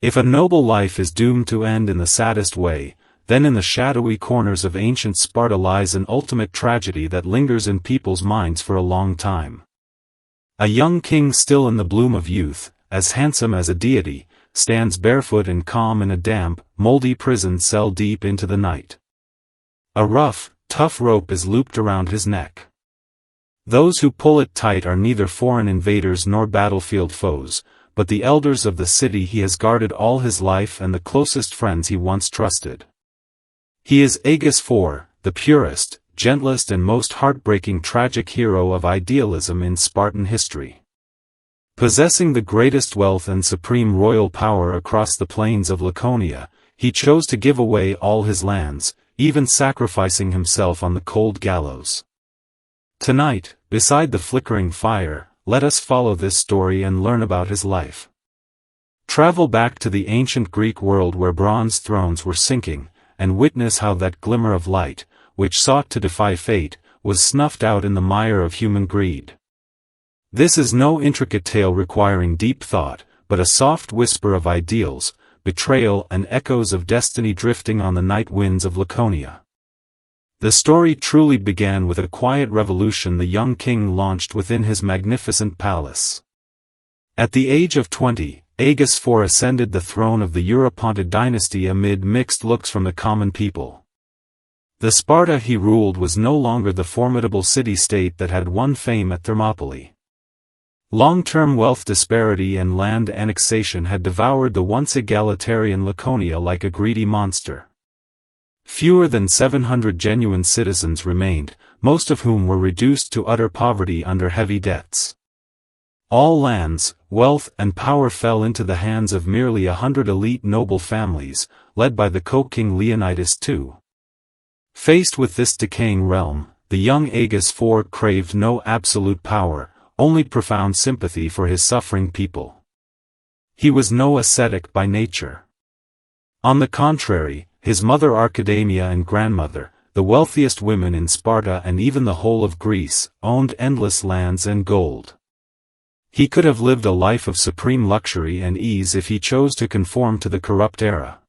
If a noble life is doomed to end in the saddest way, then in the shadowy corners of ancient Sparta lies an ultimate tragedy that lingers in people's minds for a long time. A young king still in the bloom of youth, as handsome as a deity, stands barefoot and calm in a damp, moldy prison cell deep into the night. A rough, tough rope is looped around his neck. Those who pull it tight are neither foreign invaders nor battlefield foes, but the elders of the city he has guarded all his life and the closest friends he once trusted. He is Agis IV, the purest, gentlest and most heartbreaking tragic hero of idealism in Spartan history. Possessing the greatest wealth and supreme royal power across the plains of Laconia, he chose to give away all his lands, even sacrificing himself on the cold gallows. Tonight, beside the flickering fire, let us follow this story and learn about his life. Travel back to the ancient Greek world where bronze thrones were sinking, and witness how that glimmer of light, which sought to defy fate, was snuffed out in the mire of human greed. This is no intricate tale requiring deep thought, but a soft whisper of ideals, betrayal and echoes of destiny drifting on the night winds of Laconia. The story truly began with a quiet revolution the young king launched within his magnificent palace. At the age of 20, Agis IV ascended the throne of the Eurypontid dynasty amid mixed looks from the common people. The Sparta he ruled was no longer the formidable city-state that had won fame at Thermopylae. Long-term wealth disparity and land annexation had devoured the once egalitarian Laconia like a greedy monster. Fewer than 700 genuine citizens remained, most of whom were reduced to utter poverty under heavy debts. All lands, wealth and power fell into the hands of merely 100 elite noble families, led by the co-king Leonidas II. Faced with this decaying realm, the young Agis IV craved no absolute power, only profound sympathy for his suffering people. He was no ascetic by nature. On the contrary, his mother Archidamia and grandmother, the wealthiest women in Sparta and even the whole of Greece, owned endless lands and gold. He could have lived a life of supreme luxury and ease if he chose to conform to the corrupt era.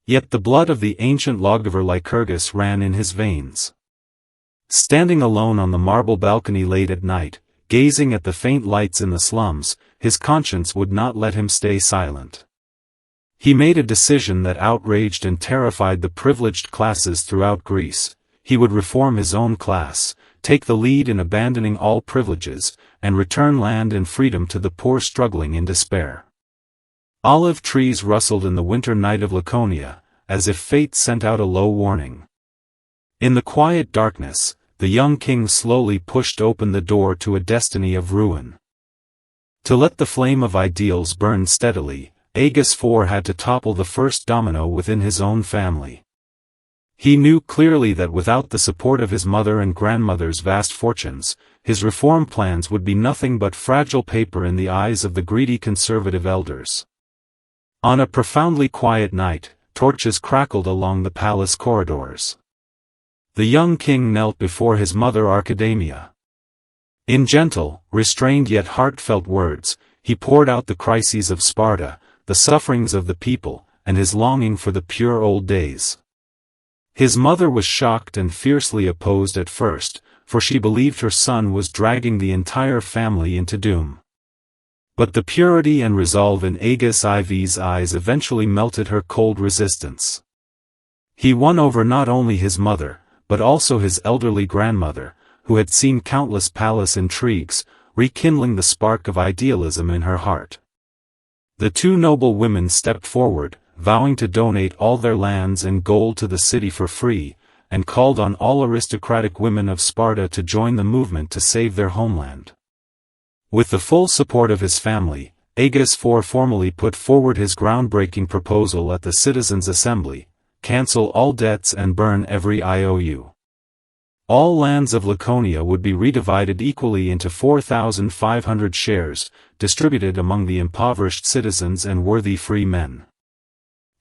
Yet the blood of the ancient lawgiver Lycurgus ran in his veins. Standing alone on the marble balcony late at night, gazing at the faint lights in the slums, his conscience would not let him stay silent. He made a decision that outraged and terrified the privileged classes throughout Greece. He would reform his own class, take the lead in abandoning all privileges, and return land and freedom to the poor struggling in despair. Olive trees rustled in the winter night of Laconia, as if fate sent out a low warning. In the quiet darkness, the young king slowly pushed open the door to a destiny of ruin. To let the flame of ideals burn steadily, Agis IV had to topple the first domino within his own family. He knew clearly that without the support of his mother and grandmother's vast fortunes, his reform plans would be nothing but fragile paper in the eyes of the greedy conservative elders. On a profoundly quiet night, torches crackled along the palace corridors. The young king knelt before his mother Archidamia. In gentle, restrained yet heartfelt words, he poured out the crises of Sparta, the sufferings of the people, and his longing for the pure old days. His mother was shocked and fiercely opposed at first, for she believed her son was dragging the entire family into doom. But the purity and resolve in Agis IV's eyes eventually melted her cold resistance. He won over not only his mother, but also his elderly grandmother, who had seen countless palace intrigues, rekindling the spark of idealism in her heart. The two noble women stepped forward, vowing to donate all their lands and gold to the city for free, and called on all aristocratic women of Sparta to join the movement to save their homeland. With the full support of his family, Agis IV formally put forward his groundbreaking proposal at the Citizens' Assembly: cancel all debts and burn every IOU. All lands of Laconia would be redivided equally into 4,500 shares, distributed among the impoverished citizens and worthy free men.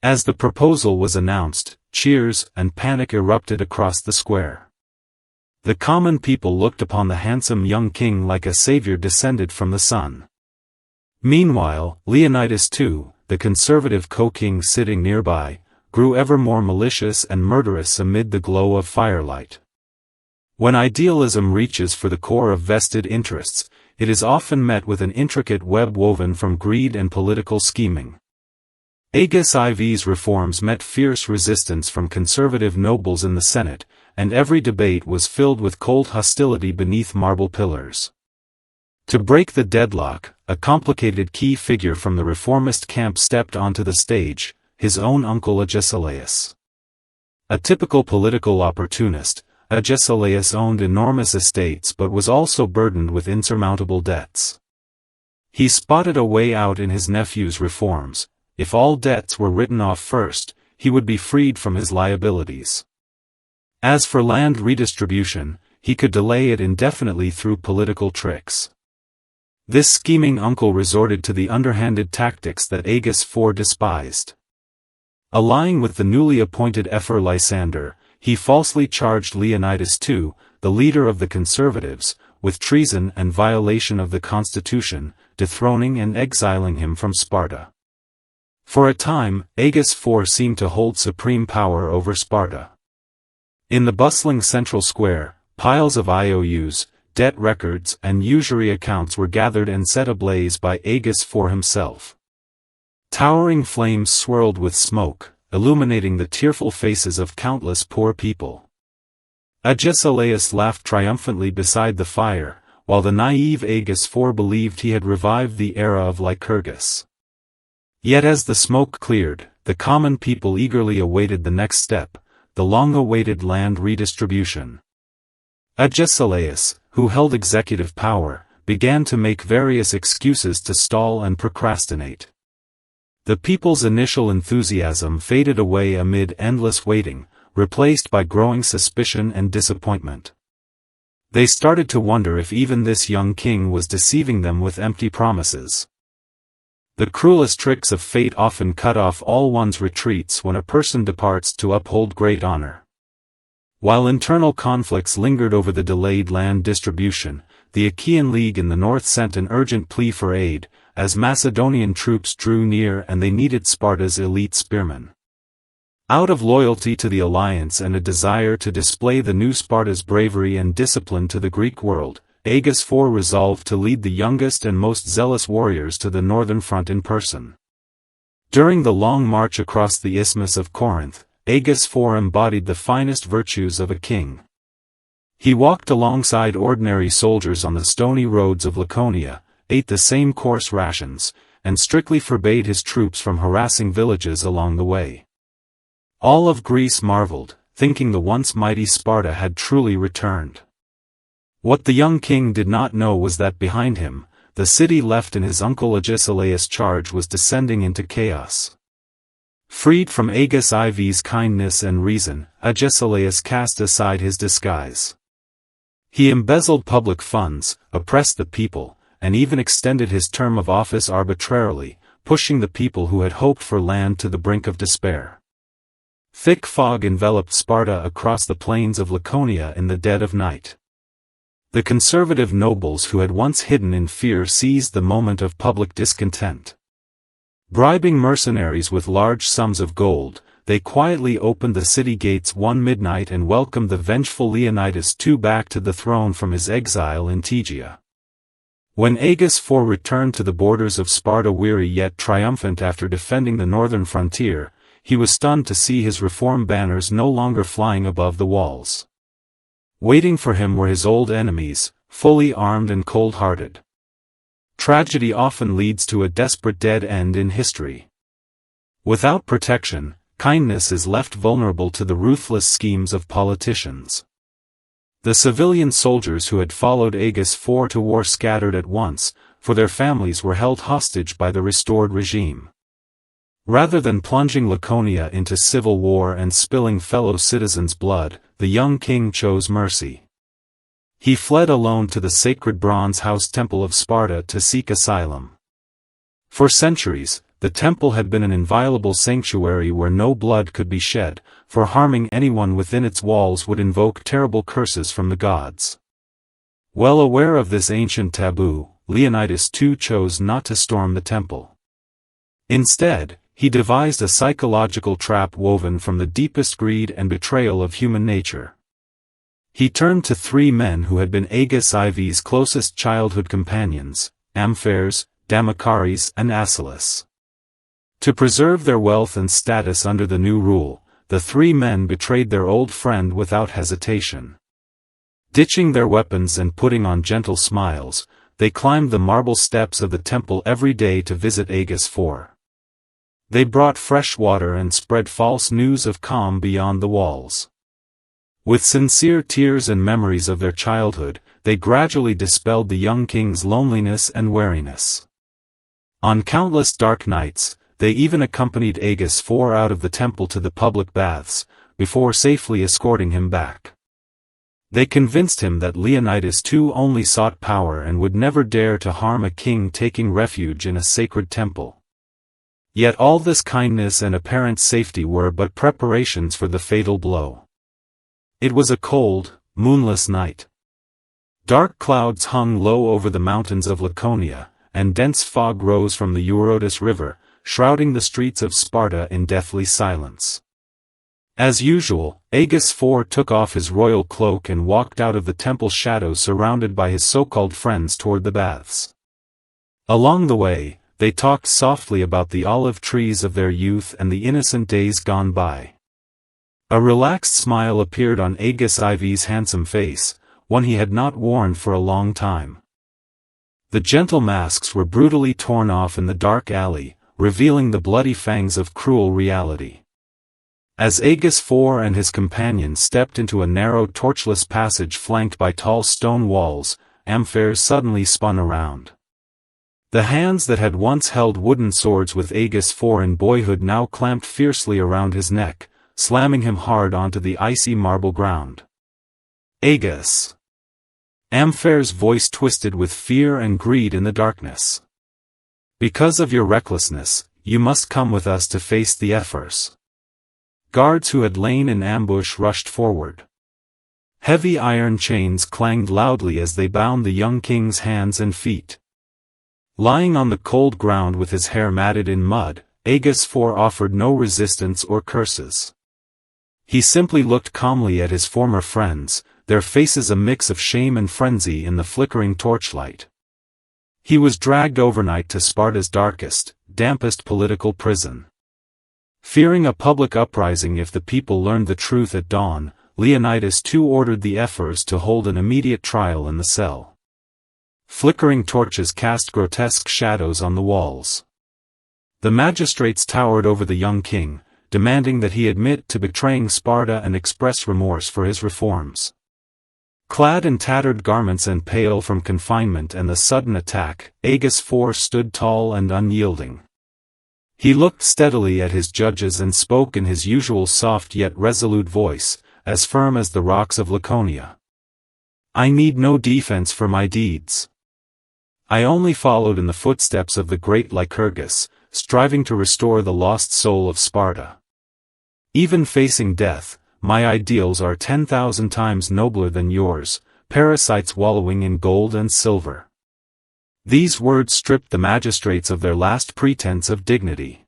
As the proposal was announced, cheers and panic erupted across the square. The common people looked upon the handsome young king like a savior descended from the sun. Meanwhile, Leonidas II, the conservative co-king sitting nearby, grew ever more malicious and murderous amid the glow of firelight. When idealism reaches for the core of vested interests, it is often met with an intricate web woven from greed and political scheming. Aegis IV's reforms met fierce resistance from conservative nobles in the Senate, and every debate was filled with cold hostility beneath marble pillars. To break the deadlock, a complicated key figure from the reformist camp stepped onto the stage, his own uncle Agesilaus. A typical political opportunist, Agesilaus owned enormous estates but was also burdened with insurmountable debts. He spotted a way out in his nephew's reforms. If all debts were written off first, he would be freed from his liabilities. As for land redistribution, he could delay it indefinitely through political tricks. This scheming uncle resorted to the underhanded tactics that Aegis IV despised. Allying with the newly appointed Ephor Lysander, he falsely charged Leonidas II, the leader of the conservatives, with treason and violation of the constitution, dethroning and exiling him from Sparta. For a time, Aegis IV seemed to hold supreme power over Sparta. In the bustling central square, piles of IOUs, debt records and usury accounts were gathered and set ablaze by Aegis IV himself. Towering flames swirled with smoke, illuminating the tearful faces of countless poor people. Agesilaus laughed triumphantly beside the fire, while the naive Aegis IV believed he had revived the era of Lycurgus. Yet as the smoke cleared, the common people eagerly awaited the next step, the long-awaited land redistribution. Agesilaus, who held executive power, began to make various excuses to stall and procrastinate. The people's initial enthusiasm faded away amid endless waiting, replaced by growing suspicion and disappointment. They started to wonder if even this young king was deceiving them with empty promises. The cruelest tricks of fate often cut off all one's retreats when a person departs to uphold great honor. While internal conflicts lingered over the delayed land distribution, the Achaean League in the north sent an urgent plea for aid, as Macedonian troops drew near and they needed Sparta's elite spearmen. Out of loyalty to the alliance and a desire to display the new Sparta's bravery and discipline to the Greek world, Aegis IV resolved to lead the youngest and most zealous warriors to the northern front in person. During the long march across the Isthmus of Corinth, Aegis IV embodied the finest virtues of a king. He walked alongside ordinary soldiers on the stony roads of Laconia, ate the same coarse rations, and strictly forbade his troops from harassing villages along the way. All of Greece marveled, thinking the once mighty Sparta had truly returned. What the young king did not know was that behind him, the city left in his uncle Agesilaus' charge was descending into chaos. Freed from Aegis IV's kindness and reason, Agesilaus cast aside his disguise. He embezzled public funds, oppressed the people, and even extended his term of office arbitrarily, pushing the people who had hoped for land to the brink of despair. Thick fog enveloped Sparta across the plains of Laconia in the dead of night. The conservative nobles who had once hidden in fear seized the moment of public discontent. Bribing mercenaries with large sums of gold, they quietly opened the city gates one midnight and welcomed the vengeful Leonidas II back to the throne from his exile in Tegea. When Aegis IV returned to the borders of Sparta weary yet triumphant after defending the northern frontier, he was stunned to see his reform banners no longer flying above the walls. Waiting for him were his old enemies, fully armed and cold-hearted. Tragedy often leads to a desperate dead end in history. Without protection, kindness is left vulnerable to the ruthless schemes of politicians. The civilian soldiers who had followed Aegis IV to war scattered at once, for their families were held hostage by the restored regime. Rather than plunging Laconia into civil war and spilling fellow citizens' blood, the young king chose mercy. He fled alone to the sacred bronze house temple of Sparta to seek asylum. For centuries, the temple had been an inviolable sanctuary where no blood could be shed, for harming anyone within its walls would invoke terrible curses from the gods. Well aware of this ancient taboo, Leonidas II chose not to storm the temple. Instead, he devised a psychological trap woven from the deepest greed and betrayal of human nature. He turned to three men who had been Aegis Ivy's closest childhood companions, Amphares, Damocrates and Achelous. To preserve their wealth and status under the new rule, the three men betrayed their old friend without hesitation. Ditching their weapons and putting on gentle smiles, they climbed the marble steps of the temple every day to visit Aegis IV. They brought fresh water and spread false news of calm beyond the walls. With sincere tears and memories of their childhood, they gradually dispelled the young king's loneliness and weariness. On countless dark nights, they even accompanied Aegis IV out of the temple to the public baths, before safely escorting him back. They convinced him that Leonidas too only sought power and would never dare to harm a king taking refuge in a sacred temple. Yet all this kindness and apparent safety were but preparations for the fatal blow. It was a cold, moonless night. Dark clouds hung low over the mountains of Laconia, and dense fog rose from the Eurotas River, shrouding the streets of Sparta in deathly silence. As usual, Aegis IV took off his royal cloak and walked out of the temple shadows surrounded by his so-called friends toward the baths. Along the way, they talked softly about the olive trees of their youth and the innocent days gone by. A relaxed smile appeared on Aegis Ivy's handsome face, one he had not worn for a long time. The gentle masks were brutally torn off in the dark alley, revealing the bloody fangs of cruel reality. As Aegis IV and his companion stepped into a narrow torchless passage flanked by tall stone walls, Amphares suddenly spun around. The hands that had once held wooden swords with Aegis IV in boyhood now clamped fiercely around his neck, slamming him hard onto the icy marble ground. Aegis! Amphares' voice twisted with fear and greed in the darkness. Because of your recklessness, you must come with us to face the Ephors. Guards who had lain in ambush rushed forward. Heavy iron chains clanged loudly as they bound the young king's hands and feet. Lying on the cold ground with his hair matted in mud, Aegis IV offered no resistance or curses. He simply looked calmly at his former friends, their faces a mix of shame and frenzy in the flickering torchlight. He was dragged overnight to Sparta's darkest, dampest political prison. Fearing a public uprising if the people learned the truth at dawn, Leonidas too ordered the Ephors to hold an immediate trial in the cell. Flickering torches cast grotesque shadows on the walls. The magistrates towered over the young king, demanding that he admit to betraying Sparta and express remorse for his reforms. Clad in tattered garments and pale from confinement and the sudden attack, Aegis IV stood tall and unyielding. He looked steadily at his judges and spoke in his usual soft yet resolute voice, as firm as the rocks of Laconia. I need no defense for my deeds. I only followed in the footsteps of the great Lycurgus, striving to restore the lost soul of Sparta. Even facing death, my ideals are 10,000 times nobler than yours, parasites wallowing in gold and silver. These words stripped the magistrates of their last pretense of dignity.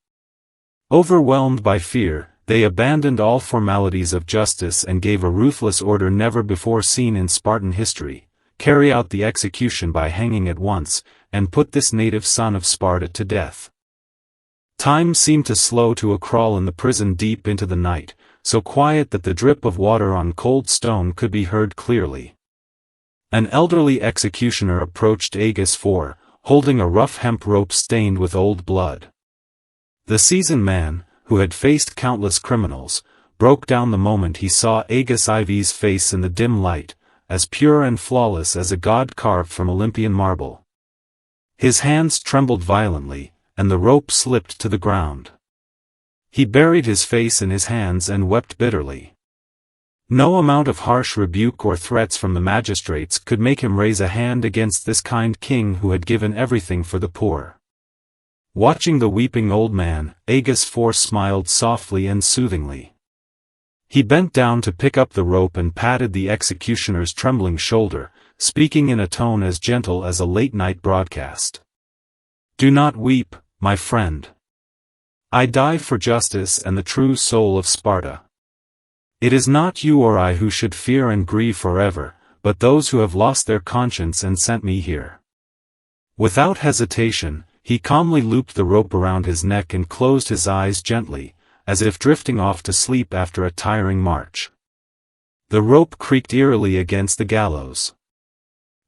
Overwhelmed by fear, they abandoned all formalities of justice and gave a ruthless order never before seen in Spartan history: carry out the execution by hanging at once, and put this native son of Sparta to death. Time seemed to slow to a crawl in the prison deep into the night, so quiet that the drip of water on cold stone could be heard clearly. An elderly executioner approached Aegis IV, holding a rough hemp rope stained with old blood. The seasoned man, who had faced countless criminals, broke down the moment he saw Aegis IV's face in the dim light, as pure and flawless as a god carved from Olympian marble. His hands trembled violently, and the rope slipped to the ground. He buried his face in his hands and wept bitterly. No amount of harsh rebuke or threats from the magistrates could make him raise a hand against this kind king who had given everything for the poor. Watching the weeping old man, Aegis IV smiled softly and soothingly. He bent down to pick up the rope and patted the executioner's trembling shoulder, speaking in a tone as gentle as a late-night broadcast. "Do not weep, my friend. I die for justice and the true soul of Sparta. It is not you or I who should fear and grieve forever, but those who have lost their conscience and sent me here." Without hesitation, he calmly looped the rope around his neck and closed his eyes gently, as if drifting off to sleep after a tiring march. The rope creaked eerily against the gallows.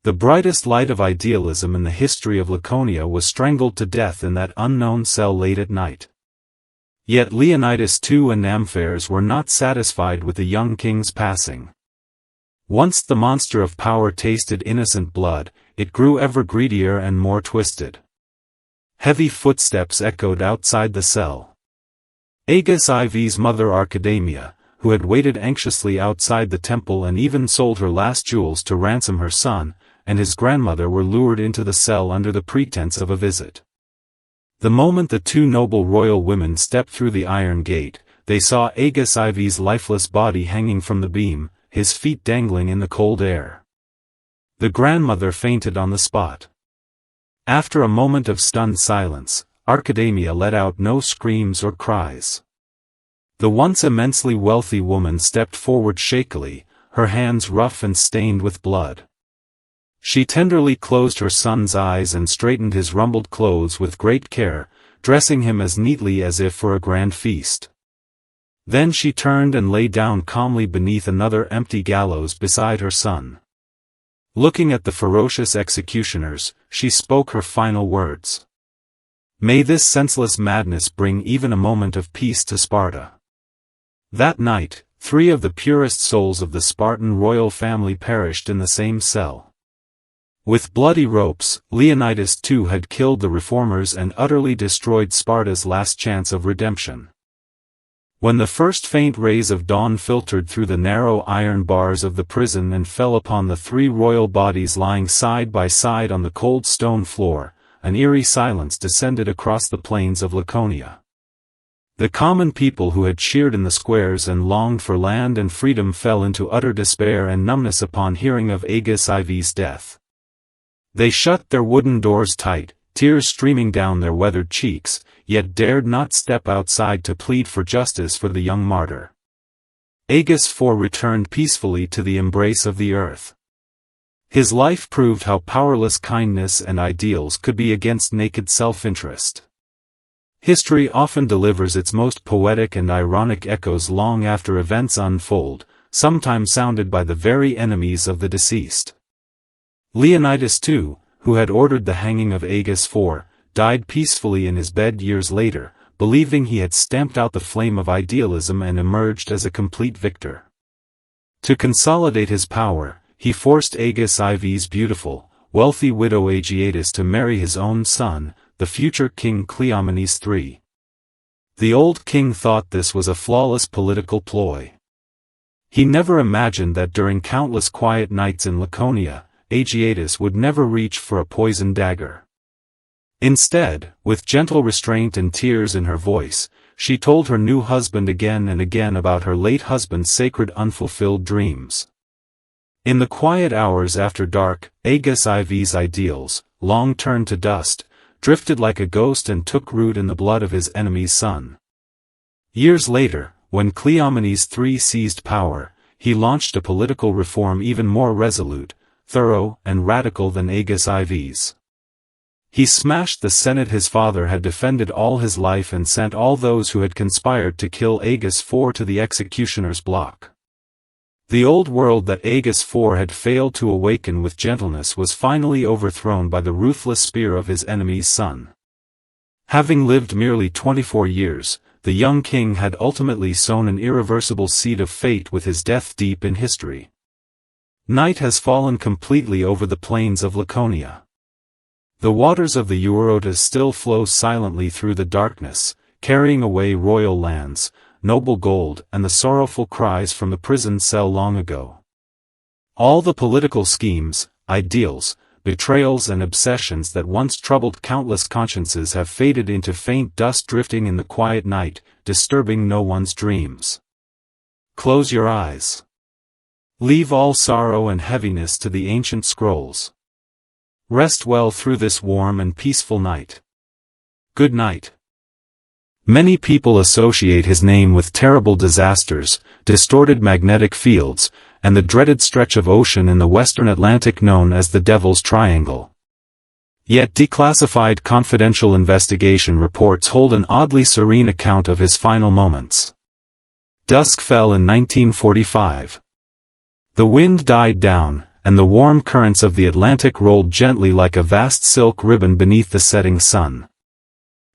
The brightest light of idealism in the history of Laconia was strangled to death in that unknown cell late at night. Yet Leonidas II and Amphares were not satisfied with the young king's passing. Once the monster of power tasted innocent blood, it grew ever greedier and more twisted. Heavy footsteps echoed outside the cell. Agis IV's mother Archidamia, who had waited anxiously outside the temple and even sold her last jewels to ransom her son, and his grandmother were lured into the cell under the pretense of a visit. The moment the two noble royal women stepped through the iron gate, they saw Agis IV's lifeless body hanging from the beam, his feet dangling in the cold air. The grandmother fainted on the spot. After a moment of stunned silence, Archidamia let out no screams or cries. The once immensely wealthy woman stepped forward shakily, her hands rough and stained with blood. She tenderly closed her son's eyes and straightened his rumpled clothes with great care, dressing him as neatly as if for a grand feast. Then she turned and lay down calmly beneath another empty gallows beside her son. Looking at the ferocious executioners, she spoke her final words. "May this senseless madness bring even a moment of peace to Sparta." That night, 3 of the purest souls of the Spartan royal family perished in the same cell. With bloody ropes, Leonidas II had killed the reformers and utterly destroyed Sparta's last chance of redemption. When the first faint rays of dawn filtered through the narrow iron bars of the prison and fell upon the 3 royal bodies lying side by side on the cold stone floor, an eerie silence descended across the plains of Laconia. The common people who had cheered in the squares and longed for land and freedom fell into utter despair and numbness upon hearing of Agis IV's death. They shut their wooden doors tight, tears streaming down their weathered cheeks, yet dared not step outside to plead for justice for the young martyr. Agis IV returned peacefully to the embrace of the earth. His life proved how powerless kindness and ideals could be against naked self-interest. History often delivers its most poetic and ironic echoes long after events unfold, sometimes sounded by the very enemies of the deceased. Leonidas II, who had ordered the hanging of Agis IV, died peacefully in his bed years later, believing he had stamped out the flame of idealism and emerged as a complete victor. To consolidate his power, he forced Agis IV's beautiful, wealthy widow Aegiatis to marry his own son, the future king Cleomenes III. The old king thought this was a flawless political ploy. He never imagined that during countless quiet nights in Laconia, Aegiatis would never reach for a poisoned dagger. Instead, with gentle restraint and tears in her voice, she told her new husband again and again about her late husband's sacred unfulfilled dreams. In the quiet hours after dark, Agis IV's ideals, long turned to dust, drifted like a ghost and took root in the blood of his enemy's son. Years later, when Cleomenes III seized power, he launched a political reform even more resolute, thorough, and radical than Agis IV's. He smashed the Senate his father had defended all his life and sent all those who had conspired to kill Agis IV to the executioner's block. The old world that Agis IV had failed to awaken with gentleness was finally overthrown by the ruthless spear of his enemy's son. Having lived merely 24 years, the young king had ultimately sown an irreversible seed of fate with his death deep in history. Night has fallen completely over the plains of Laconia. The waters of the Eurotas still flow silently through the darkness, carrying away royal lands, noble gold, and the sorrowful cries from the prison cell long ago. All the political schemes, ideals, betrayals and obsessions that once troubled countless consciences have faded into faint dust drifting in the quiet night, disturbing no one's dreams. Close your eyes. Leave all sorrow and heaviness to the ancient scrolls. Rest well through this warm and peaceful night. Good night. Many people associate his name with terrible disasters, distorted magnetic fields, and the dreaded stretch of ocean in the western Atlantic known as the Devil's Triangle. Yet declassified confidential investigation reports hold an oddly serene account of his final moments. Dusk fell in 1945. The wind died down, and the warm currents of the Atlantic rolled gently like a vast silk ribbon beneath the setting sun.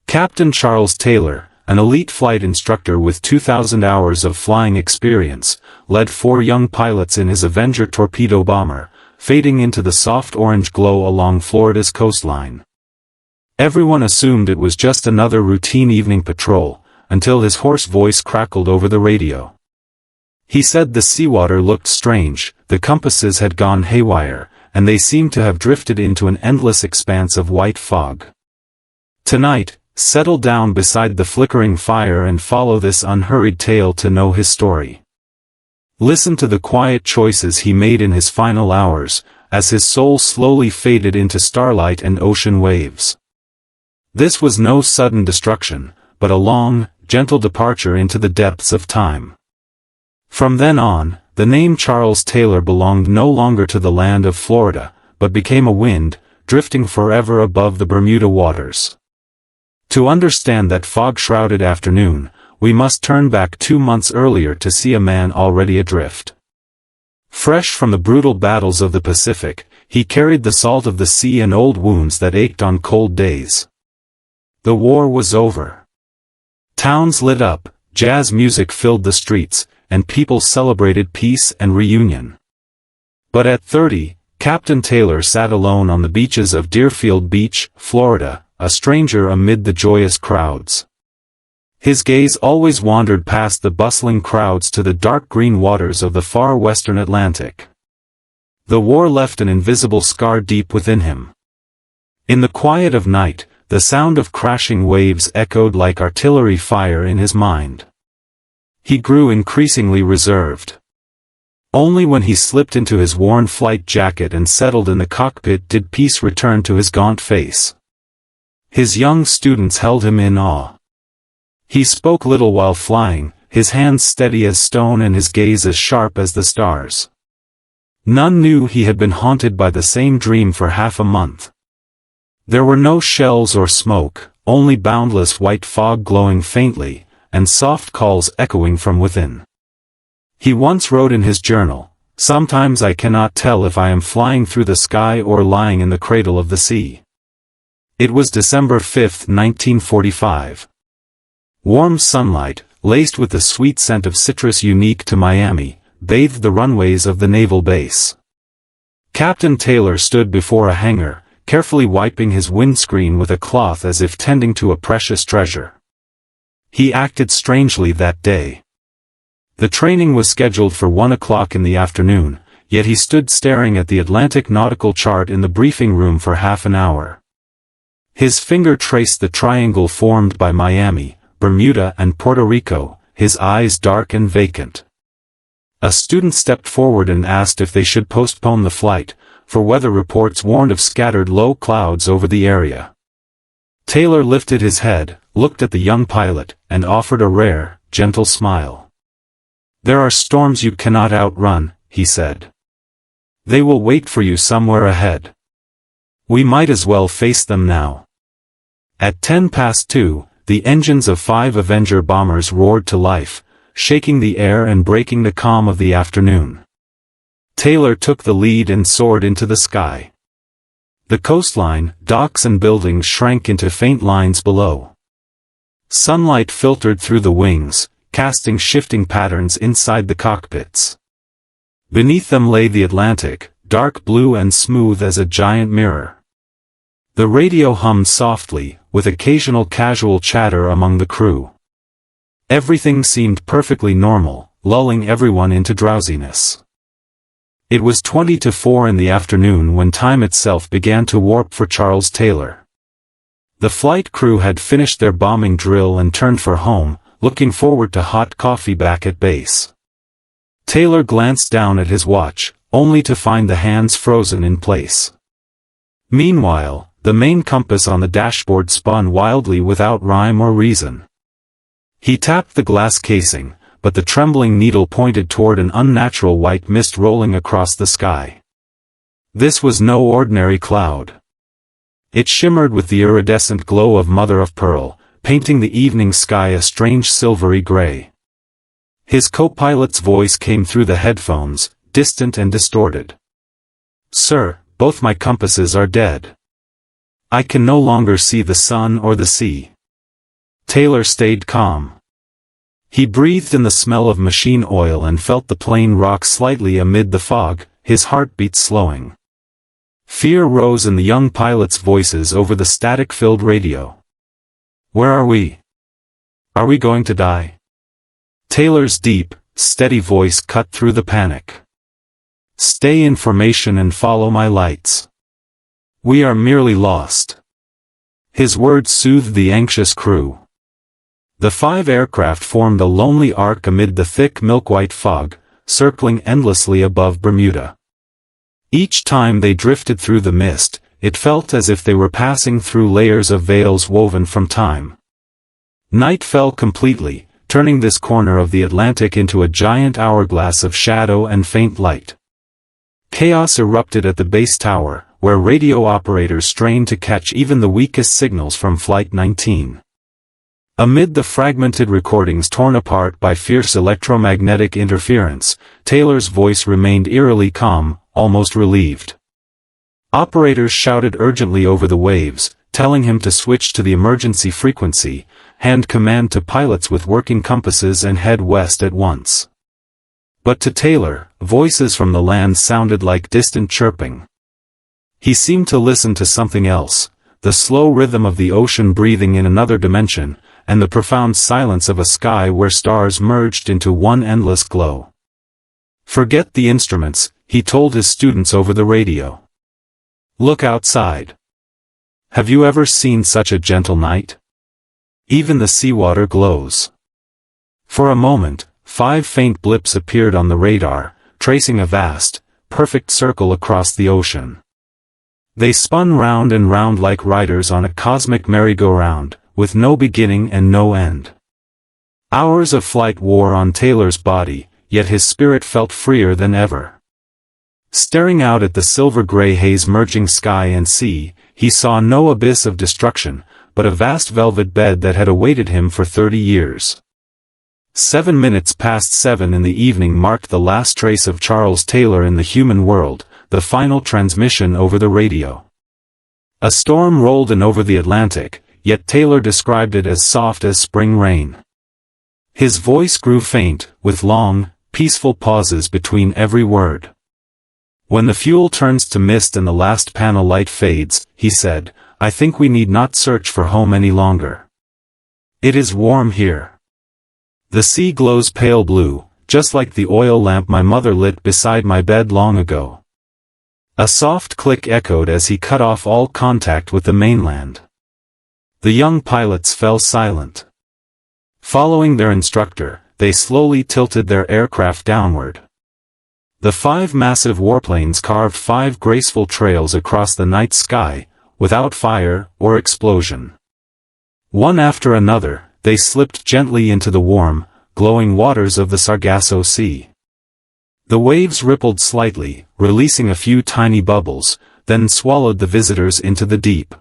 Captain Charles Taylor, an elite flight instructor with 2,000 hours of flying experience, led 4 young pilots in his Avenger torpedo bomber, fading into the soft orange glow along Florida's coastline. Everyone assumed it was just another routine evening patrol, until his hoarse voice crackled over the radio. He said the seawater looked strange, the compasses had gone haywire, and they seemed to have drifted into an endless expanse of white fog. Tonight, settle down beside the flickering fire and follow this unhurried tale to know his story. Listen to the quiet choices he made in his final hours, as his soul slowly faded into starlight and ocean waves. This was no sudden destruction, but a long, gentle departure into the depths of time. From then on, the name Charles Taylor belonged no longer to the land of Florida, but became a wind, drifting forever above the Bermuda waters. To understand that fog-shrouded afternoon, we must turn back 2 months earlier to see a man already adrift. Fresh from the brutal battles of the Pacific, he carried the salt of the sea and old wounds that ached on cold days. The war was over. Towns lit up, jazz music filled the streets, and people celebrated peace and reunion. But at 30, Captain Taylor sat alone on the beaches of Deerfield Beach, Florida, a stranger amid the joyous crowds. His gaze always wandered past the bustling crowds to the dark green waters of the far western Atlantic. The war left an invisible scar deep within him. In the quiet of night, the sound of crashing waves echoed like artillery fire in his mind. He grew increasingly reserved. Only when he slipped into his worn flight jacket and settled in the cockpit did peace return to his gaunt face. His young students held him in awe. He spoke little while flying, his hands steady as stone and his gaze as sharp as the stars. None knew he had been haunted by the same dream for half a month. There were no shells or smoke, only boundless white fog glowing faintly, and soft calls echoing from within. He once wrote in his journal, "Sometimes I cannot tell if I am flying through the sky or lying in the cradle of the sea." It was December 5, 1945. Warm sunlight, laced with the sweet scent of citrus unique to Miami, bathed the runways of the naval base. Captain Taylor stood before a hangar, carefully wiping his windscreen with a cloth as if tending to a precious treasure. He acted strangely that day. The training was scheduled for 1 o'clock in the afternoon, yet he stood staring at the Atlantic nautical chart in the briefing room for half an hour. His finger traced the triangle formed by Miami, Bermuda and Puerto Rico, his eyes dark and vacant. A student stepped forward and asked if they should postpone the flight, for weather reports warned of scattered low clouds over the area. Taylor lifted his head, looked at the young pilot, and offered a rare, gentle smile. "There are storms you cannot outrun," he said. "They will wait for you somewhere ahead. We might as well face them now." At 2:10, the engines of 5 Avenger bombers roared to life, shaking the air and breaking the calm of the afternoon. Taylor took the lead and soared into the sky. The coastline, docks and buildings shrank into faint lines below. Sunlight filtered through the wings, casting shifting patterns inside the cockpits. Beneath them lay the Atlantic, dark blue and smooth as a giant mirror. The radio hummed softly, with occasional casual chatter among the crew. Everything seemed perfectly normal, lulling everyone into drowsiness. It was 20 to 4 in the afternoon when time itself began to warp for Charles Taylor. The flight crew had finished their bombing drill and turned for home, looking forward to hot coffee back at base. Taylor glanced down at his watch, only to find the hands frozen in place. Meanwhile, the main compass on the dashboard spun wildly without rhyme or reason. He tapped the glass casing, but the trembling needle pointed toward an unnatural white mist rolling across the sky. This was no ordinary cloud. It shimmered with the iridescent glow of mother-of-pearl, painting the evening sky a strange silvery gray. His co-pilot's voice came through the headphones, distant and distorted. "Sir, both my compasses are dead. I can no longer see the sun or the sea." Taylor stayed calm. He breathed in the smell of machine oil and felt the plane rock slightly amid the fog, his heartbeat slowing. Fear rose in the young pilot's voices over the static-filled radio. "Where are we? Are we going to die?" Taylor's deep, steady voice cut through the panic. "Stay in formation and follow my lights. We are merely lost." His words soothed the anxious crew. The 5 aircraft formed a lonely arc amid the thick milk-white fog, circling endlessly above Bermuda. Each time they drifted through the mist, it felt as if they were passing through layers of veils woven from time. Night fell completely, turning this corner of the Atlantic into a giant hourglass of shadow and faint light. Chaos erupted at the base tower, where radio operators strained to catch even the weakest signals from Flight 19. Amid the fragmented recordings torn apart by fierce electromagnetic interference, Taylor's voice remained eerily calm, almost relieved. Operators shouted urgently over the waves, telling him to switch to the emergency frequency, hand command to pilots with working compasses and head west at once. But to Taylor, voices from the land sounded like distant chirping. He seemed to listen to something else, the slow rhythm of the ocean breathing in another dimension, and the profound silence of a sky where stars merged into one endless glow. "Forget the instruments," he told his students over the radio. "Look outside. Have you ever seen such a gentle night? Even the seawater glows." For a moment, 5 faint blips appeared on the radar, tracing a vast, perfect circle across the ocean. They spun round and round like riders on a cosmic merry-go-round, with no beginning and no end. Hours of flight wore on Taylor's body, yet his spirit felt freer than ever. Staring out at the silver-gray haze merging sky and sea, he saw no abyss of destruction, but a vast velvet bed that had awaited him for 30 years. 7 minutes past 7 in the evening marked the last trace of Charles Taylor in the human world, the final transmission over the radio. A storm rolled in over the Atlantic, yet Taylor described it as soft as spring rain. His voice grew faint, with long, peaceful pauses between every word. "When the fuel turns to mist and the last panel light fades," he said, "I think we need not search for home any longer. It is warm here. The sea glows pale blue, just like the oil lamp my mother lit beside my bed long ago." A soft click echoed as he cut off all contact with the mainland. The young pilots fell silent. Following their instructor, they slowly tilted their aircraft downward. The 5 massive warplanes carved 5 graceful trails across the night sky, without fire or explosion. One after another, they slipped gently into the warm, glowing waters of the Sargasso Sea. The waves rippled slightly, releasing a few tiny bubbles, then swallowed the visitors into the deep.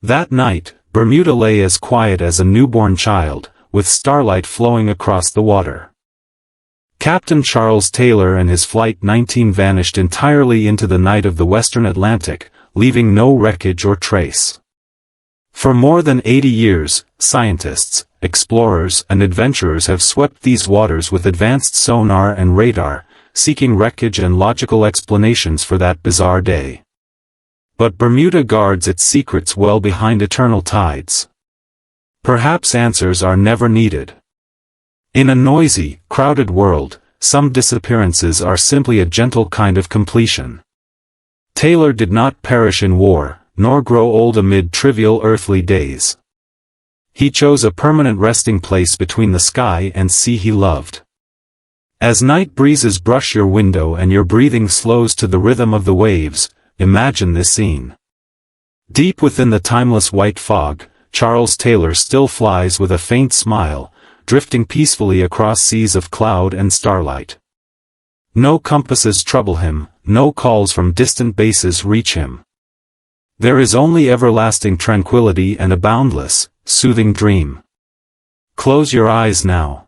That night, Bermuda lay as quiet as a newborn child, with starlight flowing across the water. Captain Charles Taylor and his Flight 19 vanished entirely into the night of the western Atlantic, leaving no wreckage or trace. For more than 80 years, scientists, explorers and adventurers have swept these waters with advanced sonar and radar, seeking wreckage and logical explanations for that bizarre day. But Bermuda guards its secrets well behind eternal tides. Perhaps answers are never needed. In a noisy, crowded world, some disappearances are simply a gentle kind of completion. Taylor did not perish in war, nor grow old amid trivial earthly days. He chose a permanent resting place between the sky and sea he loved. As night breezes brush your window and your breathing slows to the rhythm of the waves, imagine this scene. Deep within the timeless white fog, Charles Taylor still flies with a faint smile, drifting peacefully across seas of cloud and starlight. No compasses trouble him, no calls from distant bases reach him. There is only everlasting tranquility and a boundless, soothing dream. Close your eyes now.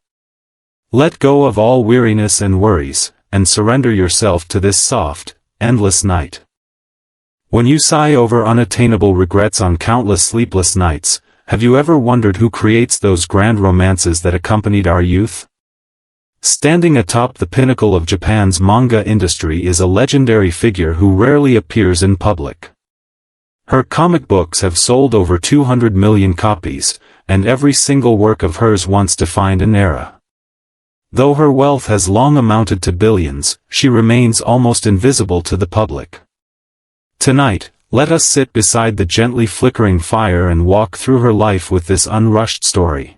Let go of all weariness and worries, and surrender yourself to this soft, endless night. When you sigh over unattainable regrets on countless sleepless nights, have you ever wondered who creates those grand romances that accompanied our youth? Standing atop the pinnacle of Japan's manga industry is a legendary figure who rarely appears in public. Her comic books have sold over 200 million copies, and every single work of hers once defined an era. Though her wealth has long amounted to billions, she remains almost invisible to the public. Tonight, let us sit beside the gently flickering fire and walk through her life with this unrushed story.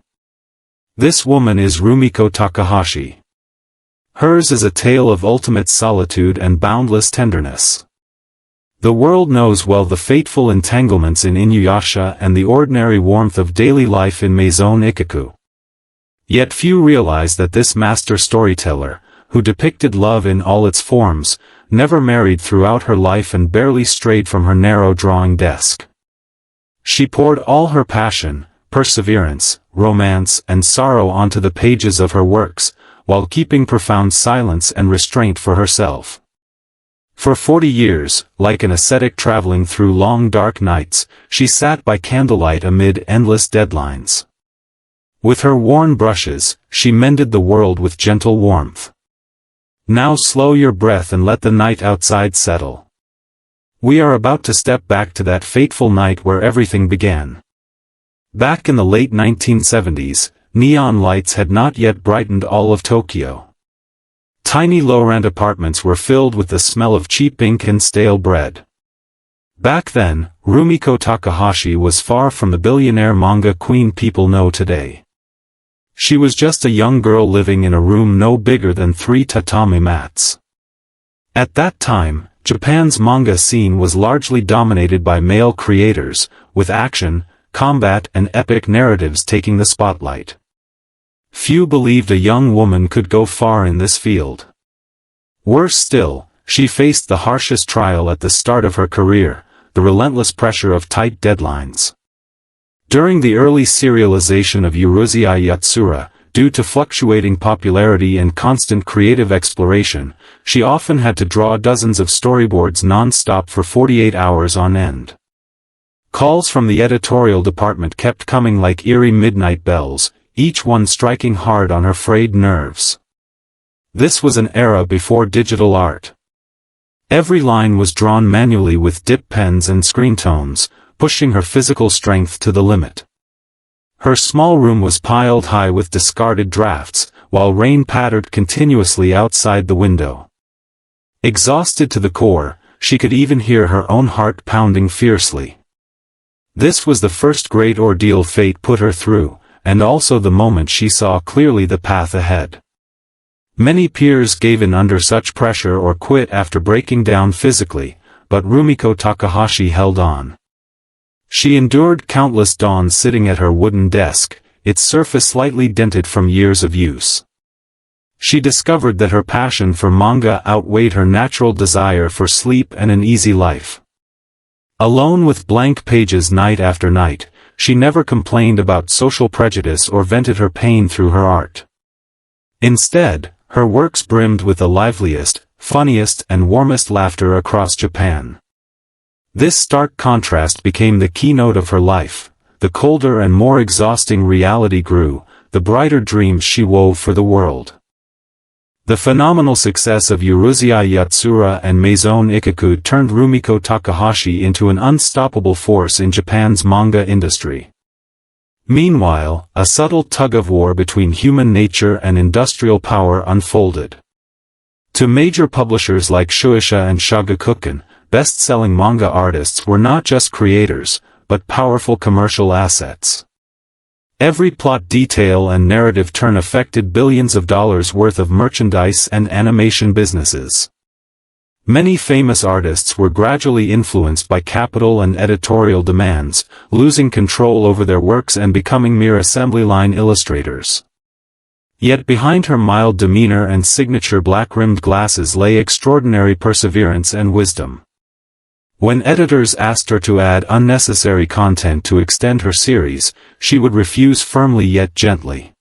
This woman is Rumiko Takahashi. Hers is a tale of ultimate solitude and boundless tenderness. The world knows well the fateful entanglements in Inuyasha and the ordinary warmth of daily life in Maison Ikkoku. Yet few realize that this master storyteller, who depicted love in all its forms, never married throughout her life and barely strayed from her narrow drawing desk. She poured all her passion, perseverance, romance, and sorrow onto the pages of her works, while keeping profound silence and restraint for herself. For 40 years, like an ascetic traveling through long dark nights, she sat by candlelight amid endless deadlines. With her worn brushes, she mended the world with gentle warmth. Now slow your breath and let the night outside settle. We are about to step back to that fateful night where everything began. Back in the late 1970s, neon lights had not yet brightened all of Tokyo. Tiny low-rent apartments were filled with the smell of cheap ink and stale bread. Back then, Rumiko Takahashi was far from the billionaire manga queen people know today. She was just a young girl living in a room no bigger than 3 tatami mats. At that time, Japan's manga scene was largely dominated by male creators, with action, combat and epic narratives taking the spotlight. Few believed a young woman could go far in this field. Worse still, she faced the harshest trial at the start of her career, the relentless pressure of tight deadlines. During the early serialization of Urusei Yatsura, due to fluctuating popularity and constant creative exploration, she often had to draw dozens of storyboards non-stop for 48 hours on end. Calls from the editorial department kept coming like eerie midnight bells, each one striking hard on her frayed nerves. This was an era before digital art. Every line was drawn manually with dip pens and screen tones, pushing her physical strength to the limit. Her small room was piled high with discarded drafts, while rain pattered continuously outside the window. Exhausted to the core, she could even hear her own heart pounding fiercely. This was the first great ordeal fate put her through, and also the moment she saw clearly the path ahead. Many peers gave in under such pressure or quit after breaking down physically, but Rumiko Takahashi held on. She endured countless dawns sitting at her wooden desk, its surface slightly dented from years of use. She discovered that her passion for manga outweighed her natural desire for sleep and an easy life. Alone with blank pages night after night, she never complained about social prejudice or vented her pain through her art. Instead, her works brimmed with the liveliest, funniest and warmest laughter across Japan. This stark contrast became the keynote of her life. The colder and more exhausting reality grew, the brighter dreams she wove for the world. The phenomenal success of Urusei Yatsura and Maison Ikkoku turned Rumiko Takahashi into an unstoppable force in Japan's manga industry. Meanwhile, a subtle tug-of-war between human nature and industrial power unfolded. To major publishers like Shueisha and Shogakukan, best-selling manga artists were not just creators, but powerful commercial assets. Every plot detail and narrative turn affected billions of dollars worth of merchandise and animation businesses. Many famous artists were gradually influenced by capital and editorial demands, losing control over their works and becoming mere assembly line illustrators. Yet behind her mild demeanor and signature black-rimmed glasses lay extraordinary perseverance and wisdom. When editors asked her to add unnecessary content to extend her series, she would refuse firmly yet gently.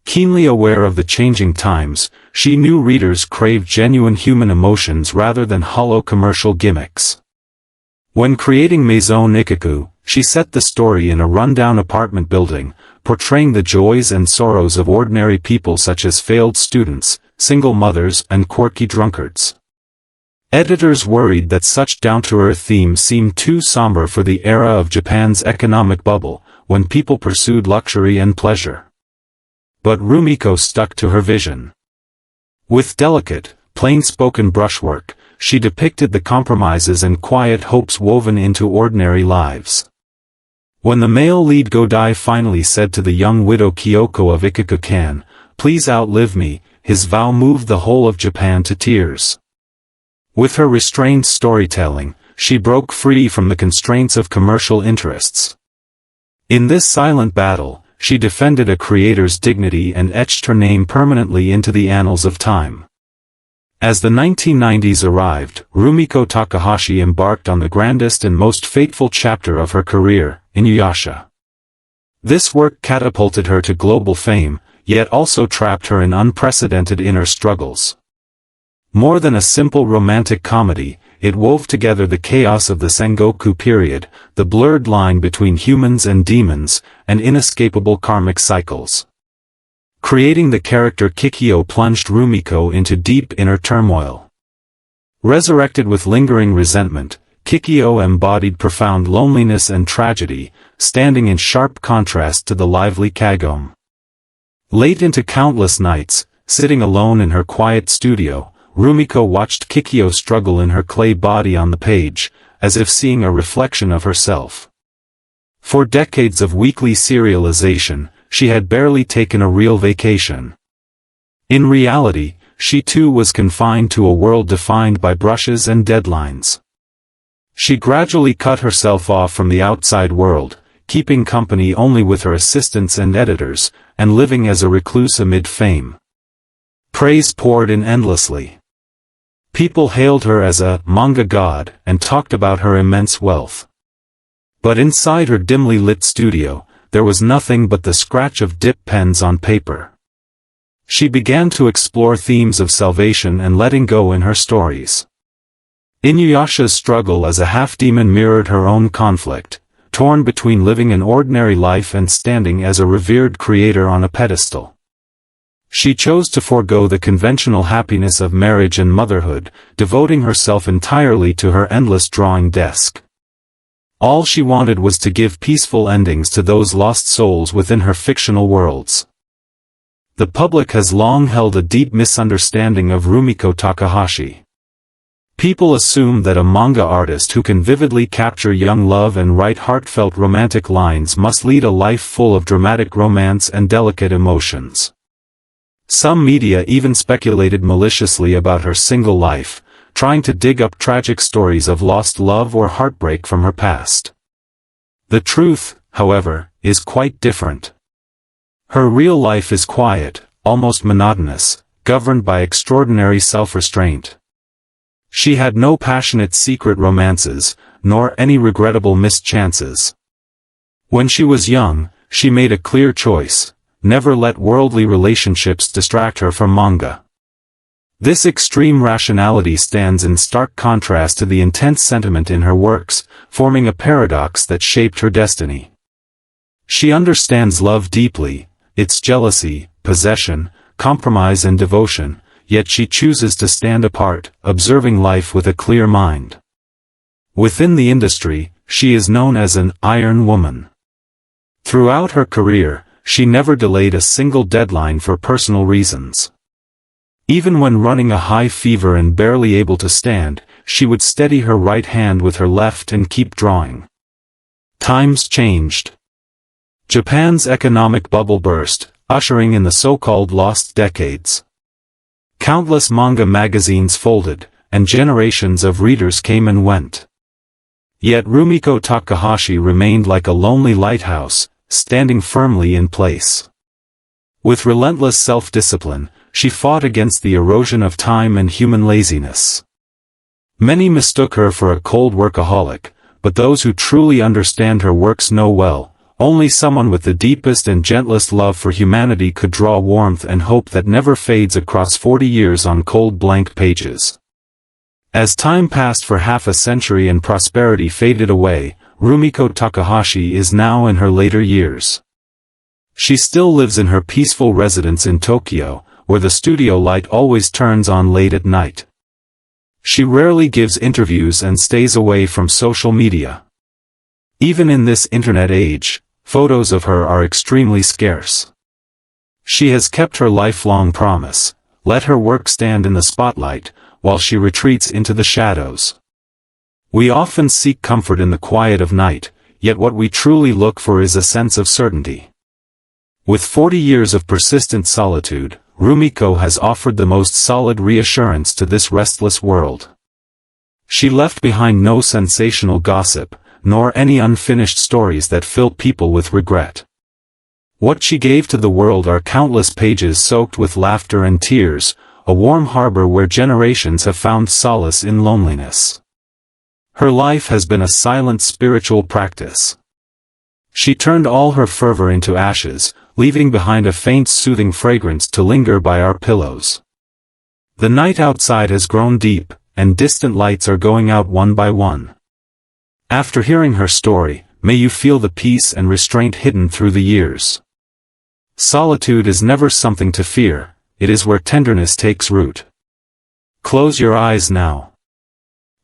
Keenly aware of the changing times, she knew readers craved genuine human emotions rather than hollow commercial gimmicks. When creating Maison Ikkoku, she set the story in a rundown apartment building, portraying the joys and sorrows of ordinary people such as failed students, single mothers, and quirky drunkards. Editors worried that such down-to-earth themes seemed too somber for the era of Japan's economic bubble, when people pursued luxury and pleasure. But Rumiko stuck to her vision. With delicate, plain-spoken brushwork, she depicted the compromises and quiet hopes woven into ordinary lives. When the male lead Godai finally said to the young widow Kyoko of Ikkoku-kan, "Please outlive me," his vow moved the whole of Japan to tears. With her restrained storytelling, she broke free from the constraints of commercial interests. In this silent battle, she defended a creator's dignity and etched her name permanently into the annals of time. As the 1990s arrived, Rumiko Takahashi embarked on the grandest and most fateful chapter of her career, Inuyasha. This work catapulted her to global fame, yet also trapped her in unprecedented inner struggles. More than a simple romantic comedy, it wove together the chaos of the Sengoku period, the blurred line between humans and demons, and inescapable karmic cycles. Creating the character Kikyo plunged Rumiko into deep inner turmoil. Resurrected with lingering resentment, Kikyo embodied profound loneliness and tragedy, standing in sharp contrast to the lively Kagome. Late into countless nights, sitting alone in her quiet studio, Rumiko watched Kikyo struggle in her clay body on the page, as if seeing a reflection of herself. For decades of weekly serialization, she had barely taken a real vacation. In reality, she too was confined to a world defined by brushes and deadlines. She gradually cut herself off from the outside world, keeping company only with her assistants and editors, and living as a recluse amid fame. Praise poured in endlessly. People hailed her as a manga god and talked about her immense wealth. But inside her dimly lit studio, there was nothing but the scratch of dip pens on paper. She began to explore themes of salvation and letting go in her stories. Inuyasha's struggle as a half-demon mirrored her own conflict, torn between living an ordinary life and standing as a revered creator on a pedestal. She chose to forego the conventional happiness of marriage and motherhood, devoting herself entirely to her endless drawing desk. All she wanted was to give peaceful endings to those lost souls within her fictional worlds. The public has long held a deep misunderstanding of Rumiko Takahashi. People assume that a manga artist who can vividly capture young love and write heartfelt romantic lines must lead a life full of dramatic romance and delicate emotions. Some media even speculated maliciously about her single life, trying to dig up tragic stories of lost love or heartbreak from her past. The truth, however, is quite different. Her real life is quiet, almost monotonous, governed by extraordinary self-restraint. She had no passionate secret romances, nor any regrettable missed chances. When she was young, she made a clear choice: never let worldly relationships distract her from manga. This extreme rationality stands in stark contrast to the intense sentiment in her works, forming a paradox that shaped her destiny. She understands love deeply, its jealousy, possession, compromise and devotion, yet she chooses to stand apart, observing life with a clear mind. Within the industry, she is known as an iron woman. Throughout her career, she never delayed a single deadline for personal reasons. Even when running a high fever and barely able to stand, she would steady her right hand with her left and keep drawing. Times changed. Japan's economic bubble burst, ushering in the so-called lost decades. Countless manga magazines folded, and generations of readers came and went. Yet Rumiko Takahashi remained like a lonely lighthouse, standing firmly in place. With relentless self-discipline, she fought against the erosion of time and human laziness. Many mistook her for a cold workaholic, but those who truly understand her works know well, only someone with the deepest and gentlest love for humanity could draw warmth and hope that never fades across 40 years on cold blank pages. As time passed for half a century and prosperity faded away, Rumiko Takahashi is now in her later years. She still lives in her peaceful residence in Tokyo, where the studio light always turns on late at night. She rarely gives interviews and stays away from social media. Even in this internet age, photos of her are extremely scarce. She has kept her lifelong promise: let her work stand in the spotlight, while she retreats into the shadows. We often seek comfort in the quiet of night, yet what we truly look for is a sense of certainty. With 40 years of persistent solitude, Rumiko has offered the most solid reassurance to this restless world. She left behind no sensational gossip, nor any unfinished stories that fill people with regret. What she gave to the world are countless pages soaked with laughter and tears, a warm harbor where generations have found solace in loneliness. Her life has been a silent spiritual practice. She turned all her fervor into ashes, leaving behind a faint soothing fragrance to linger by our pillows. The night outside has grown deep, and distant lights are going out one by one. After hearing her story, may you feel the peace and restraint hidden through the years. Solitude is never something to fear, it is where tenderness takes root. Close your eyes now.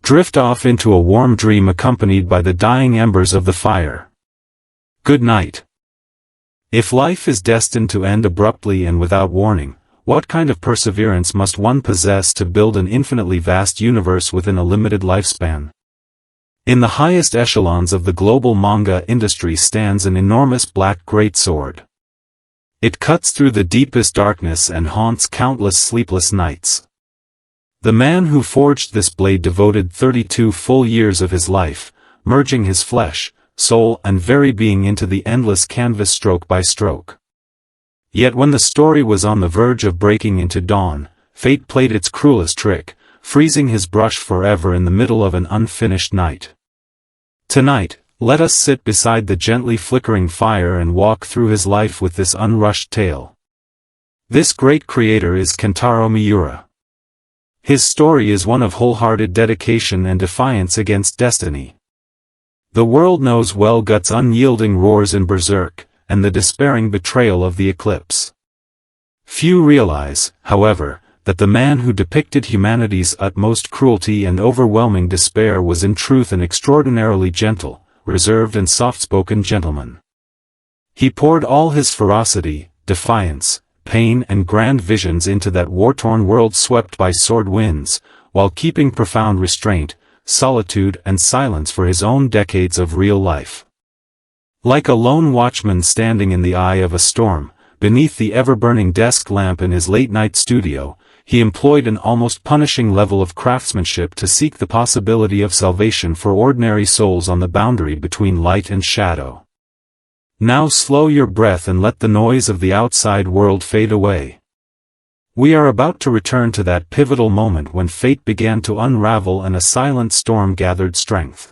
Drift off into a warm dream accompanied by the dying embers of the fire. Good night. If life is destined to end abruptly and without warning, what kind of perseverance must one possess to build an infinitely vast universe within a limited lifespan? In the highest echelons of the global manga industry stands an enormous black greatsword. It cuts through the deepest darkness and haunts countless sleepless nights. The man who forged this blade devoted 32 full years of his life, merging his flesh, soul and very being into the endless canvas stroke by stroke. Yet when the story was on the verge of breaking into dawn, fate played its cruelest trick, freezing his brush forever in the middle of an unfinished night. Tonight, let us sit beside the gently flickering fire and walk through his life with this unrushed tale. This great creator is Kentaro Miura. His story is one of wholehearted dedication and defiance against destiny. The world knows well Guts' unyielding roars in Berserk, and the despairing betrayal of the Eclipse. Few realize, however, that the man who depicted humanity's utmost cruelty and overwhelming despair was in truth an extraordinarily gentle, reserved and soft-spoken gentleman. He poured all his ferocity, defiance, pain and grand visions into that war-torn world swept by sword winds, while keeping profound restraint, solitude and silence for his own decades of real life. Like a lone watchman standing in the eye of a storm, beneath the ever-burning desk lamp in his late-night studio, he employed an almost punishing level of craftsmanship to seek the possibility of salvation for ordinary souls on the boundary between light and shadow. Now slow your breath and let the noise of the outside world fade away. We are about to return to that pivotal moment when fate began to unravel and a silent storm gathered strength.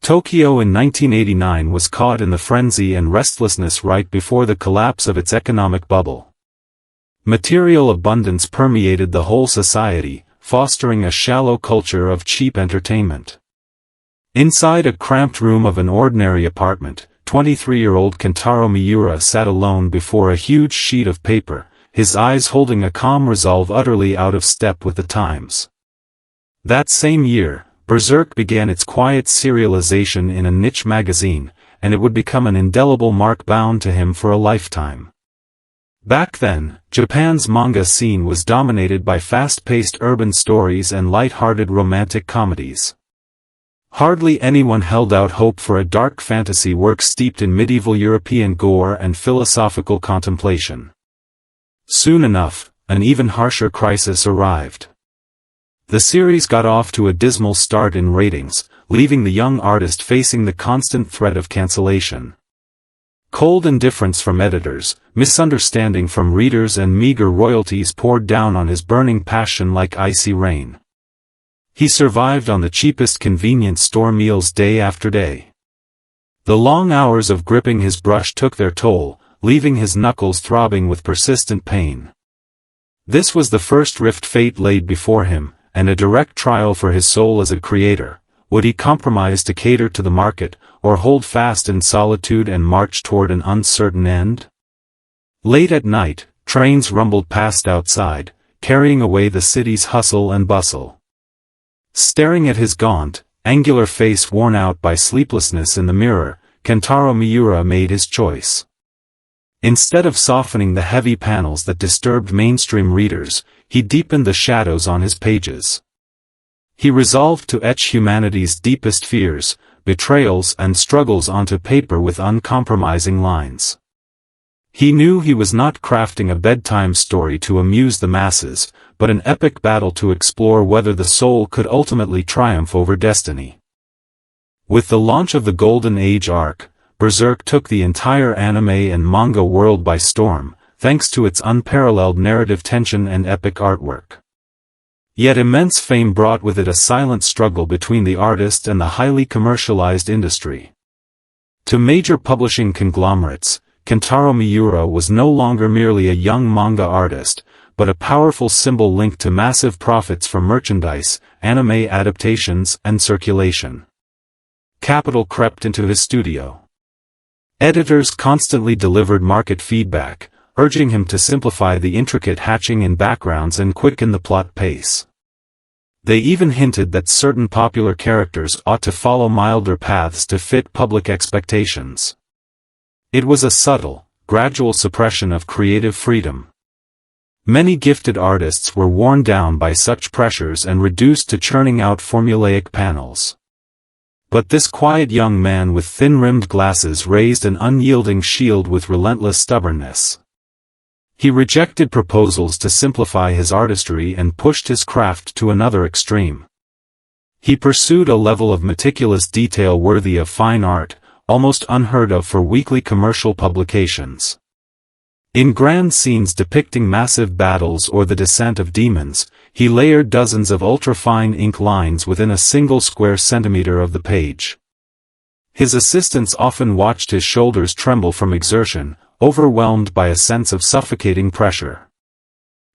Tokyo in 1989 was caught in the frenzy and restlessness right before the collapse of its economic bubble. Material abundance permeated the whole society, fostering a shallow culture of cheap entertainment. Inside a cramped room of an ordinary apartment, 23-year-old Kentaro Miura sat alone before a huge sheet of paper, his eyes holding a calm resolve utterly out of step with the times. That same year, Berserk began its quiet serialization in a niche magazine, and it would become an indelible mark bound to him for a lifetime. Back then, Japan's manga scene was dominated by fast-paced urban stories and light-hearted romantic comedies. Hardly anyone held out hope for a dark fantasy work steeped in medieval European gore and philosophical contemplation. Soon enough, an even harsher crisis arrived. The series got off to a dismal start in ratings, leaving the young artist facing the constant threat of cancellation. Cold indifference from editors, misunderstanding from readers and meager royalties poured down on his burning passion like icy rain. He survived on the cheapest convenience store meals day after day. The long hours of gripping his brush took their toll, leaving his knuckles throbbing with persistent pain. This was the first rift fate laid before him, and a direct trial for his soul as a creator. Would he compromise to cater to the market, or hold fast in solitude and march toward an uncertain end? Late at night, trains rumbled past outside, carrying away the city's hustle and bustle. Staring at his gaunt, angular face worn out by sleeplessness in the mirror, Kentaro Miura made his choice. Instead of softening the heavy panels that disturbed mainstream readers, he deepened the shadows on his pages. He resolved to etch humanity's deepest fears, betrayals and struggles onto paper with uncompromising lines. He knew he was not crafting a bedtime story to amuse the masses, but an epic battle to explore whether the soul could ultimately triumph over destiny. With the launch of the Golden Age arc, Berserk took the entire anime and manga world by storm, thanks to its unparalleled narrative tension and epic artwork. Yet immense fame brought with it a silent struggle between the artist and the highly commercialized industry. To major publishing conglomerates, Kentaro Miura was no longer merely a young manga artist, but a powerful symbol linked to massive profits from merchandise, anime adaptations, and circulation. Capital crept into his studio. Editors constantly delivered market feedback, urging him to simplify the intricate hatching in backgrounds and quicken the plot pace. They even hinted that certain popular characters ought to follow milder paths to fit public expectations. It was a subtle, gradual suppression of creative freedom. Many gifted artists were worn down by such pressures and reduced to churning out formulaic panels. But this quiet young man with thin-rimmed glasses raised an unyielding shield with relentless stubbornness. He rejected proposals to simplify his artistry and pushed his craft to another extreme. He pursued a level of meticulous detail worthy of fine art, almost unheard of for weekly commercial publications. In grand scenes depicting massive battles or the descent of demons, he layered dozens of ultra-fine ink lines within a single square centimeter of the page. His assistants often watched his shoulders tremble from exertion, overwhelmed by a sense of suffocating pressure.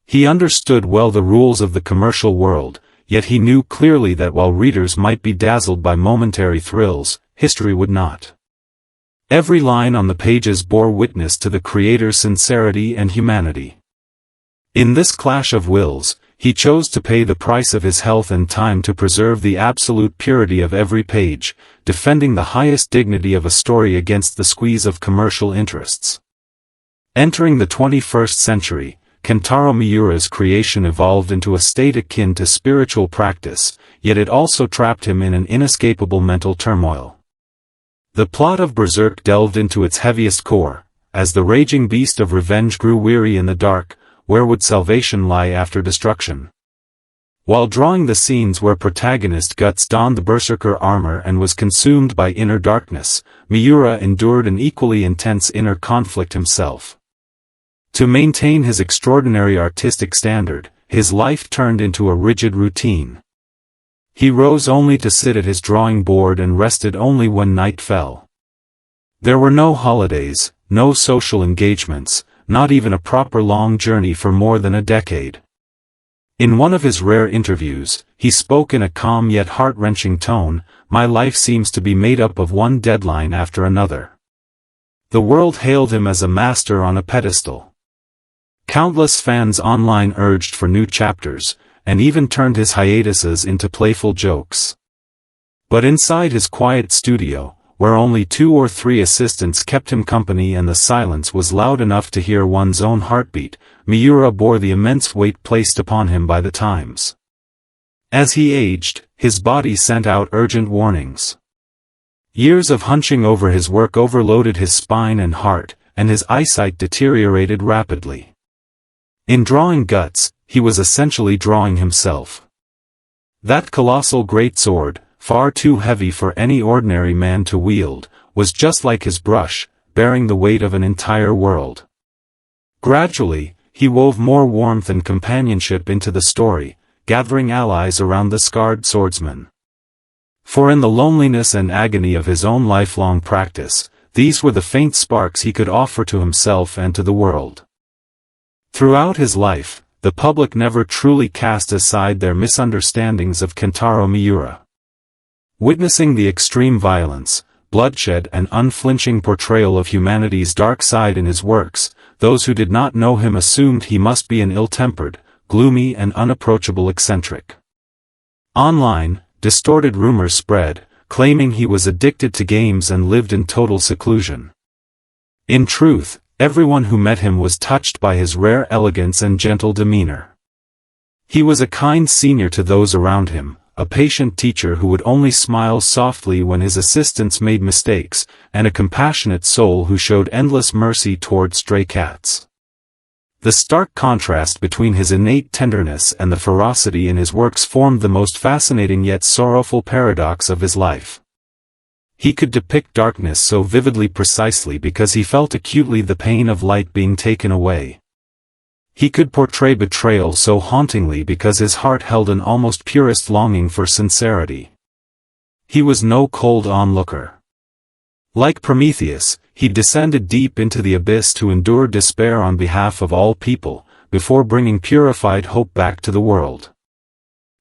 He understood well the rules of the commercial world, yet he knew clearly that while readers might be dazzled by momentary thrills, history would not. Every line on the pages bore witness to the creator's sincerity and humanity. In this clash of wills, he chose to pay the price of his health and time to preserve the absolute purity of every page, defending the highest dignity of a story against the squeeze of commercial interests. Entering the 21st century, Kentaro Miura's creation evolved into a state akin to spiritual practice, yet it also trapped him in an inescapable mental turmoil. The plot of Berserk delved into its heaviest core. As the raging beast of revenge grew weary in the dark, where would salvation lie after destruction? While drawing the scenes where protagonist Guts donned the berserker armor and was consumed by inner darkness, Miura endured an equally intense inner conflict himself. To maintain his extraordinary artistic standard, his life turned into a rigid routine. He rose only to sit at his drawing board and rested only when night fell. There were no holidays, no social engagements, not even a proper long journey for more than a decade. In one of his rare interviews, he spoke in a calm yet heart-wrenching tone, "My life seems to be made up of one deadline after another." The world hailed him as a master on a pedestal. Countless fans online urged for new chapters, and even turned his hiatuses into playful jokes. But inside his quiet studio, where only 2 or 3 assistants kept him company and the silence was loud enough to hear one's own heartbeat, Miura bore the immense weight placed upon him by the times. As he aged, his body sent out urgent warnings. Years of hunching over his work overloaded his spine and heart, and his eyesight deteriorated rapidly. In drawing Guts, he was essentially drawing himself. That colossal greatsword, far too heavy for any ordinary man to wield, was just like his brush, bearing the weight of an entire world. Gradually, he wove more warmth and companionship into the story, gathering allies around the scarred swordsman. For in the loneliness and agony of his own lifelong practice, these were the faint sparks he could offer to himself and to the world. Throughout his life, the public never truly cast aside their misunderstandings of Kentaro Miura. Witnessing the extreme violence, bloodshed and unflinching portrayal of humanity's dark side in his works, those who did not know him assumed he must be an ill-tempered, gloomy and unapproachable eccentric. Online, distorted rumors spread, claiming he was addicted to games and lived in total seclusion. In truth, everyone who met him was touched by his rare elegance and gentle demeanor. He was a kind senior to those around him, a patient teacher who would only smile softly when his assistants made mistakes, and a compassionate soul who showed endless mercy toward stray cats. The stark contrast between his innate tenderness and the ferocity in his works formed the most fascinating yet sorrowful paradox of his life. He could depict darkness so vividly precisely because he felt acutely the pain of light being taken away. He could portray betrayal so hauntingly because his heart held an almost purest longing for sincerity. He was no cold onlooker. Like Prometheus, he descended deep into the abyss to endure despair on behalf of all people, before bringing purified hope back to the world.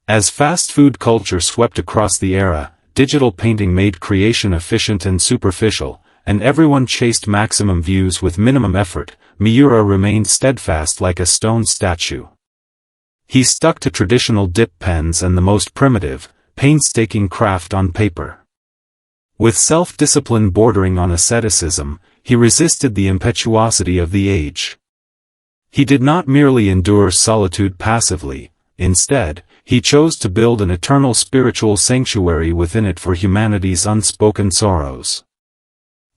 As fast food culture swept across the era, digital painting made creation efficient and superficial, and everyone chased maximum views with minimum effort, Miura remained steadfast like a stone statue. He stuck to traditional dip pens and the most primitive, painstaking craft on paper. With self-discipline bordering on asceticism, he resisted the impetuosity of the age. He did not merely endure solitude passively, instead, he chose to build an eternal spiritual sanctuary within it for humanity's unspoken sorrows.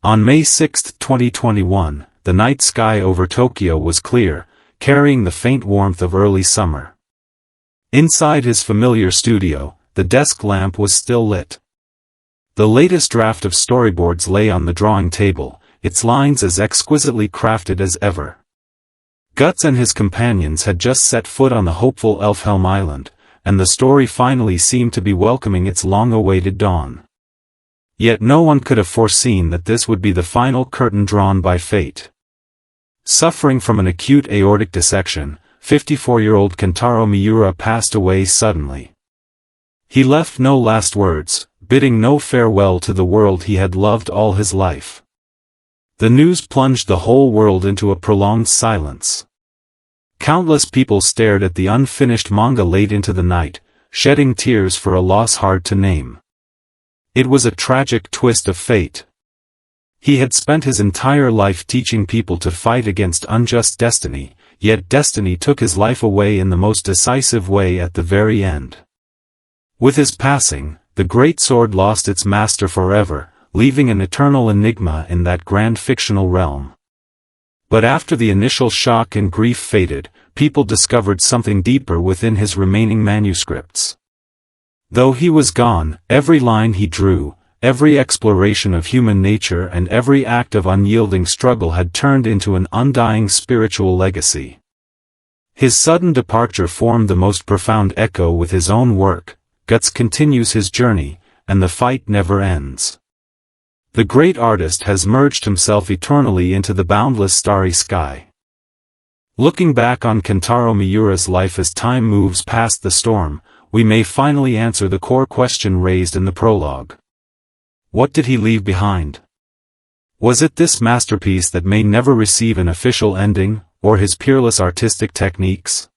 On May 6, 2021, the night sky over Tokyo was clear, carrying the faint warmth of early summer. Inside his familiar studio, the desk lamp was still lit. The latest draft of storyboards lay on the drawing table, its lines as exquisitely crafted as ever. Guts and his companions had just set foot on the hopeful Elfhelm Island, and the story finally seemed to be welcoming its long-awaited dawn. Yet no one could have foreseen that this would be the final curtain drawn by fate. Suffering from an acute aortic dissection, 54-year-old Kentaro Miura passed away suddenly. He left no last words, bidding no farewell to the world he had loved all his life. The news plunged the whole world into a prolonged silence. Countless people stared at the unfinished manga late into the night, shedding tears for a loss hard to name. It was a tragic twist of fate. He had spent his entire life teaching people to fight against unjust destiny, yet destiny took his life away in the most decisive way at the very end. With his passing, the great sword lost its master forever, leaving an eternal enigma in that grand fictional realm. But after the initial shock and grief faded, people discovered something deeper within his remaining manuscripts. Though he was gone, every line he drew, every exploration of human nature and every act of unyielding struggle had turned into an undying spiritual legacy. His sudden departure formed the most profound echo with his own work. Guts continues his journey, and the fight never ends. The great artist has merged himself eternally into the boundless starry sky. Looking back on Kentaro Miura's life as time moves past the storm, we may finally answer the core question raised in the prologue. What did he leave behind? Was it this masterpiece that may never receive an official ending, or his peerless artistic techniques?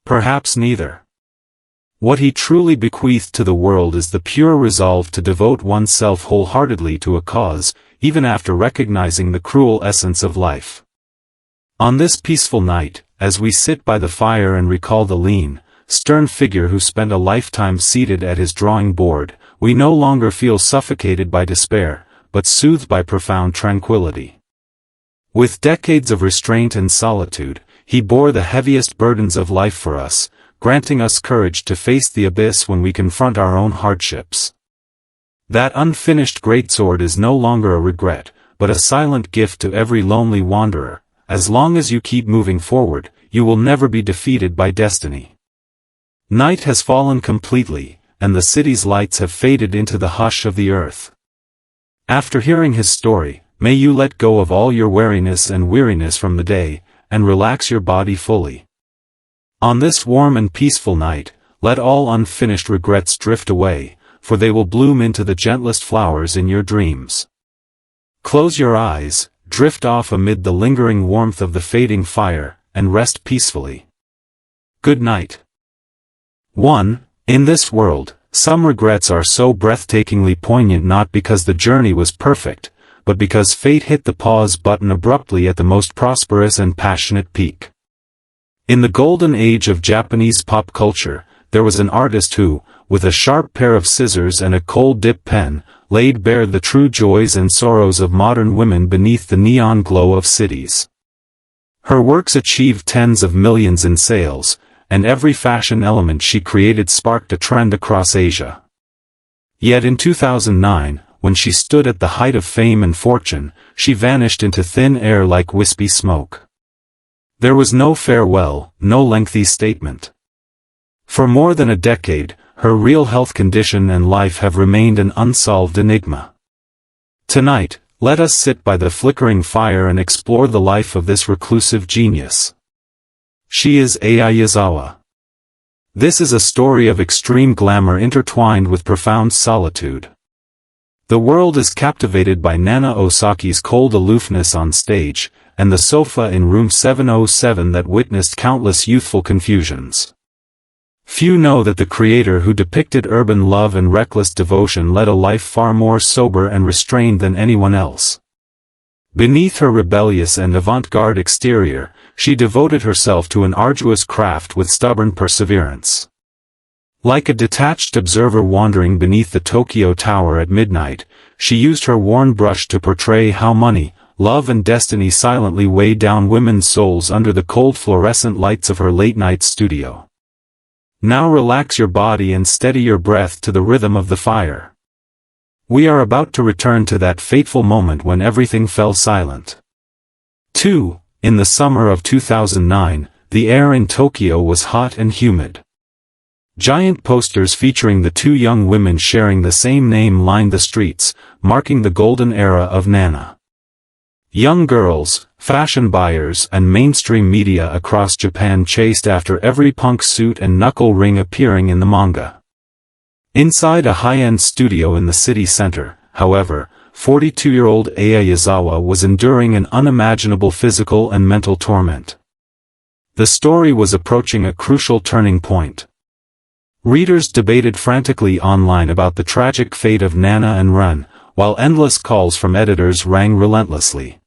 Perhaps neither. What he truly bequeathed to the world is the pure resolve to devote oneself wholeheartedly to a cause, even after recognizing the cruel essence of life. On this peaceful night, as we sit by the fire and recall the lean, stern figure who spent a lifetime seated at his drawing board, we no longer feel suffocated by despair, but soothed by profound tranquility. With decades of restraint and solitude, he bore the heaviest burdens of life for us, granting us courage to face the abyss when we confront our own hardships. That unfinished greatsword is no longer a regret, but a silent gift to every lonely wanderer. As long as you keep moving forward, you will never be defeated by destiny. Night has fallen completely, and the city's lights have faded into the hush of the earth. After hearing his story, may you let go of all your wariness and weariness from the day, and relax your body fully. On this warm and peaceful night, let all unfinished regrets drift away, for they will bloom into the gentlest flowers in your dreams. Close your eyes, drift off amid the lingering warmth of the fading fire, and rest peacefully. Good night. 1. In this world, some regrets are so breathtakingly poignant not because the journey was perfect, but because fate hit the pause button abruptly at the most prosperous and passionate peak. In the golden age of Japanese pop culture, there was an artist who, with a sharp pair of scissors and a cold dip pen, laid bare the true joys and sorrows of modern women beneath the neon glow of cities. Her works achieved tens of millions in sales, and every fashion element she created sparked a trend across Asia. Yet in 2009, when she stood at the height of fame and fortune, she vanished into thin air like wispy smoke. There was no farewell, no lengthy statement. For more than a decade, her real health condition and life have remained an unsolved enigma. Tonight, let us sit by the flickering fire and explore the life of this reclusive genius. She is Aya Yazawa. This is a story of extreme glamour intertwined with profound solitude. The world is captivated by Nana Osaki's cold aloofness on stage, and the sofa in room 707 that witnessed countless youthful confusions. Few know that the creator who depicted urban love and reckless devotion led a life far more sober and restrained than anyone else. Beneath her rebellious and avant-garde exterior, she devoted herself to an arduous craft with stubborn perseverance. Like a detached observer wandering beneath the Tokyo Tower at midnight, she used her worn brush to portray how money, love and destiny silently weigh down women's souls under the cold fluorescent lights of her late-night studio. Now relax your body and steady your breath to the rhythm of the fire. We are about to return to that fateful moment when everything fell silent. 2. In the summer of 2009, the air in Tokyo was hot and humid. Giant posters featuring the two young women sharing the same name lined the streets, marking the golden era of Nana. Young girls, fashion buyers and mainstream media across Japan chased after every punk suit and knuckle ring appearing in the manga. Inside a high-end studio in the city center, however, 42-year-old Aya Yazawa was enduring an unimaginable physical and mental torment. The story was approaching a crucial turning point. Readers debated frantically online about the tragic fate of Nana and Run, while endless calls from editors rang relentlessly.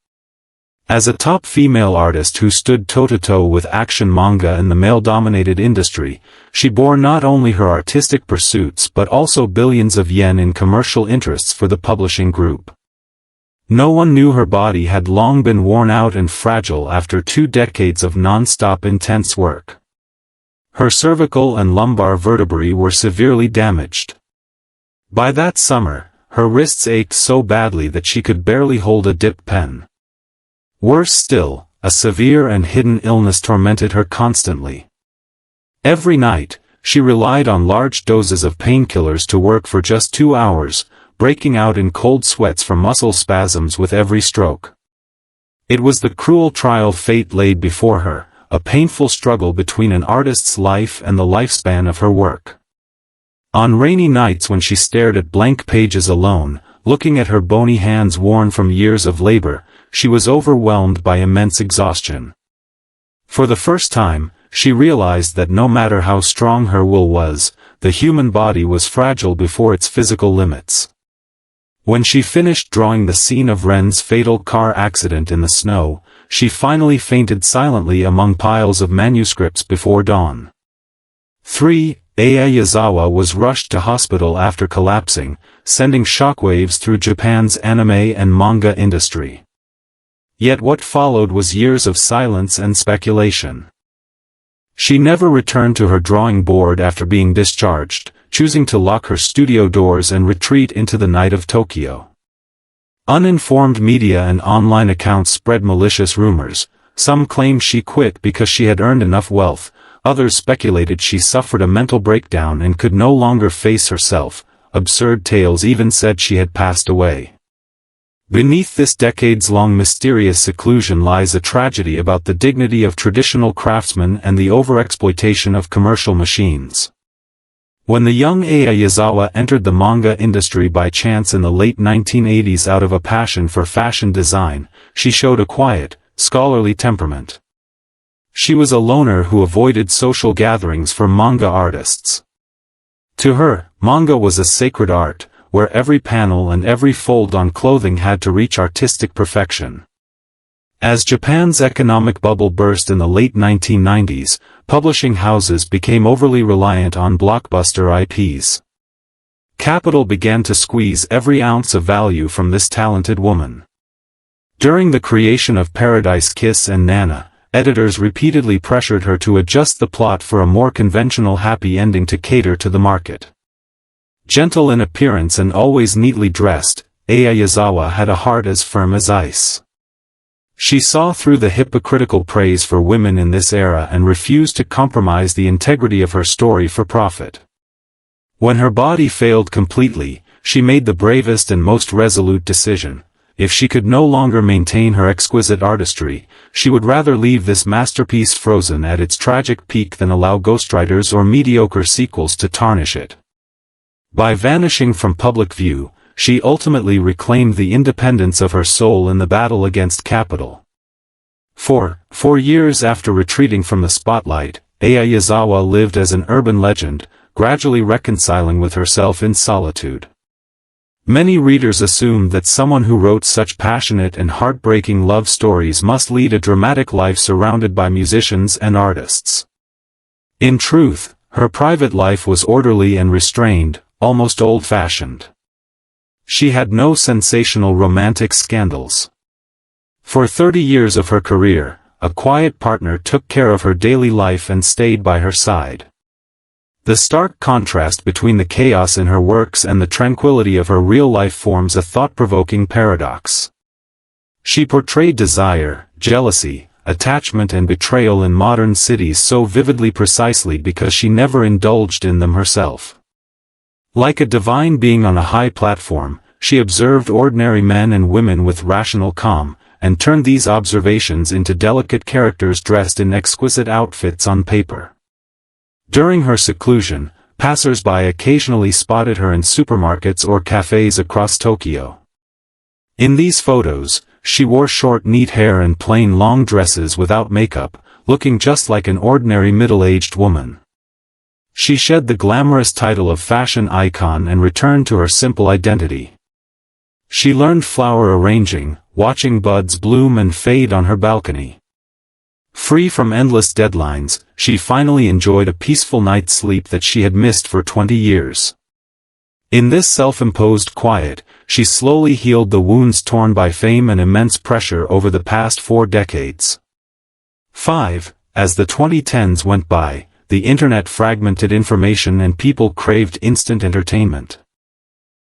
As a top female artist who stood toe-to-toe with action manga in the male-dominated industry, she bore not only her artistic pursuits but also billions of yen in commercial interests for the publishing group. No one knew her body had long been worn out and fragile after 2 decades of non-stop intense work. Her cervical and lumbar vertebrae were severely damaged. By that summer, her wrists ached so badly that she could barely hold a dip pen. Worse still, a severe and hidden illness tormented her constantly. Every night, she relied on large doses of painkillers to work for just 2 hours, breaking out in cold sweats from muscle spasms with every stroke. It was the cruel trial fate laid before her, a painful struggle between an artist's life and the lifespan of her work. On rainy nights when she stared at blank pages alone, looking at her bony hands worn from years of labor, she was overwhelmed by immense exhaustion. For the first time, she realized that no matter how strong her will was, the human body was fragile before its physical limits. When she finished drawing the scene of Ren's fatal car accident in the snow, she finally fainted silently among piles of manuscripts before dawn. 3. Aya Yazawa was rushed to hospital after collapsing, sending shockwaves through Japan's anime and manga industry. Yet what followed was years of silence and speculation. She never returned to her drawing board after being discharged, choosing to lock her studio doors and retreat into the night of Tokyo. Uninformed media and online accounts spread malicious rumors. Some claimed she quit because she had earned enough wealth, others speculated she suffered a mental breakdown and could no longer face herself. Absurd tales even said she had passed away. Beneath this decades-long mysterious seclusion lies a tragedy about the dignity of traditional craftsmen and the overexploitation of commercial machines. When the young Aya Yazawa entered the manga industry by chance in the late 1980s out of a passion for fashion design, she showed a quiet, scholarly temperament. She was a loner who avoided social gatherings for manga artists. To her, manga was a sacred art, where every panel and every fold on clothing had to reach artistic perfection. As Japan's economic bubble burst in the late 1990s, publishing houses became overly reliant on blockbuster IPs. Capital began to squeeze every ounce of value from this talented woman. During the creation of Paradise Kiss and Nana, editors repeatedly pressured her to adjust the plot for a more conventional happy ending to cater to the market. Gentle in appearance and always neatly dressed, Aya Yazawa had a heart as firm as ice. She saw through the hypocritical praise for women in this era and refused to compromise the integrity of her story for profit. When her body failed completely, she made the bravest and most resolute decision. If she could no longer maintain her exquisite artistry, she would rather leave this masterpiece frozen at its tragic peak than allow ghostwriters or mediocre sequels to tarnish it. By vanishing from public view, she ultimately reclaimed the independence of her soul in the battle against capital. For 4 years after retreating from the spotlight, Aya Yazawa lived as an urban legend, gradually reconciling with herself in solitude. Many readers assumed that someone who wrote such passionate and heartbreaking love stories must lead a dramatic life surrounded by musicians and artists. In truth, her private life was orderly and restrained, almost old-fashioned. She had no sensational romantic scandals. For 30 years of her career, a quiet partner took care of her daily life and stayed by her side. The stark contrast between the chaos in her works and the tranquility of her real life forms a thought-provoking paradox. She portrayed desire, jealousy, attachment and betrayal in modern cities so vividly precisely because she never indulged in them herself. Like a divine being on a high platform, she observed ordinary men and women with rational calm, and turned these observations into delicate characters dressed in exquisite outfits on paper. During her seclusion, passers-by occasionally spotted her in supermarkets or cafes across Tokyo. In these photos, she wore short neat hair and plain long dresses without makeup, looking just like an ordinary middle-aged woman. She shed the glamorous title of fashion icon and returned to her simple identity. She learned flower arranging, watching buds bloom and fade on her balcony. Free from endless deadlines, she finally enjoyed a peaceful night's sleep that she had missed for 20 years. In this self-imposed quiet, she slowly healed the wounds torn by fame and immense pressure over the past 4 decades. 5. As the 2010s went by, the internet fragmented information and people craved instant entertainment.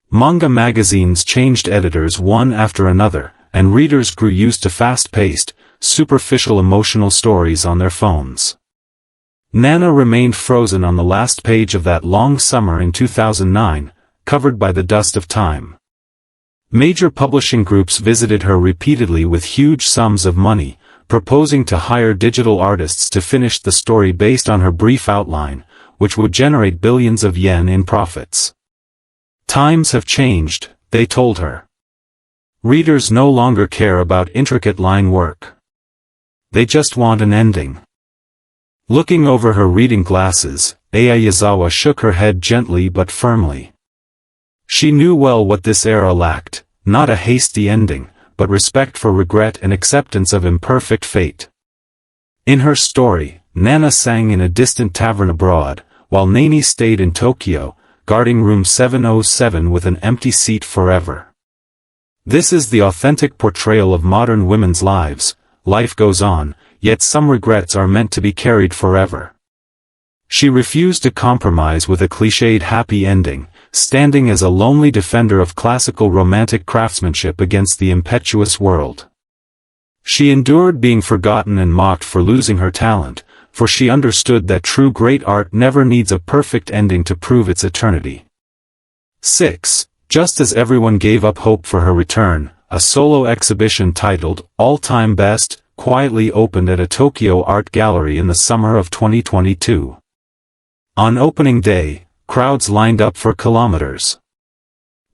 Manga magazines changed editors one after another, and readers grew used to fast-paced, superficial emotional stories on their phones. Nana remained frozen on the last page of that long summer in 2009, covered by the dust of time. Major publishing groups visited her repeatedly with huge sums of money, proposing to hire digital artists to finish the story based on her brief outline, which would generate billions of yen in profits. Times have changed, they told her. Readers no longer care about intricate line work. They just want an ending. Looking over her reading glasses, Aya Yazawa shook her head gently but firmly. She knew well what this era lacked, not a hasty ending, but respect for regret and acceptance of imperfect fate. In her story, Nana sang in a distant tavern abroad, while Nani stayed in Tokyo, guarding room 707 with an empty seat forever. This is the authentic portrayal of modern women's lives. Life goes on, yet some regrets are meant to be carried forever. She refused to compromise with a cliched happy ending, standing as a lonely defender of classical romantic craftsmanship against the impetuous world. She endured being forgotten and mocked for losing her talent, for she understood that true great art never needs a perfect ending to prove its eternity. 6. Just as everyone gave up hope for her return, a solo exhibition titled, All Time Best, quietly opened at a Tokyo art gallery in the summer of 2022. On opening day, crowds lined up for kilometers.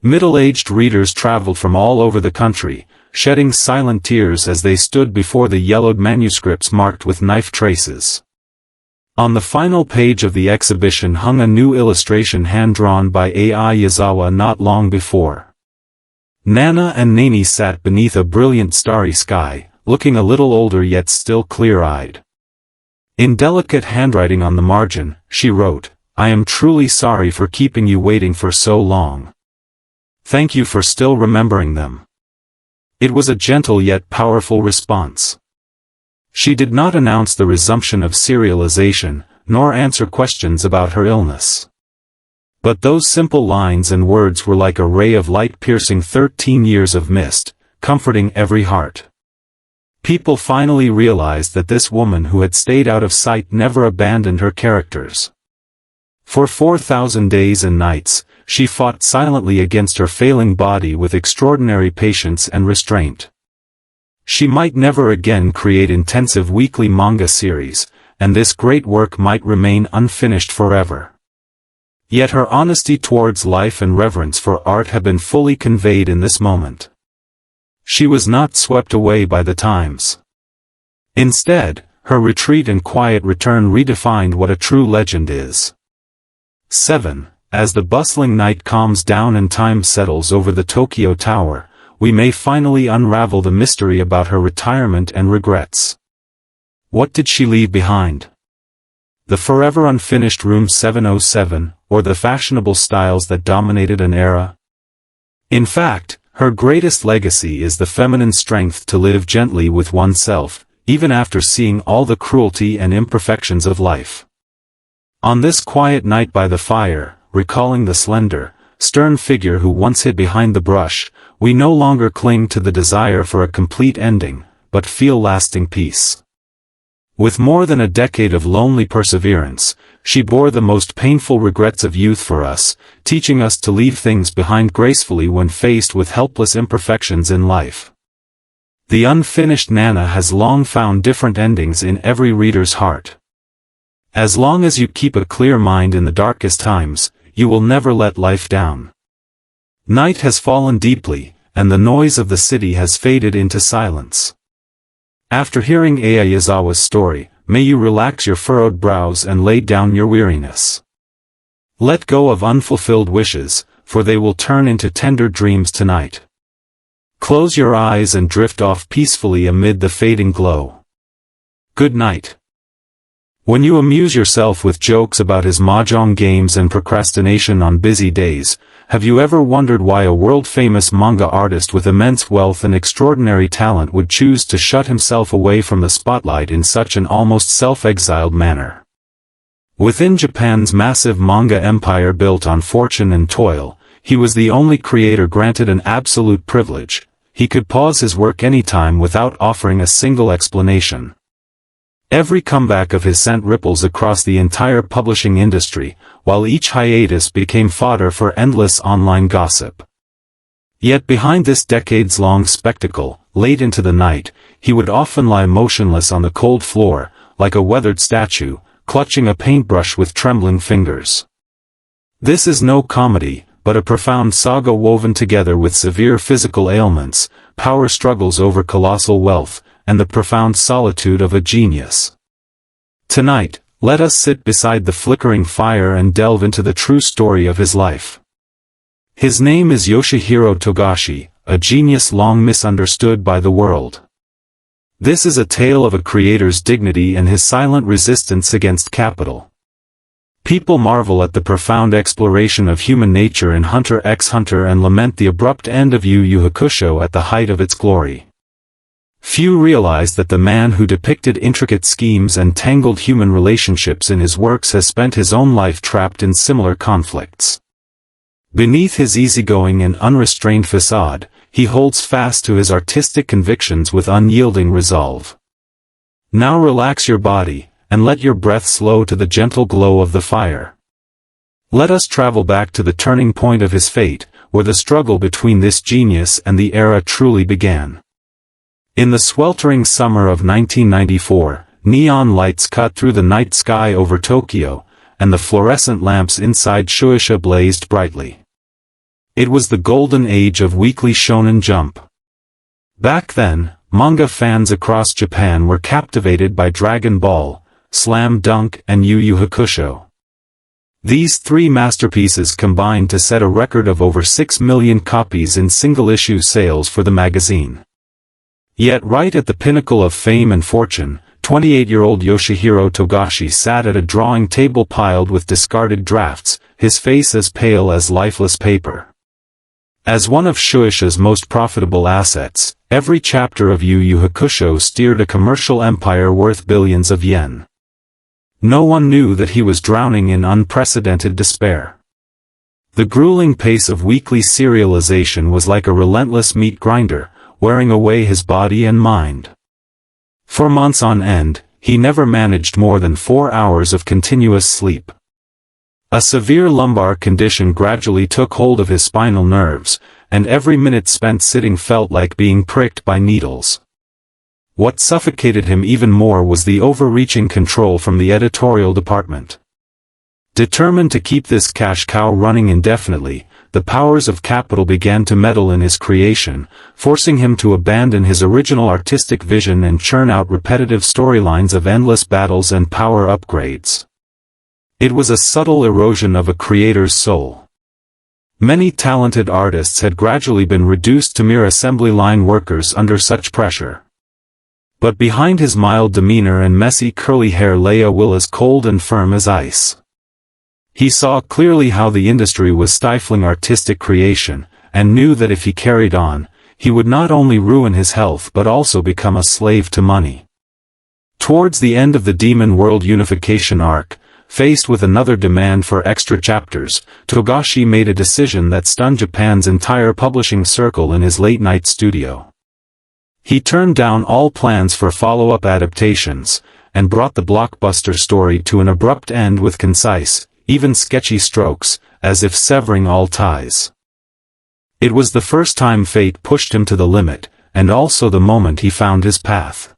Middle-aged readers traveled from all over the country, shedding silent tears as they stood before the yellowed manuscripts marked with knife traces. On the final page of the exhibition hung a new illustration hand-drawn by Ai Yazawa not long before. Nana and Nani sat beneath a brilliant starry sky, looking a little older yet still clear-eyed. In delicate handwriting on the margin, she wrote, "I am truly sorry for keeping you waiting for so long. Thank you for still remembering them." It was a gentle yet powerful response. She did not announce the resumption of serialization, nor answer questions about her illness. But those simple lines and words were like a ray of light piercing 13 years of mist, comforting every heart. People finally realized that this woman who had stayed out of sight never abandoned her characters. For 4,000 days and nights, she fought silently against her failing body with extraordinary patience and restraint. She might never again create intensive weekly manga series, and this great work might remain unfinished forever. Yet her honesty towards life and reverence for art have been fully conveyed in this moment. She was not swept away by the times. Instead, her retreat and quiet return redefined what a true legend is. 7. As the bustling night calms down and time settles over the Tokyo Tower, we may finally unravel the mystery about her retirement and regrets. What did she leave behind? The forever unfinished Room 707, or the fashionable styles that dominated an era? In fact, her greatest legacy is the feminine strength to live gently with oneself, even after seeing all the cruelty and imperfections of life. On this quiet night by the fire, recalling the slender, stern figure who once hid behind the brush, we no longer cling to the desire for a complete ending, but feel lasting peace. With more than a decade of lonely perseverance, she bore the most painful regrets of youth for us, teaching us to leave things behind gracefully when faced with helpless imperfections in life. The unfinished Nana has long found different endings in every reader's heart. As long as you keep a clear mind in the darkest times, you will never let life down. Night has fallen deeply, and the noise of the city has faded into silence. After hearing Ai Yazawa's story, may you relax your furrowed brows and lay down your weariness. Let go of unfulfilled wishes, for they will turn into tender dreams tonight. Close your eyes and drift off peacefully amid the fading glow. Good night. When you amuse yourself with jokes about his mahjong games and procrastination on busy days, have you ever wondered why a world-famous manga artist with immense wealth and extraordinary talent would choose to shut himself away from the spotlight in such an almost self-exiled manner? Within Japan's massive manga empire built on fortune and toil, he was the only creator granted an absolute privilege. He could pause his work anytime without offering a single explanation. Every comeback of his sent ripples across the entire publishing industry, while each hiatus became fodder for endless online gossip. Yet behind this decades-long spectacle, late into the night, he would often lie motionless on the cold floor, like a weathered statue, clutching a paintbrush with trembling fingers. This is no comedy, but a profound saga woven together with severe physical ailments, power struggles over colossal wealth, and the profound solitude of a genius. Tonight, let us sit beside the flickering fire and delve into the true story of his life. His name is Yoshihiro Togashi, a genius long misunderstood by the world. This is a tale of a creator's dignity and his silent resistance against capital. People marvel at the profound exploration of human nature in Hunter x Hunter and lament the abrupt end of Yu Yu Hakusho at the height of its glory. Few realize that the man who depicted intricate schemes and tangled human relationships in his works has spent his own life trapped in similar conflicts. Beneath his easygoing and unrestrained facade, he holds fast to his artistic convictions with unyielding resolve. Now relax your body, and let your breath slow to the gentle glow of the fire. Let us travel back to the turning point of his fate, where the struggle between this genius and the era truly began. In the sweltering summer of 1994, neon lights cut through the night sky over Tokyo, and the fluorescent lamps inside Shueisha blazed brightly. It was the golden age of Weekly Shonen Jump. Back then, manga fans across Japan were captivated by Dragon Ball, Slam Dunk and Yu Yu Hakusho. These three masterpieces combined to set a record of over 6 million copies in single-issue sales for the magazine. Yet right at the pinnacle of fame and fortune, 28-year-old Yoshihiro Togashi sat at a drawing table piled with discarded drafts, his face as pale as lifeless paper. As one of Shueisha's most profitable assets, every chapter of Yu Yu Hakusho steered a commercial empire worth billions of yen. No one knew that he was drowning in unprecedented despair. The grueling pace of weekly serialization was like a relentless meat grinder, wearing away his body and mind. For months on end, he never managed more than 4 hours of continuous sleep. A severe lumbar condition gradually took hold of his spinal nerves, and every minute spent sitting felt like being pricked by needles. What suffocated him even more was the overreaching control from the editorial department. Determined to keep this cash cow running indefinitely, the powers of capital began to meddle in his creation, forcing him to abandon his original artistic vision and churn out repetitive storylines of endless battles and power upgrades. It was a subtle erosion of a creator's soul. Many talented artists had gradually been reduced to mere assembly line workers under such pressure. But behind his mild demeanor and messy curly hair lay a will as cold and firm as ice. He saw clearly how the industry was stifling artistic creation, and knew that if he carried on, he would not only ruin his health but also become a slave to money. Towards the end of the Demon World unification arc, faced with another demand for extra chapters, Togashi made a decision that stunned Japan's entire publishing circle in his late-night studio. He turned down all plans for follow-up adaptations, and brought the blockbuster story to an abrupt end with concise, even sketchy strokes, as if severing all ties. It was the first time fate pushed him to the limit, and also the moment he found his path.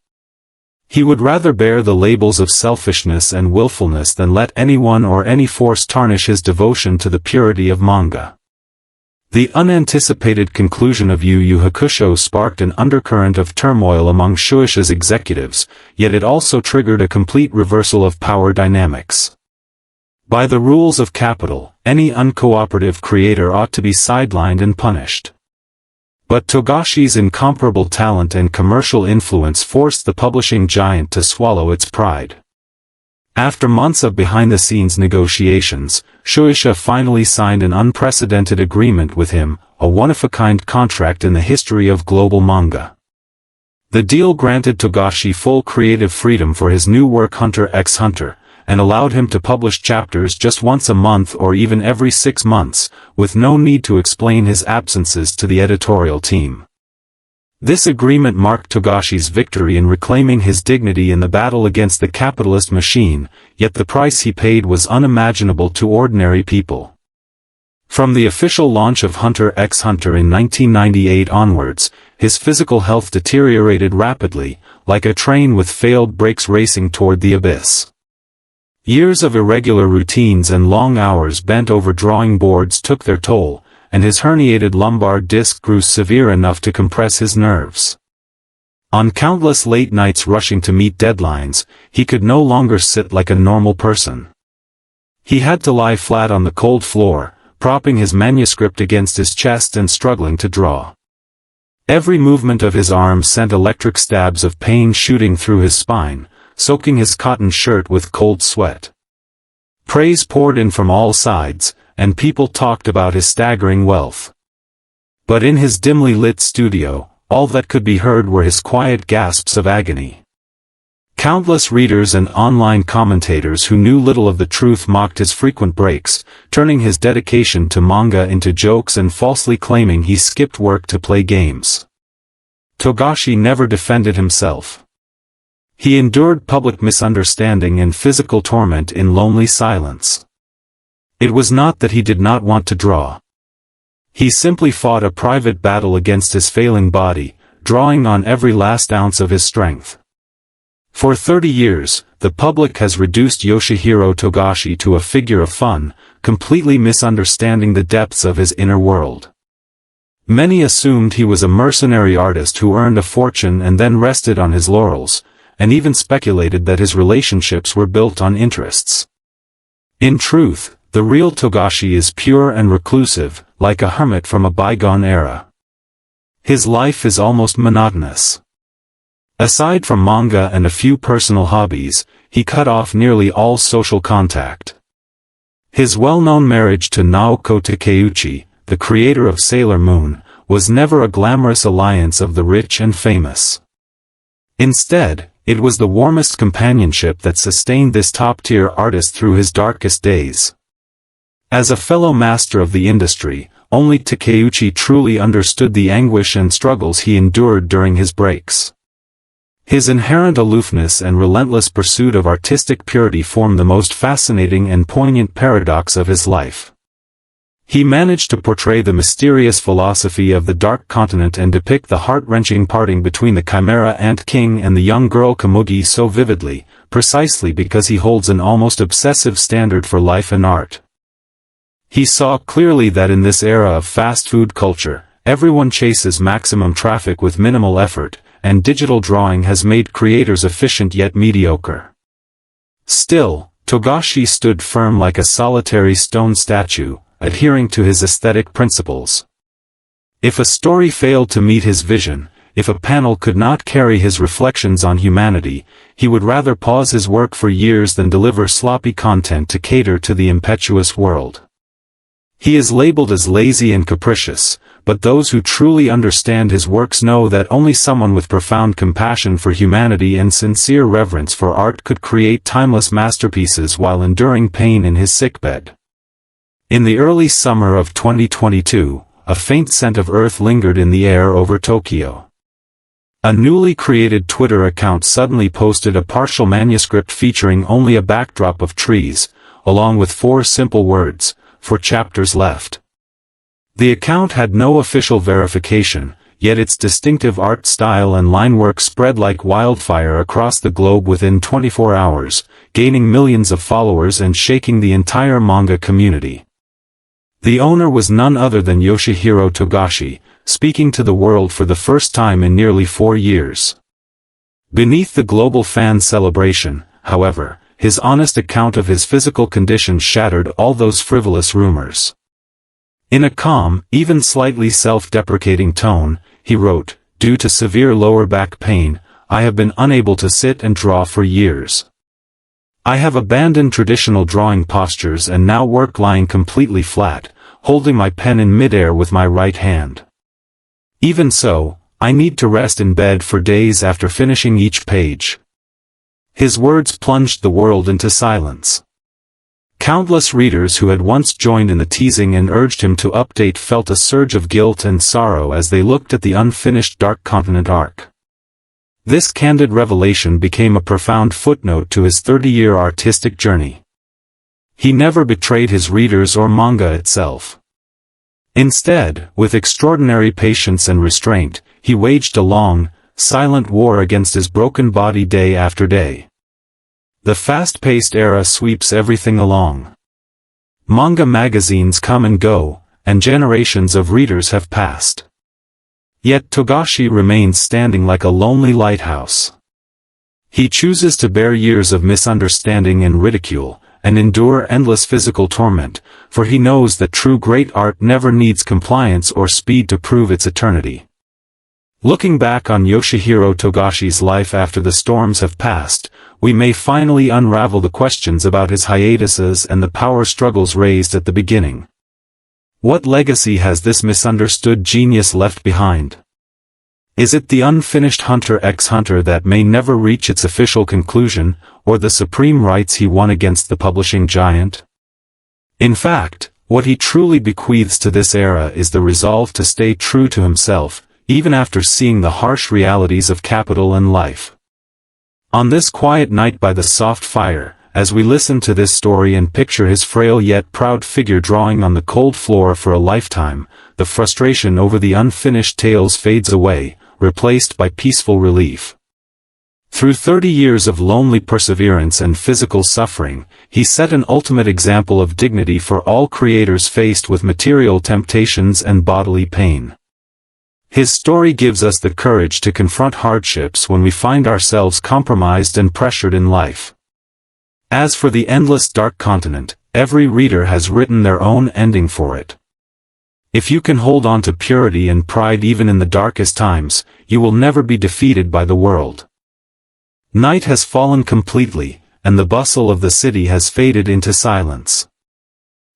He would rather bear the labels of selfishness and willfulness than let anyone or any force tarnish his devotion to the purity of manga. The unanticipated conclusion of Yu Yu Hakusho sparked an undercurrent of turmoil among Shueisha's executives, yet it also triggered a complete reversal of power dynamics. By the rules of capital, any uncooperative creator ought to be sidelined and punished. But Togashi's incomparable talent and commercial influence forced the publishing giant to swallow its pride. After months of behind-the-scenes negotiations, Shueisha finally signed an unprecedented agreement with him, a one-of-a-kind contract in the history of global manga. The deal granted Togashi full creative freedom for his new work Hunter x Hunter, and allowed him to publish chapters just once a month or even every 6 months, with no need to explain his absences to the editorial team. This agreement marked Togashi's victory in reclaiming his dignity in the battle against the capitalist machine, yet the price he paid was unimaginable to ordinary people. From the official launch of Hunter x Hunter in 1998 onwards, his physical health deteriorated rapidly, like a train with failed brakes racing toward the abyss. Years of irregular routines and long hours bent over drawing boards took their toll, and his herniated lumbar disc grew severe enough to compress his nerves. On countless late nights rushing to meet deadlines, he could no longer sit like a normal person. He had to lie flat on the cold floor, propping his manuscript against his chest and struggling to draw. Every movement of his arm sent electric stabs of pain shooting through his spine, soaking his cotton shirt with cold sweat. Praise poured in from all sides, and people talked about his staggering wealth. But in his dimly lit studio, all that could be heard were his quiet gasps of agony. Countless readers and online commentators who knew little of the truth mocked his frequent breaks, turning his dedication to manga into jokes and falsely claiming he skipped work to play games. Togashi never defended himself. He endured public misunderstanding and physical torment in lonely silence. It was not that he did not want to draw. He simply fought a private battle against his failing body, drawing on every last ounce of his strength. For 30 years, the public has reduced Yoshihiro Togashi to a figure of fun, completely misunderstanding the depths of his inner world. Many assumed he was a mercenary artist who earned a fortune and then rested on his laurels, and even speculated that his relationships were built on interests. In truth, the real Togashi is pure and reclusive, like a hermit from a bygone era. His life is almost monotonous. Aside from manga and a few personal hobbies, he cut off nearly all social contact. His well-known marriage to Naoko Takeuchi, the creator of Sailor Moon, was never a glamorous alliance of the rich and famous. Instead, it was the warmest companionship that sustained this top-tier artist through his darkest days. As a fellow master of the industry, only Takeuchi truly understood the anguish and struggles he endured during his breaks. His inherent aloofness and relentless pursuit of artistic purity form the most fascinating and poignant paradox of his life. He managed to portray the mysterious philosophy of the Dark Continent and depict the heart-wrenching parting between the Chimera Ant King and the young girl Komugi so vividly, precisely because he holds an almost obsessive standard for life and art. He saw clearly that in this era of fast food culture, everyone chases maximum traffic with minimal effort, and digital drawing has made creators efficient yet mediocre. Still, Togashi stood firm like a solitary stone statue, adhering to his aesthetic principles. If a story failed to meet his vision, if a panel could not carry his reflections on humanity, he would rather pause his work for years than deliver sloppy content to cater to the impetuous world. He is labeled as lazy and capricious, but those who truly understand his works know that only someone with profound compassion for humanity and sincere reverence for art could create timeless masterpieces while enduring pain in his sickbed. In the early summer of 2022, a faint scent of earth lingered in the air over Tokyo. A newly created Twitter account suddenly posted a partial manuscript featuring only a backdrop of trees, along with 4 simple words, "For chapters left." The account had no official verification, yet its distinctive art style and linework spread like wildfire across the globe within 24 hours, gaining millions of followers and shaking the entire manga community. The owner was none other than Yoshihiro Togashi, speaking to the world for the first time in nearly 4 years. Beneath the global fan celebration, however, his honest account of his physical condition shattered all those frivolous rumors. In a calm, even slightly self-deprecating tone, he wrote, "Due to severe lower back pain, I have been unable to sit and draw for years. I have abandoned traditional drawing postures and now work lying completely flat, holding my pen in midair with my right hand. Even so, I need to rest in bed for days after finishing each page." His words plunged the world into silence. Countless readers who had once joined in the teasing and urged him to update felt a surge of guilt and sorrow as they looked at the unfinished Dark Continent arc. This candid revelation became a profound footnote to his 30-year artistic journey. He never betrayed his readers or manga itself. Instead, with extraordinary patience and restraint, he waged a long, silent war against his broken body day after day. The fast-paced era sweeps everything along. Manga magazines come and go, and generations of readers have passed. Yet Togashi remains standing like a lonely lighthouse. He chooses to bear years of misunderstanding and ridicule, and endure endless physical torment, for he knows that true great art never needs compliance or speed to prove its eternity. Looking back on Yoshihiro Togashi's life after the storms have passed, we may finally unravel the questions about his hiatuses and the power struggles raised at the beginning. What legacy has this misunderstood genius left behind? Is it the unfinished Hunter x Hunter that may never reach its official conclusion, or the supreme rights he won against the publishing giant? In fact, what he truly bequeaths to this era is the resolve to stay true to himself, even after seeing the harsh realities of capital and life. On this quiet night by the soft fire, as we listen to this story and picture his frail yet proud figure drawing on the cold floor for a lifetime, the frustration over the unfinished tales fades away, replaced by peaceful relief. Through 30 years of lonely perseverance and physical suffering, he set an ultimate example of dignity for all creators faced with material temptations and bodily pain. His story gives us the courage to confront hardships when we find ourselves compromised and pressured in life. As for the endless dark continent, every reader has written their own ending for it. If you can hold on to purity and pride even in the darkest times, you will never be defeated by the world. Night has fallen completely, and the bustle of the city has faded into silence.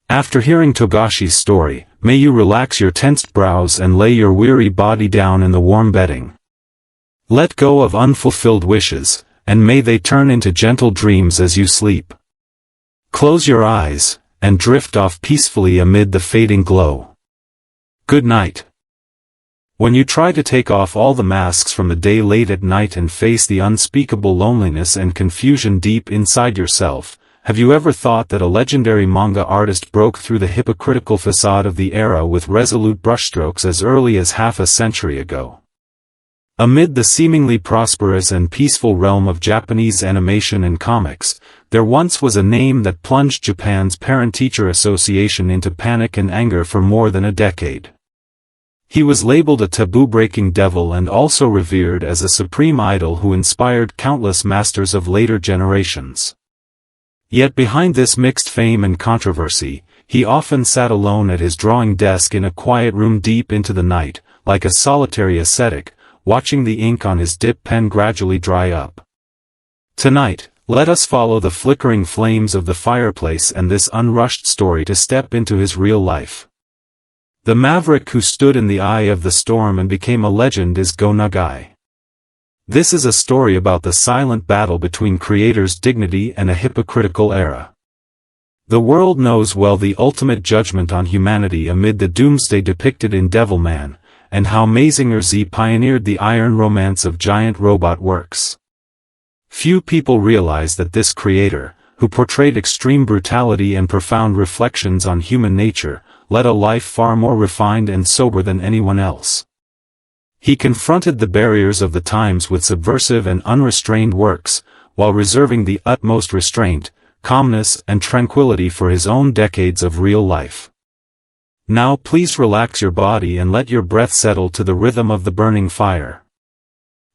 After hearing Togashi's story, may you relax your tensed brows and lay your weary body down in the warm bedding. Let go of unfulfilled wishes, and may they turn into gentle dreams as you sleep. Close your eyes, and drift off peacefully amid the fading glow. Good night. When you try to take off all the masks from the day late at night and face the unspeakable loneliness and confusion deep inside yourself, have you ever thought that a legendary manga artist broke through the hypocritical facade of the era with resolute brushstrokes as early as half a century ago? Amid the seemingly prosperous and peaceful realm of Japanese animation and comics, there once was a name that plunged Japan's Parent-Teacher Association into panic and anger for more than a decade. He was labeled a taboo-breaking devil and also revered as a supreme idol who inspired countless masters of later generations. Yet behind this mixed fame and controversy, he often sat alone at his drawing desk in a quiet room deep into the night, like a solitary ascetic, watching the ink on his dip pen gradually dry up. Tonight, let us follow the flickering flames of the fireplace and this unrushed story to step into his real life. The maverick who stood in the eye of the storm and became a legend is Go Nagai. This is a story about the silent battle between creators' dignity and a hypocritical era. The world knows well the ultimate judgment on humanity amid the doomsday depicted in Devilman, and how Mazinger Z pioneered the iron romance of giant robot works. Few people realize that this creator, who portrayed extreme brutality and profound reflections on human nature, led a life far more refined and sober than anyone else. He confronted the barriers of the times with subversive and unrestrained works, while reserving the utmost restraint, calmness and tranquility for his own decades of real life. Now please relax your body and let your breath settle to the rhythm of the burning fire.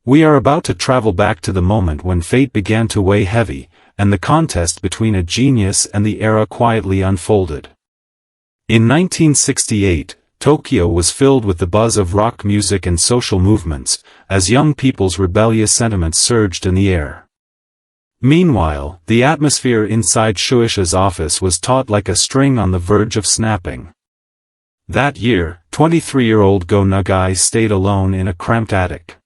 We are about to travel back to the moment when fate began to weigh heavy, and the contest between a genius and the era quietly unfolded. In 1968, Tokyo was filled with the buzz of rock music and social movements, as young people's rebellious sentiments surged in the air. Meanwhile, the atmosphere inside Shueisha's office was taut like a string on the verge of snapping. That year, 23-year-old Go Nagai stayed alone in a cramped attic.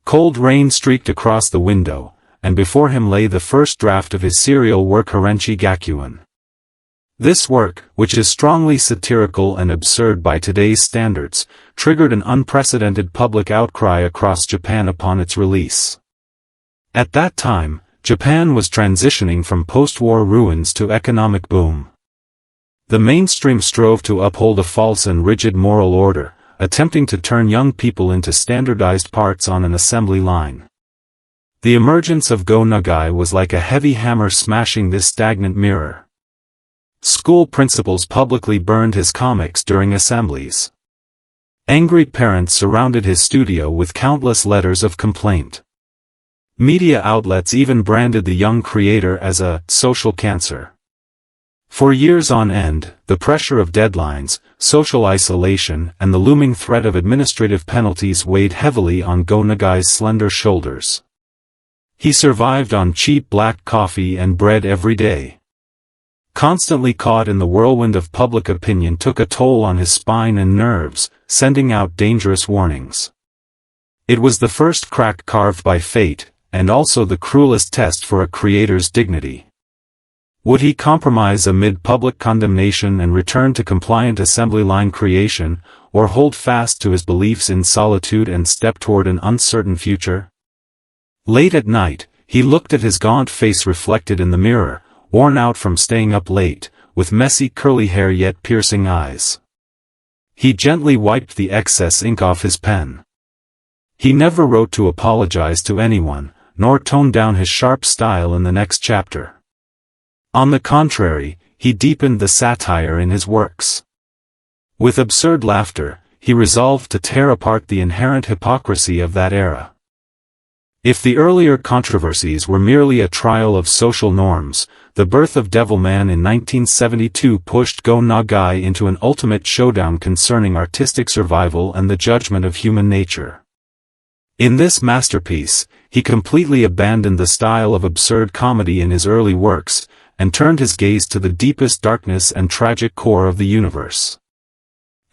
Cold rain streaked across the window, and before him lay the first draft of his serial work Harenchi Gakuen. This work, which is strongly satirical and absurd by today's standards, triggered an unprecedented public outcry across Japan upon its release. At that time, Japan was transitioning from post-war ruins to economic boom. The mainstream strove to uphold a false and rigid moral order, attempting to turn young people into standardized parts on an assembly line. The emergence of Go Nagai was like a heavy hammer smashing this stagnant mirror. School principals publicly burned his comics during assemblies. Angry parents surrounded his studio with countless letters of complaint. Media outlets even branded the young creator as a social cancer. For years on end, the pressure of deadlines, social isolation, and the looming threat of administrative penalties weighed heavily on Go Nagai's slender shoulders. He survived on cheap black coffee and bread every day. Constantly caught in the whirlwind of public opinion took a toll on his spine and nerves, sending out dangerous warnings. It was the first crack carved by fate, and also the cruelest test for a creator's dignity. Would he compromise amid public condemnation and return to compliant assembly line creation, or hold fast to his beliefs in solitude and step toward an uncertain future? Late at night, he looked at his gaunt face reflected in the mirror, worn out from staying up late, with messy curly hair yet piercing eyes. He gently wiped the excess ink off his pen. He never wrote to apologize to anyone, nor toned down his sharp style in the next chapter. On the contrary, he deepened the satire in his works. With absurd laughter, he resolved to tear apart the inherent hypocrisy of that era. If the earlier controversies were merely a trial of social norms, the birth of Devilman in 1972 pushed Go Nagai into an ultimate showdown concerning artistic survival and the judgment of human nature. In this masterpiece, he completely abandoned the style of absurd comedy in his early works, and turned his gaze to the deepest darkness and tragic core of the universe.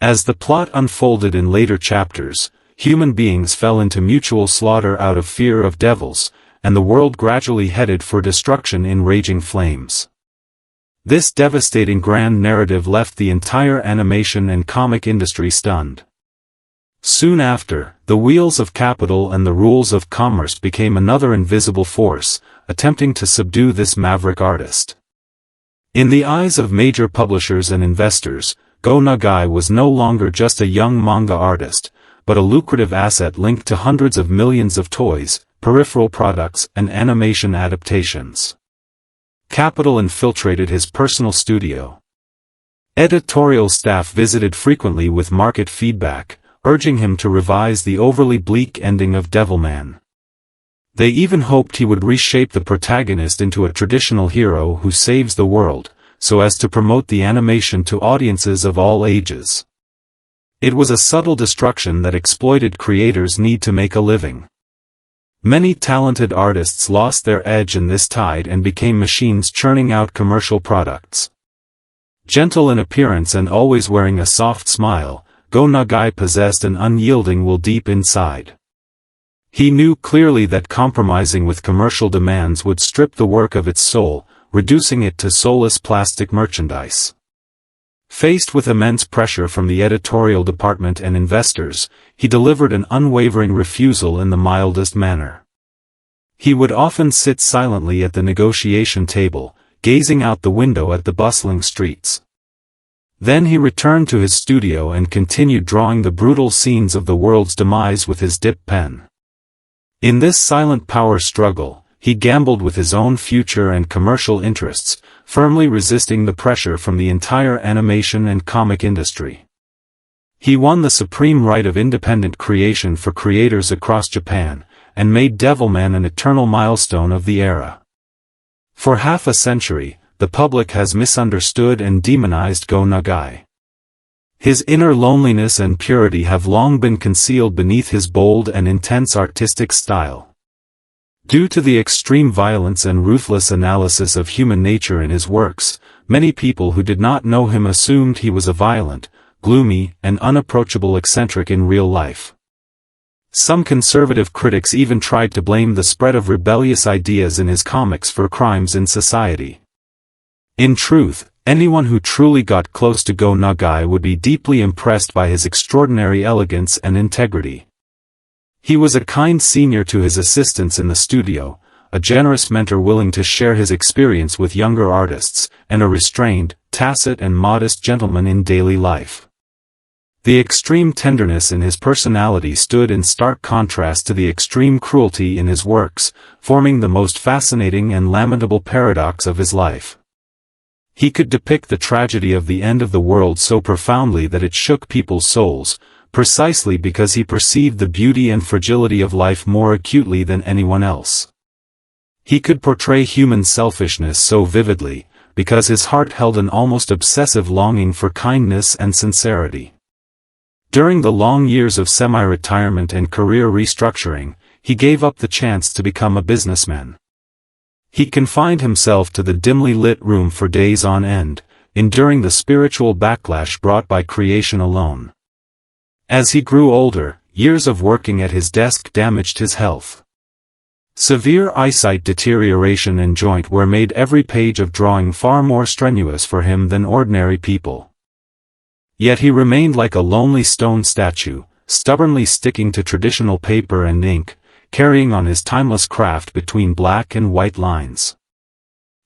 As the plot unfolded in later chapters, human beings fell into mutual slaughter out of fear of devils, and the world gradually headed for destruction in raging flames. This devastating grand narrative left the entire animation and comic industry stunned. Soon after, the wheels of capital and the rules of commerce became another invisible force, attempting to subdue this maverick artist. In the eyes of major publishers and investors, Go Nagai was no longer just a young manga artist, but a lucrative asset linked to hundreds of millions of toys, peripheral products, and animation adaptations. Capital infiltrated his personal studio. Editorial staff visited frequently with market feedback, urging him to revise the overly bleak ending of Devilman. They even hoped he would reshape the protagonist into a traditional hero who saves the world, so as to promote the animation to audiences of all ages. It was a subtle destruction that exploited creators' need to make a living. Many talented artists lost their edge in this tide and became machines churning out commercial products. Gentle in appearance and always wearing a soft smile, Go Nagai possessed an unyielding will deep inside. He knew clearly that compromising with commercial demands would strip the work of its soul, reducing it to soulless plastic merchandise. Faced with immense pressure from the editorial department and investors, he delivered an unwavering refusal in the mildest manner. He would often sit silently at the negotiation table, gazing out the window at the bustling streets. Then he returned to his studio and continued drawing the brutal scenes of the world's demise with his dip pen. In this silent power struggle, he gambled with his own future and commercial interests, firmly resisting the pressure from the entire animation and comic industry. He won the supreme right of independent creation for creators across Japan, and made Devilman an eternal milestone of the era. For half a century, the public has misunderstood and demonized Go Nagai. His inner loneliness and purity have long been concealed beneath his bold and intense artistic style. Due to the extreme violence and ruthless analysis of human nature in his works, many people who did not know him assumed he was a violent, gloomy, and unapproachable eccentric in real life. Some conservative critics even tried to blame the spread of rebellious ideas in his comics for crimes in society. In truth, anyone who truly got close to Go Nagai would be deeply impressed by his extraordinary elegance and integrity. He was a kind senior to his assistants in the studio, a generous mentor willing to share his experience with younger artists, and a restrained, tacit and modest gentleman in daily life. The extreme tenderness in his personality stood in stark contrast to the extreme cruelty in his works, forming the most fascinating and lamentable paradox of his life. He could depict the tragedy of the end of the world so profoundly that it shook people's souls, precisely because he perceived the beauty and fragility of life more acutely than anyone else. He could portray human selfishness so vividly, because his heart held an almost obsessive longing for kindness and sincerity. During the long years of semi-retirement and career restructuring, he gave up the chance to become a businessman. He confined himself to the dimly lit room for days on end, enduring the spiritual backlash brought by creation alone. As he grew older, years of working at his desk damaged his health. Severe eyesight deterioration and joint wear made every page of drawing far more strenuous for him than ordinary people. Yet he remained like a lonely stone statue, stubbornly sticking to traditional paper and ink, carrying on his timeless craft between black and white lines.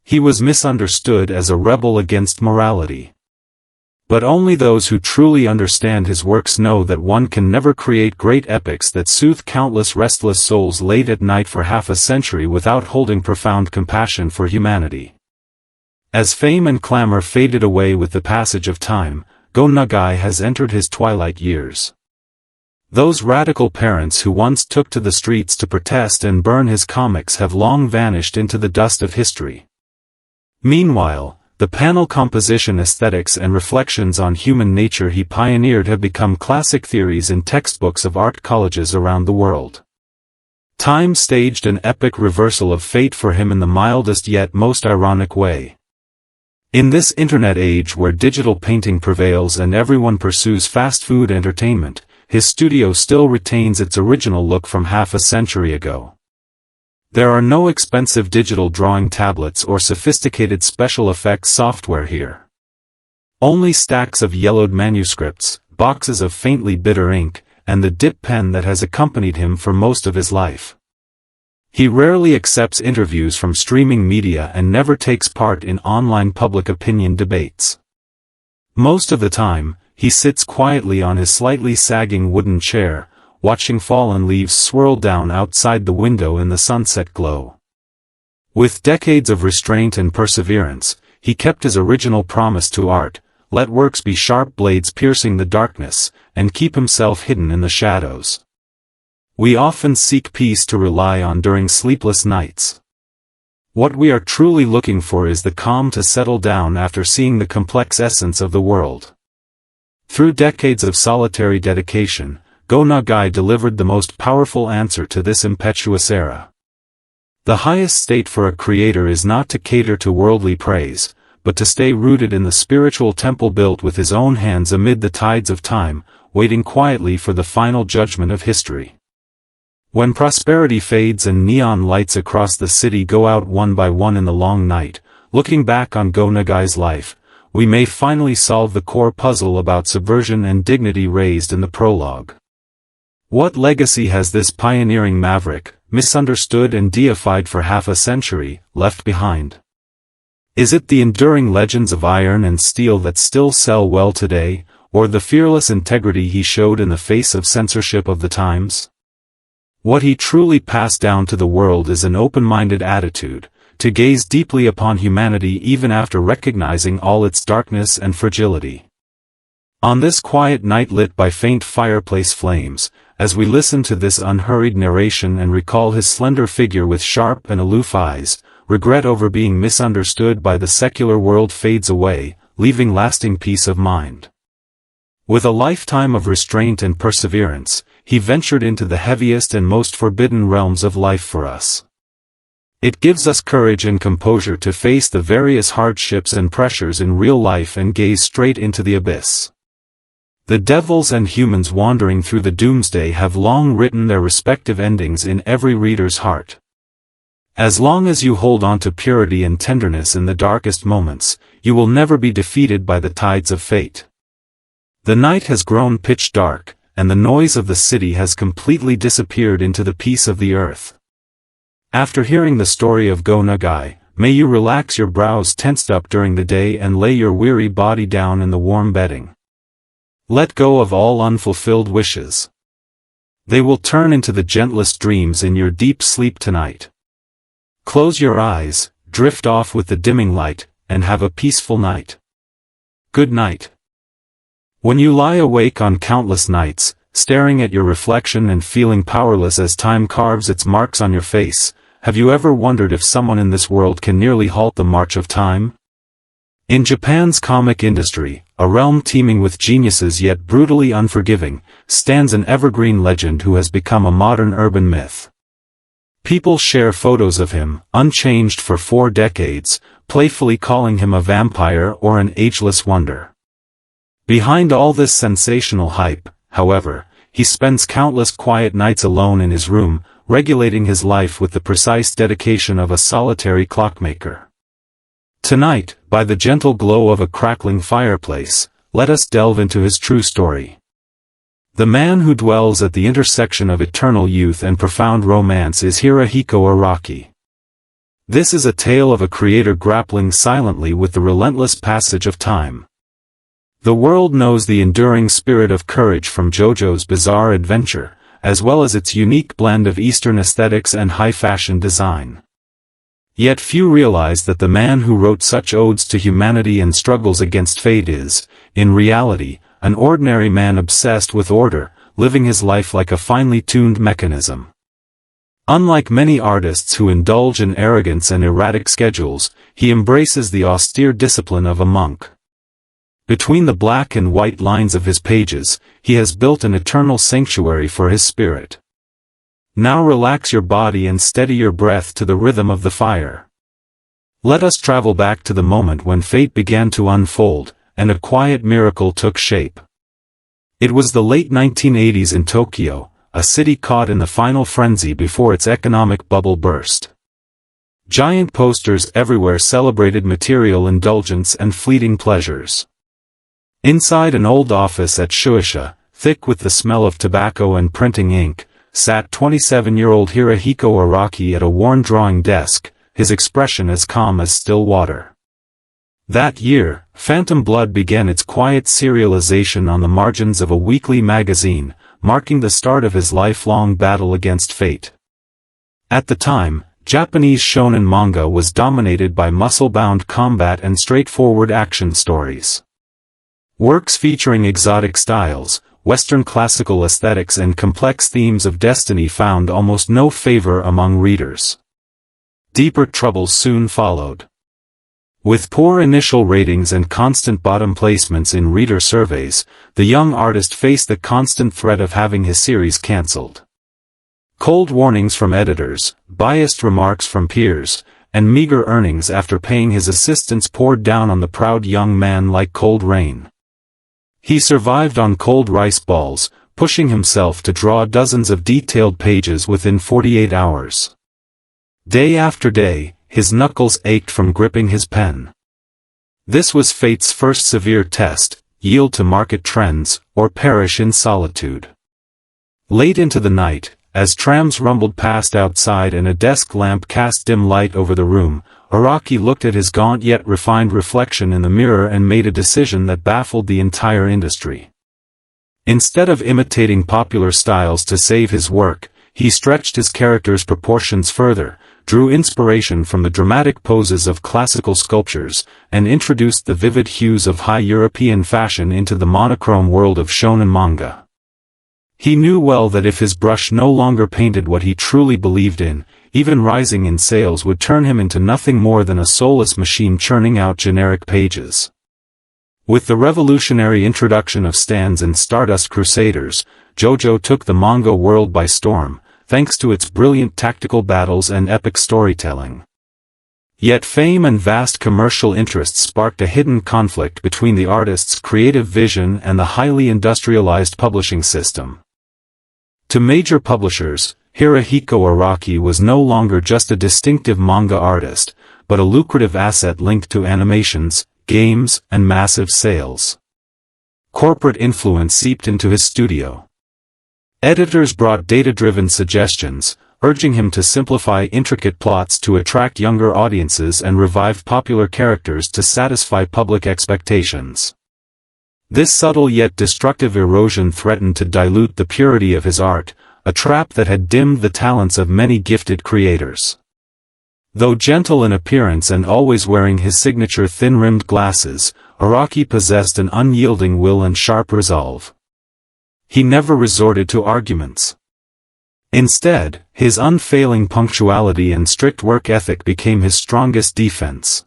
He was misunderstood as a rebel against morality. But only those who truly understand his works know that one can never create great epics that soothe countless restless souls late at night for half a century without holding profound compassion for humanity. As fame and clamor faded away with the passage of time, Go Nagai has entered his twilight years. Those radical parents who once took to the streets to protest and burn his comics have long vanished into the dust of history. Meanwhile, the panel composition aesthetics and reflections on human nature he pioneered have become classic theories in textbooks of art colleges around the world. Time staged an epic reversal of fate for him in the mildest yet most ironic way. In this internet age where digital painting prevails and everyone pursues fast food entertainment, his studio still retains its original look from half a century ago. There are no expensive digital drawing tablets or sophisticated special effects software here. Only stacks of yellowed manuscripts, boxes of faintly bitter ink, and the dip pen that has accompanied him for most of his life. He rarely accepts interviews from streaming media and never takes part in online public opinion debates. Most of the time, he sits quietly on his slightly sagging wooden chair, watching fallen leaves swirl down outside the window in the sunset glow. With decades of restraint and perseverance, he kept his original promise to art: let works be sharp blades piercing the darkness, and keep himself hidden in the shadows. We often seek peace to rely on during sleepless nights. What we are truly looking for is the calm to settle down after seeing the complex essence of the world. Through decades of solitary dedication, Go Nagai delivered the most powerful answer to this impetuous era. The highest state for a creator is not to cater to worldly praise, but to stay rooted in the spiritual temple built with his own hands amid the tides of time, waiting quietly for the final judgment of history. When prosperity fades and neon lights across the city go out one by one in the long night, looking back on Go Nagai's life, we may finally solve the core puzzle about subversion and dignity raised in the prologue. What legacy has this pioneering maverick, misunderstood and deified for half a century, left behind? Is it the enduring legends of iron and steel that still sell well today, or the fearless integrity he showed in the face of censorship of the times? What he truly passed down to the world is an open-minded attitude, to gaze deeply upon humanity even after recognizing all its darkness and fragility. On this quiet night lit by faint fireplace flames, as we listen to this unhurried narration and recall his slender figure with sharp and aloof eyes, regret over being misunderstood by the secular world fades away, leaving lasting peace of mind. With a lifetime of restraint and perseverance, he ventured into the heaviest and most forbidden realms of life for us. It gives us courage and composure to face the various hardships and pressures in real life and gaze straight into the abyss. The devils and humans wandering through the doomsday have long written their respective endings in every reader's heart. As long as you hold on to purity and tenderness in the darkest moments, you will never be defeated by the tides of fate. The night has grown pitch dark, and the noise of the city has completely disappeared into the peace of the earth. After hearing the story of Go Nagai, may you relax your brows tensed up during the day and lay your weary body down in the warm bedding. Let go of all unfulfilled wishes. They will turn into the gentlest dreams in your deep sleep tonight. Close your eyes, drift off with the dimming light, and have a peaceful night. Good night. When you lie awake on countless nights, staring at your reflection and feeling powerless as time carves its marks on your face, have you ever wondered if someone in this world can nearly halt the march of time? In Japan's comic industry, a realm teeming with geniuses yet brutally unforgiving, stands an evergreen legend who has become a modern urban myth. People share photos of him, unchanged for 4 decades, playfully calling him a vampire or an ageless wonder. Behind all this sensational hype, however, he spends countless quiet nights alone in his room, regulating his life with the precise dedication of a solitary clockmaker. Tonight, by the gentle glow of a crackling fireplace, let us delve into his true story. The man who dwells at the intersection of eternal youth and profound romance is Hirohiko Araki. This is a tale of a creator grappling silently with the relentless passage of time. The world knows the enduring spirit of courage from JoJo's Bizarre Adventure, as well as its unique blend of Eastern aesthetics and high-fashion design. Yet few realize that the man who wrote such odes to humanity and struggles against fate is, in reality, an ordinary man obsessed with order, living his life like a finely tuned mechanism. Unlike many artists who indulge in arrogance and erratic schedules, he embraces the austere discipline of a monk. Between the black and white lines of his pages, he has built an eternal sanctuary for his spirit. Now relax your body and steady your breath to the rhythm of the fire. Let us travel back to the moment when fate began to unfold, and a quiet miracle took shape. It was the late 1980s in Tokyo, a city caught in the final frenzy before its economic bubble burst. Giant posters everywhere celebrated material indulgence and fleeting pleasures. Inside an old office at Shueisha, thick with the smell of tobacco and printing ink, sat 27-year-old Hirohiko Araki at a worn drawing desk, his expression as calm as still water. That year, Phantom Blood began its quiet serialization on the margins of a weekly magazine, marking the start of his lifelong battle against fate. At the time, Japanese shonen manga was dominated by muscle-bound combat and straightforward action stories. Works featuring exotic styles, Western classical aesthetics and complex themes of destiny found almost no favor among readers. Deeper troubles soon followed. With poor initial ratings and constant bottom placements in reader surveys, the young artist faced the constant threat of having his series cancelled. Cold warnings from editors, biased remarks from peers, and meager earnings after paying his assistants poured down on the proud young man like cold rain. He survived on cold rice balls, pushing himself to draw dozens of detailed pages within 48 hours. Day after day, his knuckles ached from gripping his pen. This was fate's first severe test: yield to market trends, or perish in solitude. Late into the night, as trams rumbled past outside and a desk lamp cast dim light over the room, Araki looked at his gaunt yet refined reflection in the mirror and made a decision that baffled the entire industry. Instead of imitating popular styles to save his work, he stretched his character's proportions further, drew inspiration from the dramatic poses of classical sculptures, and introduced the vivid hues of high European fashion into the monochrome world of shonen manga. He knew well that if his brush no longer painted what he truly believed in, even rising in sales would turn him into nothing more than a soulless machine churning out generic pages. With the revolutionary introduction of stands and Stardust Crusaders, JoJo took the manga world by storm, thanks to its brilliant tactical battles and epic storytelling. Yet fame and vast commercial interests sparked a hidden conflict between the artist's creative vision and the highly industrialized publishing system. To major publishers, Hirohiko Araki was no longer just a distinctive manga artist, but a lucrative asset linked to animations, games, and massive sales. Corporate influence seeped into his studio. Editors brought data-driven suggestions, urging him to simplify intricate plots to attract younger audiences and revive popular characters to satisfy public expectations. This subtle yet destructive erosion threatened to dilute the purity of his art, a trap that had dimmed the talents of many gifted creators. Though gentle in appearance and always wearing his signature thin-rimmed glasses, Araki possessed an unyielding will and sharp resolve. He never resorted to arguments. Instead, his unfailing punctuality and strict work ethic became his strongest defense.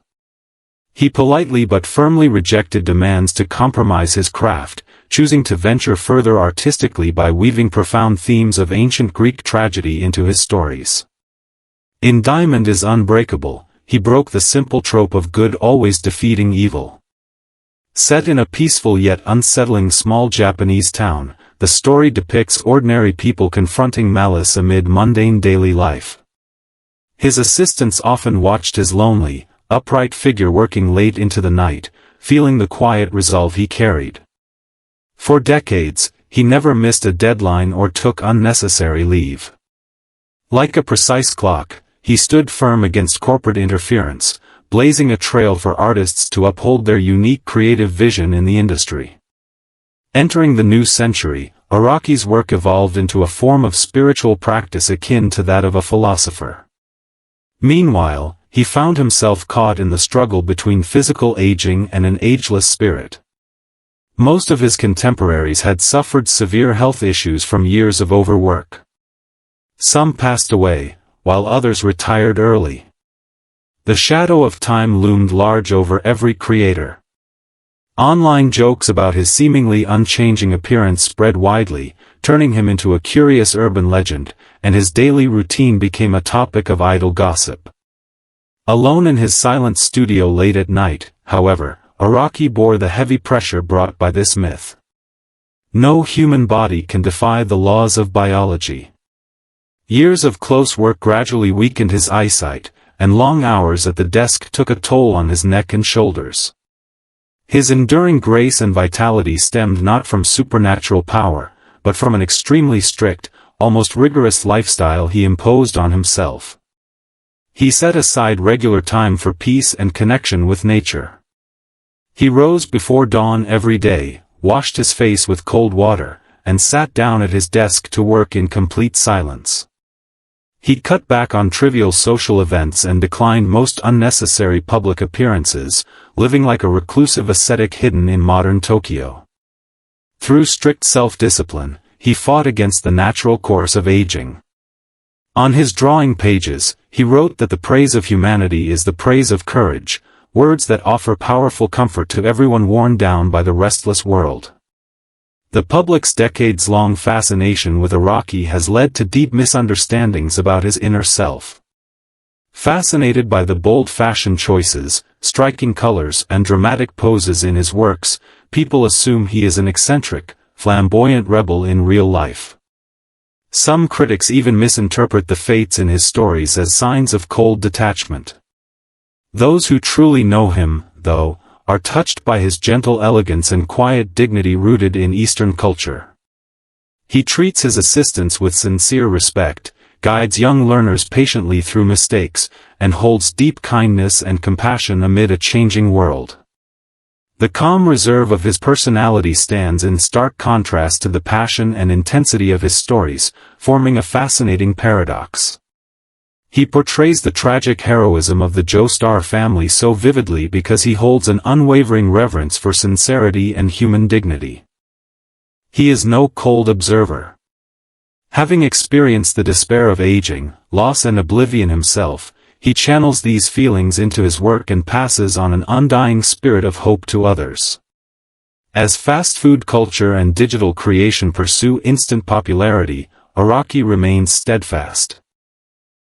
He politely but firmly rejected demands to compromise his craft, choosing to venture further artistically by weaving profound themes of ancient Greek tragedy into his stories. In Diamond is Unbreakable, he broke the simple trope of good always defeating evil. Set in a peaceful yet unsettling small Japanese town, the story depicts ordinary people confronting malice amid mundane daily life. His assistants often watched his lonely, upright figure working late into the night, feeling the quiet resolve he carried. For decades, he never missed a deadline or took unnecessary leave. Like a precise clock, he stood firm against corporate interference, blazing a trail for artists to uphold their unique creative vision in the industry. Entering the new century, Araki's work evolved into a form of spiritual practice akin to that of a philosopher. Meanwhile, he found himself caught in the struggle between physical aging and an ageless spirit. Most of his contemporaries had suffered severe health issues from years of overwork. Some passed away, while others retired early. The shadow of time loomed large over every creator. Online jokes about his seemingly unchanging appearance spread widely, turning him into a curious urban legend, and his daily routine became a topic of idle gossip. Alone in his silent studio late at night, however, Araki bore the heavy pressure brought by this myth. No human body can defy the laws of biology. Years of close work gradually weakened his eyesight, and long hours at the desk took a toll on his neck and shoulders. His enduring grace and vitality stemmed not from supernatural power, but from an extremely strict, almost rigorous lifestyle he imposed on himself. He set aside regular time for peace and connection with nature. He rose before dawn every day, washed his face with cold water, and sat down at his desk to work in complete silence. He cut back on trivial social events and declined most unnecessary public appearances, living like a reclusive ascetic hidden in modern Tokyo. Through strict self-discipline, he fought against the natural course of aging. On his drawing pages, he wrote that the praise of humanity is the praise of courage, words that offer powerful comfort to everyone worn down by the restless world. The public's decades-long fascination with Araki has led to deep misunderstandings about his inner self. Fascinated by the bold fashion choices, striking colors and dramatic poses in his works, people assume he is an eccentric, flamboyant rebel in real life. Some critics even misinterpret the fates in his stories as signs of cold detachment. Those who truly know him, though, are touched by his gentle elegance and quiet dignity rooted in Eastern culture. He treats his assistants with sincere respect, guides young learners patiently through mistakes, and holds deep kindness and compassion amid a changing world. The calm reserve of his personality stands in stark contrast to the passion and intensity of his stories, forming a fascinating paradox. He portrays the tragic heroism of the Joestar family so vividly because he holds an unwavering reverence for sincerity and human dignity. He is no cold observer. Having experienced the despair of aging, loss and oblivion himself, he channels these feelings into his work and passes on an undying spirit of hope to others. As fast food culture and digital creation pursue instant popularity, Araki remains steadfast.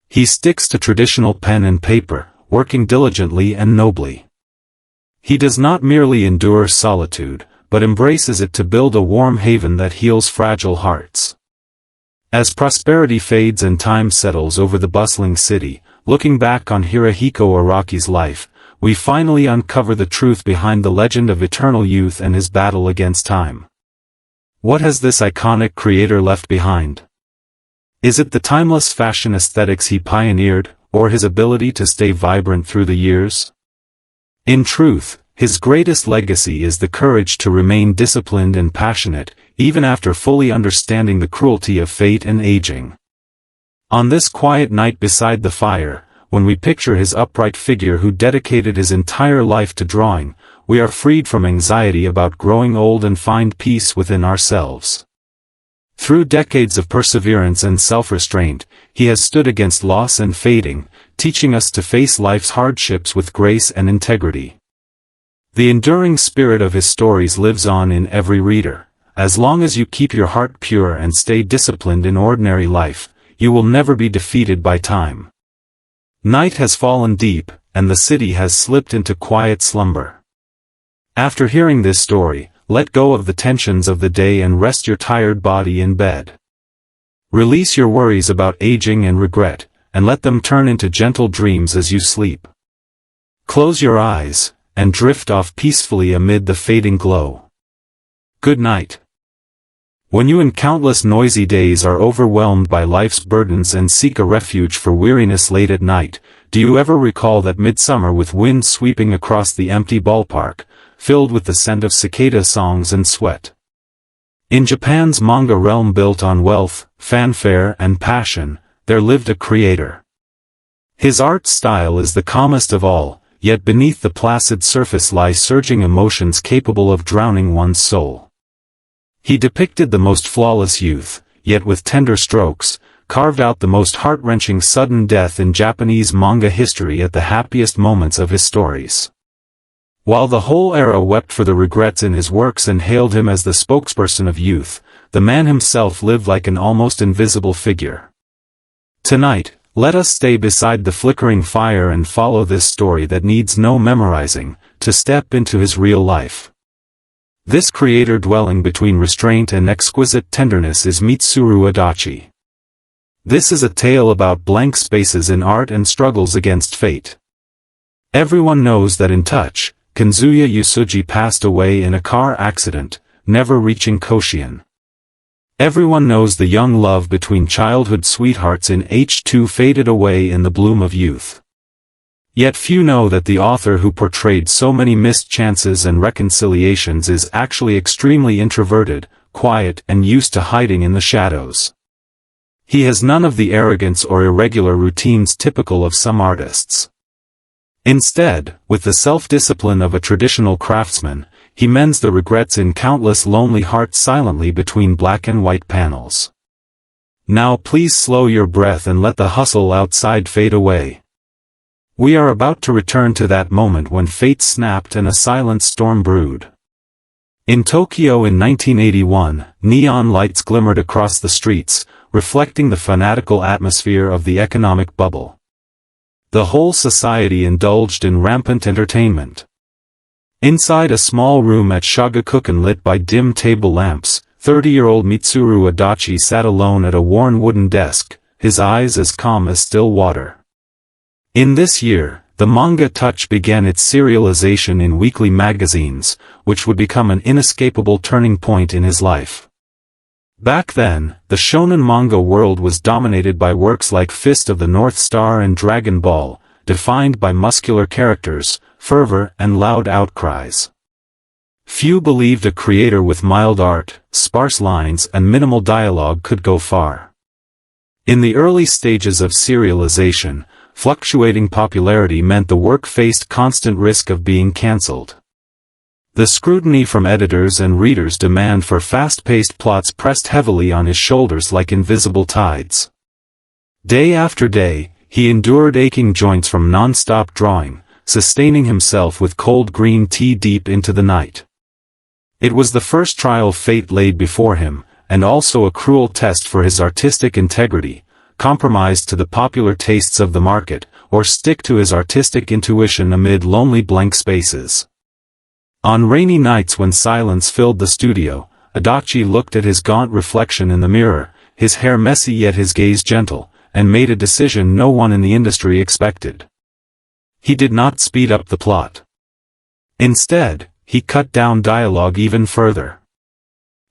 He sticks to traditional pen and paper, working diligently and nobly. He does not merely endure solitude, but embraces it to build a warm haven that heals fragile hearts. As prosperity fades and time settles over the bustling city, looking back on Hirohiko Araki's life, we finally uncover the truth behind the legend of eternal youth and his battle against time. What has this iconic creator left behind? Is it the timeless fashion aesthetics he pioneered, or his ability to stay vibrant through the years? In truth, his greatest legacy is the courage to remain disciplined and passionate, even after fully understanding the cruelty of fate and aging. On this quiet night beside the fire, when we picture his upright figure who dedicated his entire life to drawing, we are freed from anxiety about growing old and find peace within ourselves. Through decades of perseverance and self-restraint, he has stood against loss and fading, teaching us to face life's hardships with grace and integrity. The enduring spirit of his stories lives on in every reader. As long as you keep your heart pure and stay disciplined in ordinary life, you will never be defeated by time. Night has fallen deep, and the city has slipped into quiet slumber. After hearing this story, let go of the tensions of the day and rest your tired body in bed. Release your worries about aging and regret, and let them turn into gentle dreams as you sleep. Close your eyes, and drift off peacefully amid the fading glow. Good night. When you in countless noisy days are overwhelmed by life's burdens and seek a refuge for weariness late at night, do you ever recall that midsummer with wind sweeping across the empty ballpark, filled with the scent of cicada songs and sweat? In Japan's manga realm built on wealth, fanfare and passion, there lived a creator. His art style is the calmest of all, yet beneath the placid surface lie surging emotions capable of drowning one's soul. He depicted the most flawless youth, yet with tender strokes, carved out the most heart-wrenching sudden death in Japanese manga history at the happiest moments of his stories. While the whole era wept for the regrets in his works and hailed him as the spokesperson of youth, the man himself lived like an almost invisible figure. Tonight, let us stay beside the flickering fire and follow this story that needs no memorizing, to step into his real life. This creator dwelling between restraint and exquisite tenderness is Mitsuru Adachi. This is a tale about blank spaces in art and struggles against fate. Everyone knows that in Touch, Kazuya Yusuji passed away in a car accident, never reaching Koshien. Everyone knows the young love between childhood sweethearts in H2 faded away in the bloom of youth. Yet few know that the author who portrayed so many missed chances and reconciliations is actually extremely introverted, quiet and used to hiding in the shadows. He has none of the arrogance or irregular routines typical of some artists. Instead, with the self-discipline of a traditional craftsman, he mends the regrets in countless lonely hearts silently between black and white panels. Now please slow your breath and let the hustle outside fade away. We are about to return to that moment when fate snapped and a silent storm brewed. In Tokyo in 1981, neon lights glimmered across the streets, reflecting the fanatical atmosphere of the economic bubble. The whole society indulged in rampant entertainment. Inside a small room at Shagakukan lit by dim table lamps, 30-year-old Mitsuru Adachi sat alone at a worn wooden desk, his eyes as calm as still water. In this year, the manga Touch began its serialization in weekly magazines, which would become an inescapable turning point in his life. Back then, the shonen manga world was dominated by works like Fist of the North Star and Dragon Ball, defined by muscular characters, fervor and loud outcries. Few believed a creator with mild art, sparse lines and minimal dialogue could go far. In the early stages of serialization, fluctuating popularity meant the work faced constant risk of being cancelled. The scrutiny from editors and readers' demand for fast-paced plots pressed heavily on his shoulders like invisible tides. Day after day, he endured aching joints from non-stop drawing, sustaining himself with cold green tea deep into the night. It was the first trial fate laid before him, and also a cruel test for his artistic integrity: compromise to the popular tastes of the market, or stick to his artistic intuition amid lonely blank spaces. On rainy nights when silence filled the studio, Adachi looked at his gaunt reflection in the mirror, his hair messy yet his gaze gentle, and made a decision no one in the industry expected. He did not speed up the plot. Instead, he cut down dialogue even further.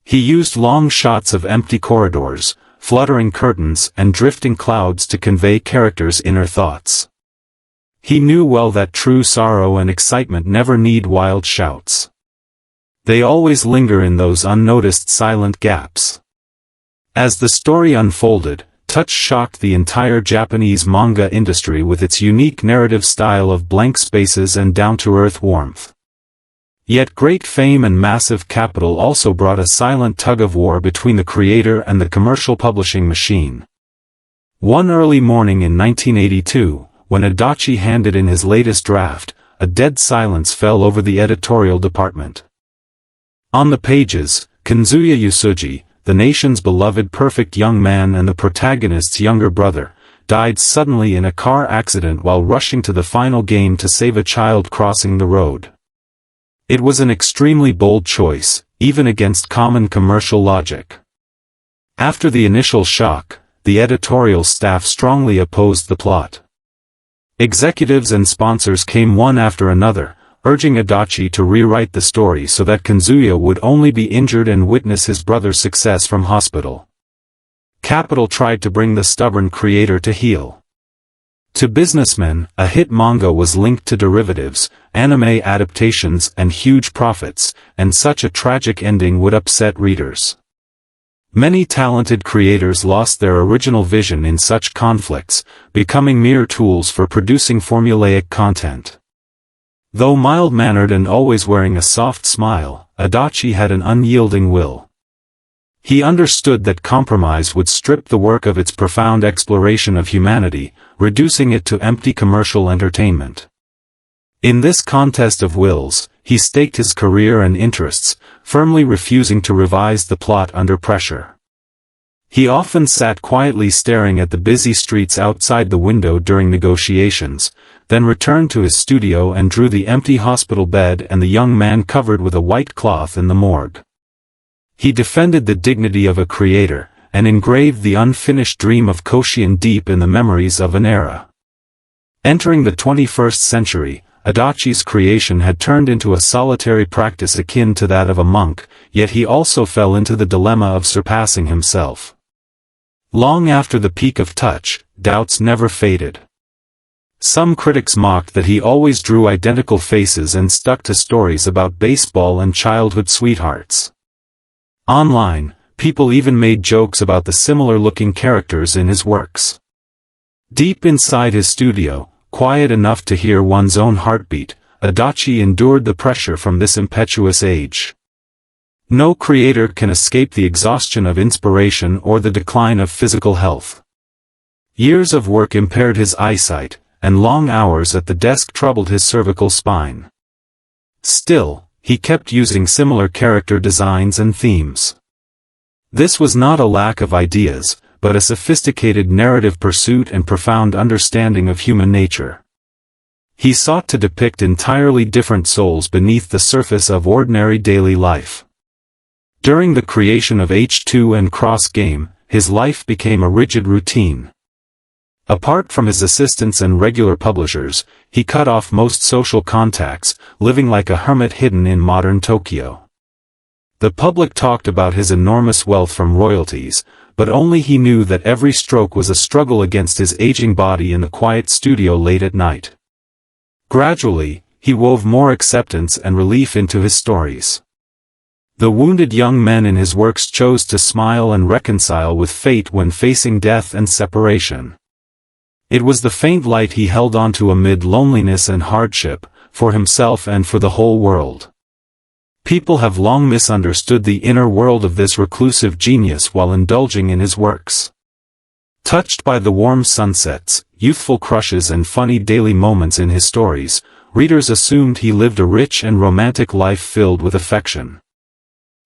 He used long shots of empty corridors, fluttering curtains and drifting clouds to convey characters' inner thoughts. He knew well that true sorrow and excitement never need wild shouts. They always linger in those unnoticed silent gaps. As the story unfolded, Touch shocked the entire Japanese manga industry with its unique narrative style of blank spaces and down-to-earth warmth. Yet great fame and massive capital also brought a silent tug-of-war between the creator and the commercial publishing machine. One early morning in 1982, when Adachi handed in his latest draft, a dead silence fell over the editorial department. On the pages, Kazuya Yusuji, the nation's beloved perfect young man and the protagonist's younger brother, died suddenly in a car accident while rushing to the final game to save a child crossing the road. It was an extremely bold choice, even against common commercial logic. After the initial shock, the editorial staff strongly opposed the plot. Executives and sponsors came one after another, urging Adachi to rewrite the story so that Kazuya would only be injured and witness his brother's success from hospital. Capital tried to bring the stubborn creator to heel. To businessmen, a hit manga was linked to derivatives, anime adaptations and huge profits, and such a tragic ending would upset readers. Many talented creators lost their original vision in such conflicts, becoming mere tools for producing formulaic content. Though mild-mannered and always wearing a soft smile, Adachi had an unyielding will. He understood that compromise would strip the work of its profound exploration of humanity, reducing it to empty commercial entertainment. In this contest of wills, he staked his career and interests, firmly refusing to revise the plot under pressure. He often sat quietly staring at the busy streets outside the window during negotiations, then returned to his studio and drew the empty hospital bed and the young man covered with a white cloth in the morgue. He defended the dignity of a creator, and engraved the unfinished dream of Koshien deep in the memories of an era. Entering the 21st century, Adachi's creation had turned into a solitary practice akin to that of a monk, yet he also fell into the dilemma of surpassing himself. Long after the peak of touch, doubts never faded. Some critics mocked that he always drew identical faces and stuck to stories about baseball and childhood sweethearts. Online, people even made jokes about the similar-looking characters in his works. Deep inside his studio, quiet enough to hear one's own heartbeat, Adachi endured the pressure from this impetuous age. No creator can escape the exhaustion of inspiration or the decline of physical health. Years of work impaired his eyesight, and long hours at the desk troubled his cervical spine. Still, he kept using similar character designs and themes. This was not a lack of ideas, but a sophisticated narrative pursuit and profound understanding of human nature. He sought to depict entirely different souls beneath the surface of ordinary daily life. During the creation of H2 and Cross Game, his life became a rigid routine. Apart from his assistants and regular publishers, he cut off most social contacts, living like a hermit hidden in modern Tokyo. The public talked about his enormous wealth from royalties, but only he knew that every stroke was a struggle against his aging body in the quiet studio late at night. Gradually, he wove more acceptance and relief into his stories. The wounded young men in his works chose to smile and reconcile with fate when facing death and separation. It was the faint light he held onto amid loneliness and hardship, for himself and for the whole world. People have long misunderstood the inner world of this reclusive genius while indulging in his works. Touched by the warm sunsets, youthful crushes and funny daily moments in his stories, readers assumed he lived a rich and romantic life filled with affection.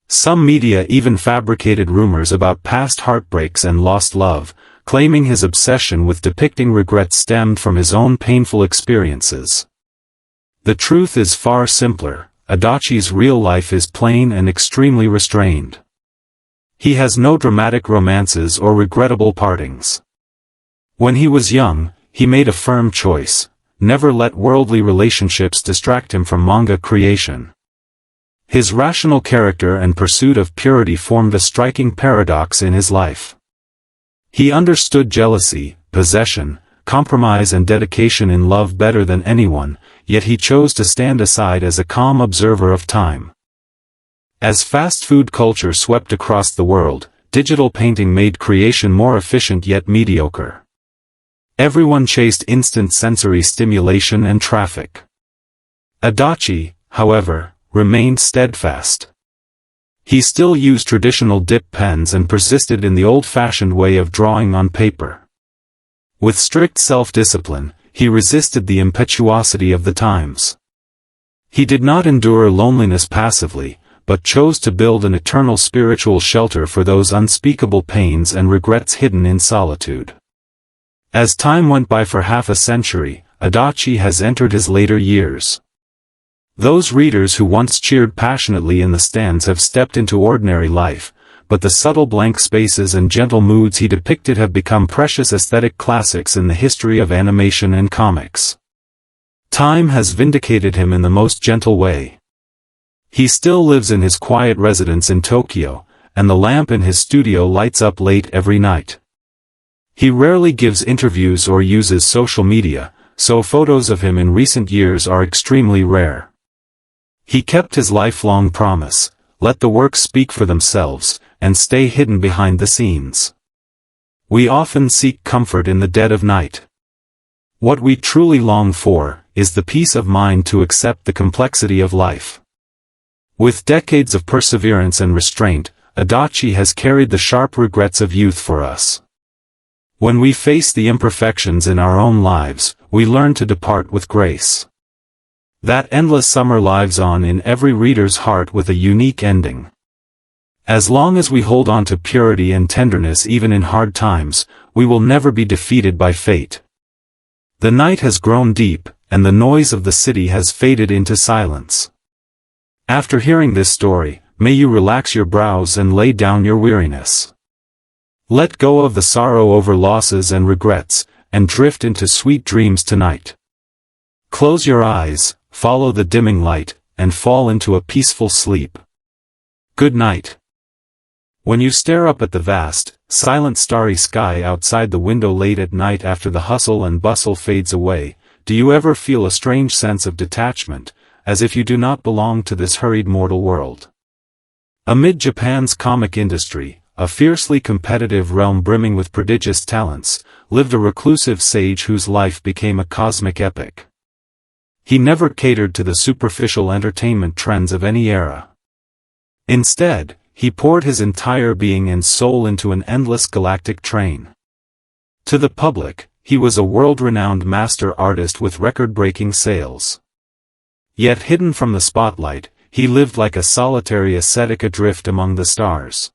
Some media even fabricated rumors about past heartbreaks and lost love, claiming his obsession with depicting regret stemmed from his own painful experiences. The truth is far simpler. Adachi's real life is plain and extremely restrained. He has no dramatic romances or regrettable partings. When he was young, he made a firm choice: never let worldly relationships distract him from manga creation. His rational character and pursuit of purity formed a striking paradox in his life. He understood jealousy, possession, compromise and dedication in love better than anyone, yet he chose to stand aside as a calm observer of time. As fast food culture swept across the world, digital painting made creation more efficient yet mediocre. Everyone chased instant sensory stimulation and traffic. Adachi, however, remained steadfast. He still used traditional dip pens and persisted in the old-fashioned way of drawing on paper. With strict self-discipline, he resisted the impetuosity of the times. He did not endure loneliness passively, but chose to build an eternal spiritual shelter for those unspeakable pains and regrets hidden in solitude. As time went by for half a century, Adachi has entered his later years. Those readers who once cheered passionately in the stands have stepped into ordinary life, but the subtle blank spaces and gentle moods he depicted have become precious aesthetic classics in the history of animation and comics. Time has vindicated him in the most gentle way. He still lives in his quiet residence in Tokyo, and the lamp in his studio lights up late every night. He rarely gives interviews or uses social media, so photos of him in recent years are extremely rare. He kept his lifelong promise: let the works speak for themselves, and stay hidden behind the scenes. We often seek comfort in the dead of night. What we truly long for is the peace of mind to accept the complexity of life. With decades of perseverance and restraint, Adachi has carried the sharp regrets of youth for us. When we face the imperfections in our own lives, we learn to depart with grace. That endless summer lives on in every reader's heart with a unique ending. As long as we hold on to purity and tenderness even in hard times, we will never be defeated by fate. The night has grown deep, and the noise of the city has faded into silence. After hearing this story, may you relax your brows and lay down your weariness. Let go of the sorrow over losses and regrets, and drift into sweet dreams tonight. Close your eyes, follow the dimming light, and fall into a peaceful sleep. Good night. When you stare up at the vast, silent starry sky outside the window late at night after the hustle and bustle fades away, do you ever feel a strange sense of detachment, as if you do not belong to this hurried mortal world? Amid Japan's comic industry, a fiercely competitive realm brimming with prodigious talents, lived a reclusive sage whose life became a cosmic epic. He never catered to the superficial entertainment trends of any era. Instead, he poured his entire being and soul into an endless galactic train. To the public, he was a world-renowned master artist with record-breaking sales. Yet hidden from the spotlight, he lived like a solitary ascetic adrift among the stars.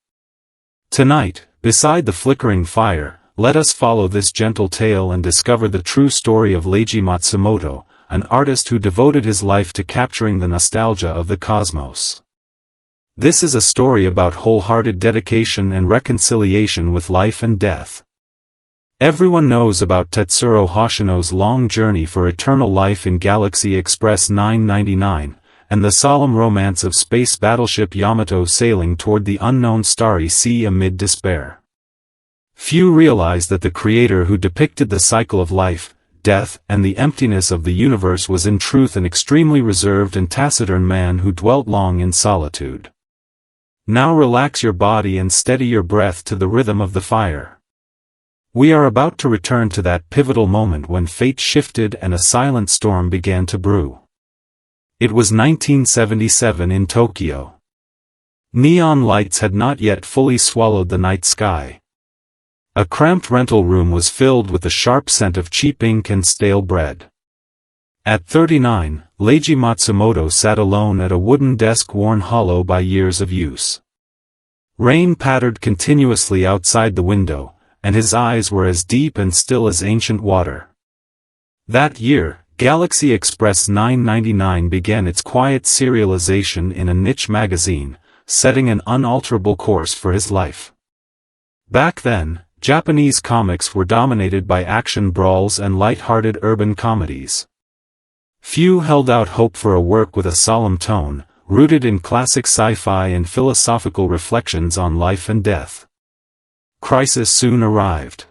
Tonight, beside the flickering fire, let us follow this gentle tale and discover the true story of Leiji Matsumoto, an artist who devoted his life to capturing the nostalgia of the cosmos. This is a story about wholehearted dedication and reconciliation with life and death. Everyone knows about Tetsuro Hoshino's long journey for eternal life in Galaxy Express 999, and the solemn romance of space battleship Yamato sailing toward the unknown starry sea amid despair. Few realize that the creator who depicted the cycle of life, death, and the emptiness of the universe was in truth an extremely reserved and taciturn man who dwelt long in solitude. Now relax your body and steady your breath to the rhythm of the fire. We are about to return to that pivotal moment when fate shifted and a silent storm began to brew. It was 1977 in Tokyo. Neon lights had not yet fully swallowed the night sky. A cramped rental room was filled with the sharp scent of cheap ink and stale bread. At 39, Leiji Matsumoto sat alone at a wooden desk worn hollow by years of use. Rain pattered continuously outside the window, and his eyes were as deep and still as ancient water. That year, Galaxy Express 999 began its quiet serialization in a niche magazine, setting an unalterable course for his life. Back then, Japanese comics were dominated by action brawls and light-hearted urban comedies. Few held out hope for a work with a solemn tone, rooted in classic sci-fi and philosophical reflections on life and death. Crisis soon arrived.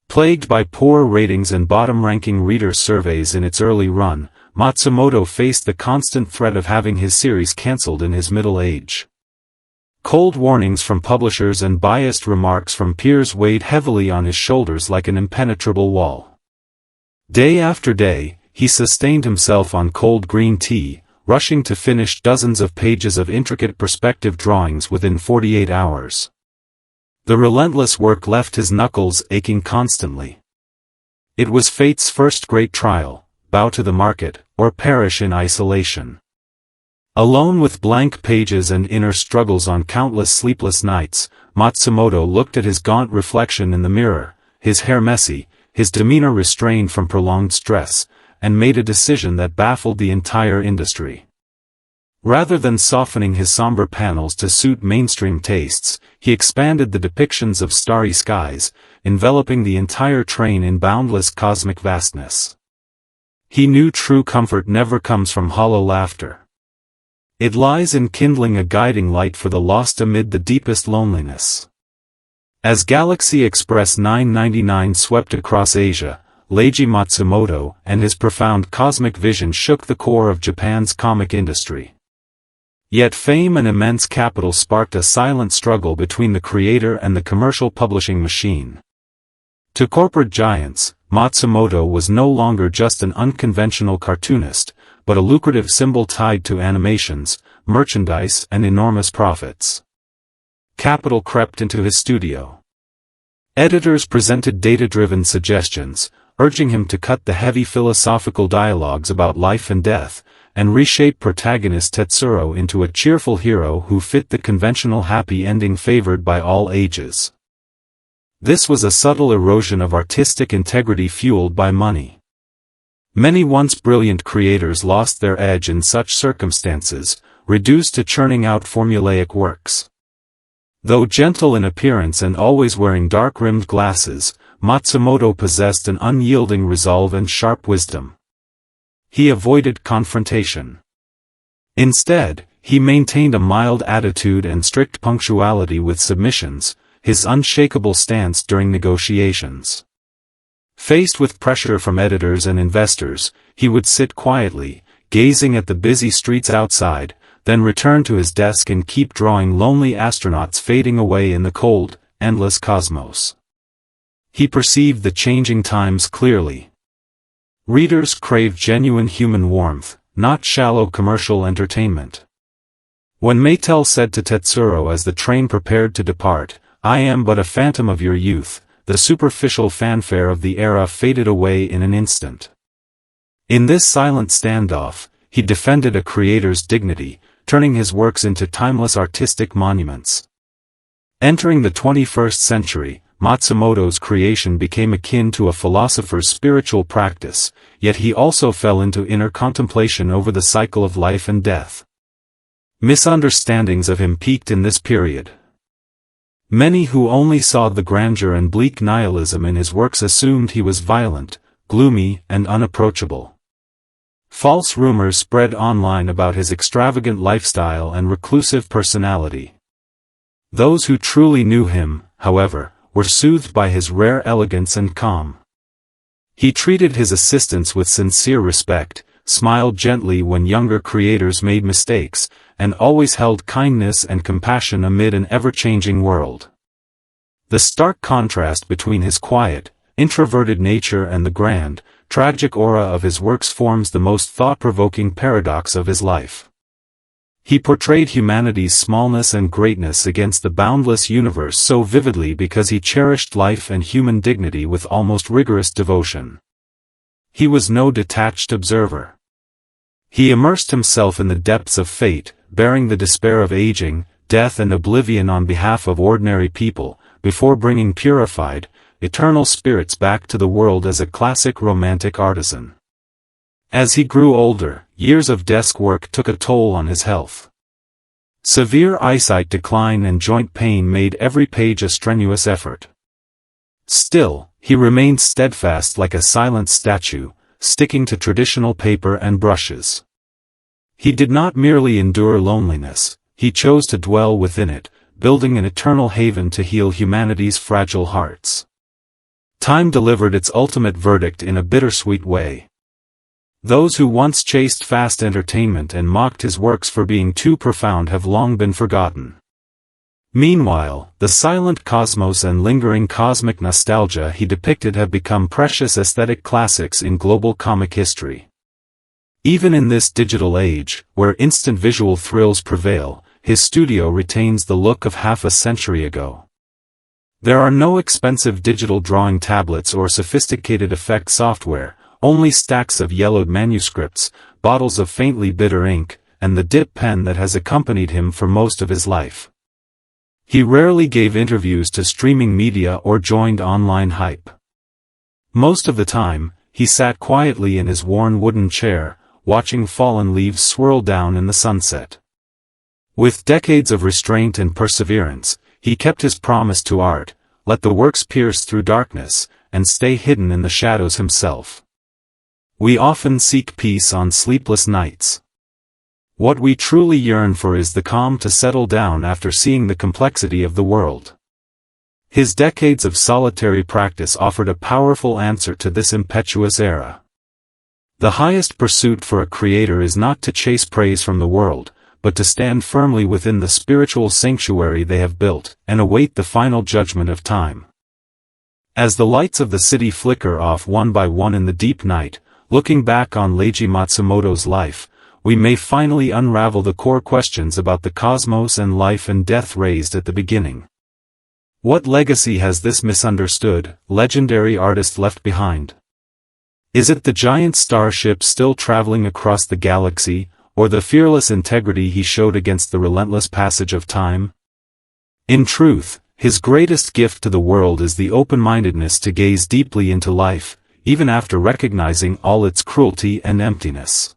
Plagued by poor ratings and bottom-ranking reader surveys in its early run, Matsumoto faced the constant threat of having his series cancelled in his middle age. Cold warnings from publishers and biased remarks from peers weighed heavily on his shoulders like an impenetrable wall. Day after day, he sustained himself on cold green tea, rushing to finish dozens of pages of intricate perspective drawings within 48 hours. The relentless work left his knuckles aching constantly. It was fate's first great trial: bow to the market, or perish in isolation. Alone with blank pages and inner struggles on countless sleepless nights, Matsumoto looked at his gaunt reflection in the mirror, his hair messy, his demeanor restrained from prolonged stress, and made a decision that baffled the entire industry. Rather than softening his somber panels to suit mainstream tastes, he expanded the depictions of starry skies, enveloping the entire train in boundless cosmic vastness. He knew true comfort never comes from hollow laughter. It lies in kindling a guiding light for the lost amid the deepest loneliness. As Galaxy Express 999 swept across Asia, Leiji Matsumoto and his profound cosmic vision shook the core of Japan's comic industry. Yet fame and immense capital sparked a silent struggle between the creator and the commercial publishing machine. To corporate giants, Matsumoto was no longer just an unconventional cartoonist, but a lucrative symbol tied to animations, merchandise and enormous profits. Capital crept into his studio. Editors presented data-driven suggestions, urging him to cut the heavy philosophical dialogues about life and death, and reshape protagonist Tetsuro into a cheerful hero who fit the conventional happy ending favored by all ages. This was a subtle erosion of artistic integrity fueled by money. Many once brilliant creators lost their edge in such circumstances, reduced to churning out formulaic works. Though gentle in appearance and always wearing dark-rimmed glasses, Matsumoto possessed an unyielding resolve and sharp wisdom. He avoided confrontation. Instead, he maintained a mild attitude and strict punctuality with submissions, his unshakable stance during negotiations. Faced with pressure from editors and investors, he would sit quietly, gazing at the busy streets outside, then return to his desk and keep drawing lonely astronauts fading away in the cold, endless cosmos. He perceived the changing times clearly. Readers craved genuine human warmth, not shallow commercial entertainment. When Maytel said to Tetsuro as the train prepared to depart, "I am but a phantom of your youth," the superficial fanfare of the era faded away in an instant. In this silent standoff, he defended a creator's dignity, turning his works into timeless artistic monuments. Entering the 21st century, Matsumoto's creation became akin to a philosopher's spiritual practice, yet he also fell into inner contemplation over the cycle of life and death. Misunderstandings of him peaked in this period. Many who only saw the grandeur and bleak nihilism in his works assumed he was violent, gloomy, and unapproachable. False rumors spread online about his extravagant lifestyle and reclusive personality. Those who truly knew him, however, were soothed by his rare elegance and calm. He treated his assistants with sincere respect, smiled gently when younger creators made mistakes, and always held kindness and compassion amid an ever-changing world. The stark contrast between his quiet, introverted nature and the grand, tragic aura of his works forms the most thought-provoking paradox of his life. He portrayed humanity's smallness and greatness against the boundless universe so vividly because he cherished life and human dignity with almost rigorous devotion. He was no detached observer. He immersed himself in the depths of fate, bearing the despair of aging, death and oblivion on behalf of ordinary people, before bringing purified, eternal spirits back to the world as a classic romantic artisan. As he grew older, years of desk work took a toll on his health. Severe eyesight decline and joint pain made every page a strenuous effort. Still, he remained steadfast like a silent statue, sticking to traditional paper and brushes. He did not merely endure loneliness, he chose to dwell within it, building an eternal haven to heal humanity's fragile hearts. Time delivered its ultimate verdict in a bittersweet way. Those who once chased fast entertainment and mocked his works for being too profound have long been forgotten. Meanwhile, the silent cosmos and lingering cosmic nostalgia he depicted have become precious aesthetic classics in global comic history. Even in this digital age, where instant visual thrills prevail, his studio retains the look of half a century ago. There are no expensive digital drawing tablets or sophisticated effect software, only stacks of yellowed manuscripts, bottles of faintly bitter ink, and the dip pen that has accompanied him for most of his life. He rarely gave interviews to streaming media or joined online hype. Most of the time, he sat quietly in his worn wooden chair, watching fallen leaves swirl down in the sunset. With decades of restraint and perseverance, he kept his promise to art: let the works pierce through darkness, and stay hidden in the shadows himself. We often seek peace on sleepless nights. What we truly yearn for is the calm to settle down after seeing the complexity of the world. His decades of solitary practice offered a powerful answer to this impetuous era. The highest pursuit for a creator is not to chase praise from the world, but to stand firmly within the spiritual sanctuary they have built, and await the final judgment of time. As the lights of the city flicker off one by one in the deep night, looking back on Leiji Matsumoto's life, we may finally unravel the core questions about the cosmos and life and death raised at the beginning. What legacy has this misunderstood, legendary artist left behind? Is it the giant starship still traveling across the galaxy, or the fearless integrity he showed against the relentless passage of time? In truth, his greatest gift to the world is the open-mindedness to gaze deeply into life, even after recognizing all its cruelty and emptiness.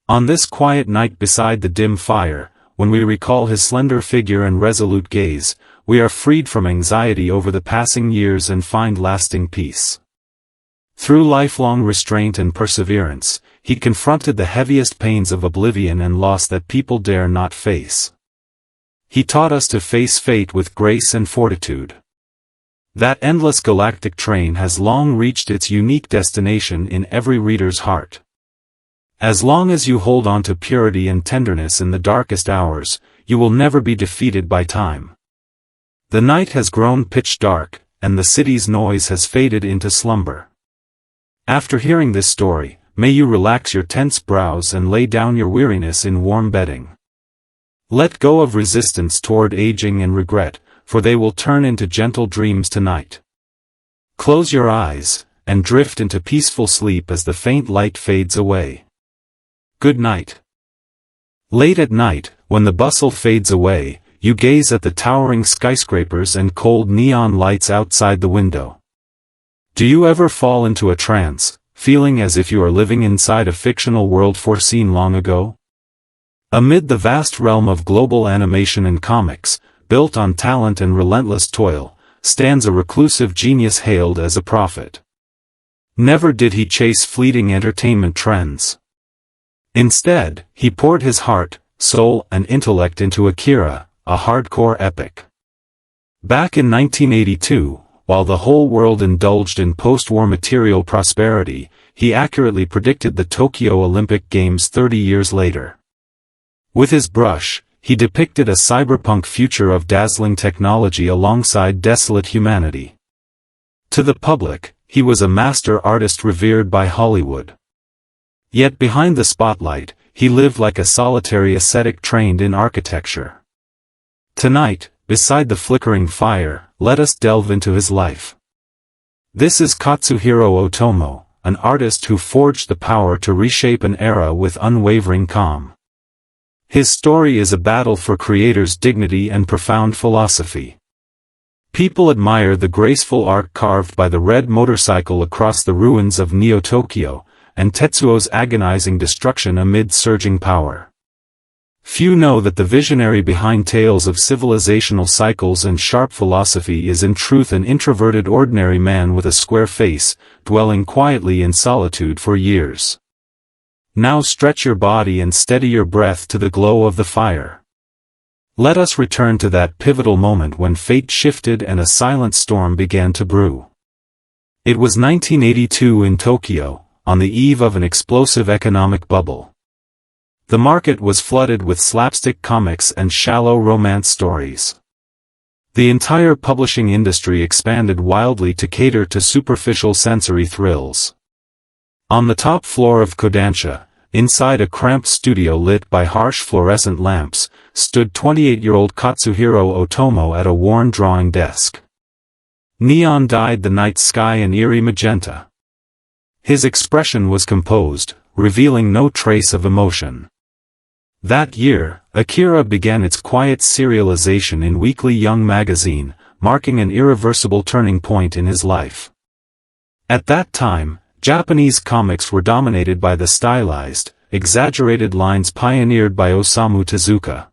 On this quiet night beside the dim fire, when we recall his slender figure and resolute gaze, we are freed from anxiety over the passing years and find lasting peace. Through lifelong restraint and perseverance, he confronted the heaviest pains of oblivion and loss that people dare not face. He taught us to face fate with grace and fortitude. That endless galactic train has long reached its unique destination in every reader's heart. As long as you hold on to purity and tenderness in the darkest hours, you will never be defeated by time. The night has grown pitch dark, and the city's noise has faded into slumber. After hearing this story, may you relax your tense brows and lay down your weariness in warm bedding. Let go of resistance toward aging and regret, for they will turn into gentle dreams tonight. Close your eyes, and drift into peaceful sleep as the faint light fades away. Good night. Late at night, when the bustle fades away, you gaze at the towering skyscrapers and cold neon lights outside the window. Do you ever fall into a trance, feeling as if you are living inside a fictional world foreseen long ago? Amid the vast realm of global animation and comics, built on talent and relentless toil, stands a reclusive genius hailed as a prophet. Never did he chase fleeting entertainment trends. Instead, he poured his heart, soul, and intellect into Akira, a hardcore epic. Back in 1982, while the whole world indulged in post-war material prosperity, he accurately predicted the Tokyo Olympic Games 30 years later. With his brush, he depicted a cyberpunk future of dazzling technology alongside desolate humanity. To the public, he was a master artist revered by Hollywood. Yet behind the spotlight, he lived like a solitary ascetic trained in architecture. Tonight, beside the flickering fire, let us delve into his life. This is Katsuhiro Otomo, an artist who forged the power to reshape an era with unwavering calm. His story is a battle for creators' dignity and profound philosophy. People admire the graceful arc carved by the red motorcycle across the ruins of Neo-Tokyo, and Tetsuo's agonizing destruction amid surging power. Few know that the visionary behind tales of civilizational cycles and sharp philosophy is in truth an introverted ordinary man with a square face, dwelling quietly in solitude for years. Now stretch your body and steady your breath to the glow of the fire. Let us return to that pivotal moment when fate shifted and a silent storm began to brew. It was 1982 in Tokyo, on the eve of an explosive economic bubble. The market was flooded with slapstick comics and shallow romance stories. The entire publishing industry expanded wildly to cater to superficial sensory thrills. On the top floor of Kodansha, inside a cramped studio lit by harsh fluorescent lamps, stood 28-year-old Katsuhiro Otomo at a worn drawing desk. Neon dyed the night sky an eerie magenta. His expression was composed, revealing no trace of emotion. That year, Akira began its quiet serialization in Weekly Young magazine, marking an irreversible turning point in his life. At that time, Japanese comics were dominated by the stylized, exaggerated lines pioneered by Osamu Tezuka.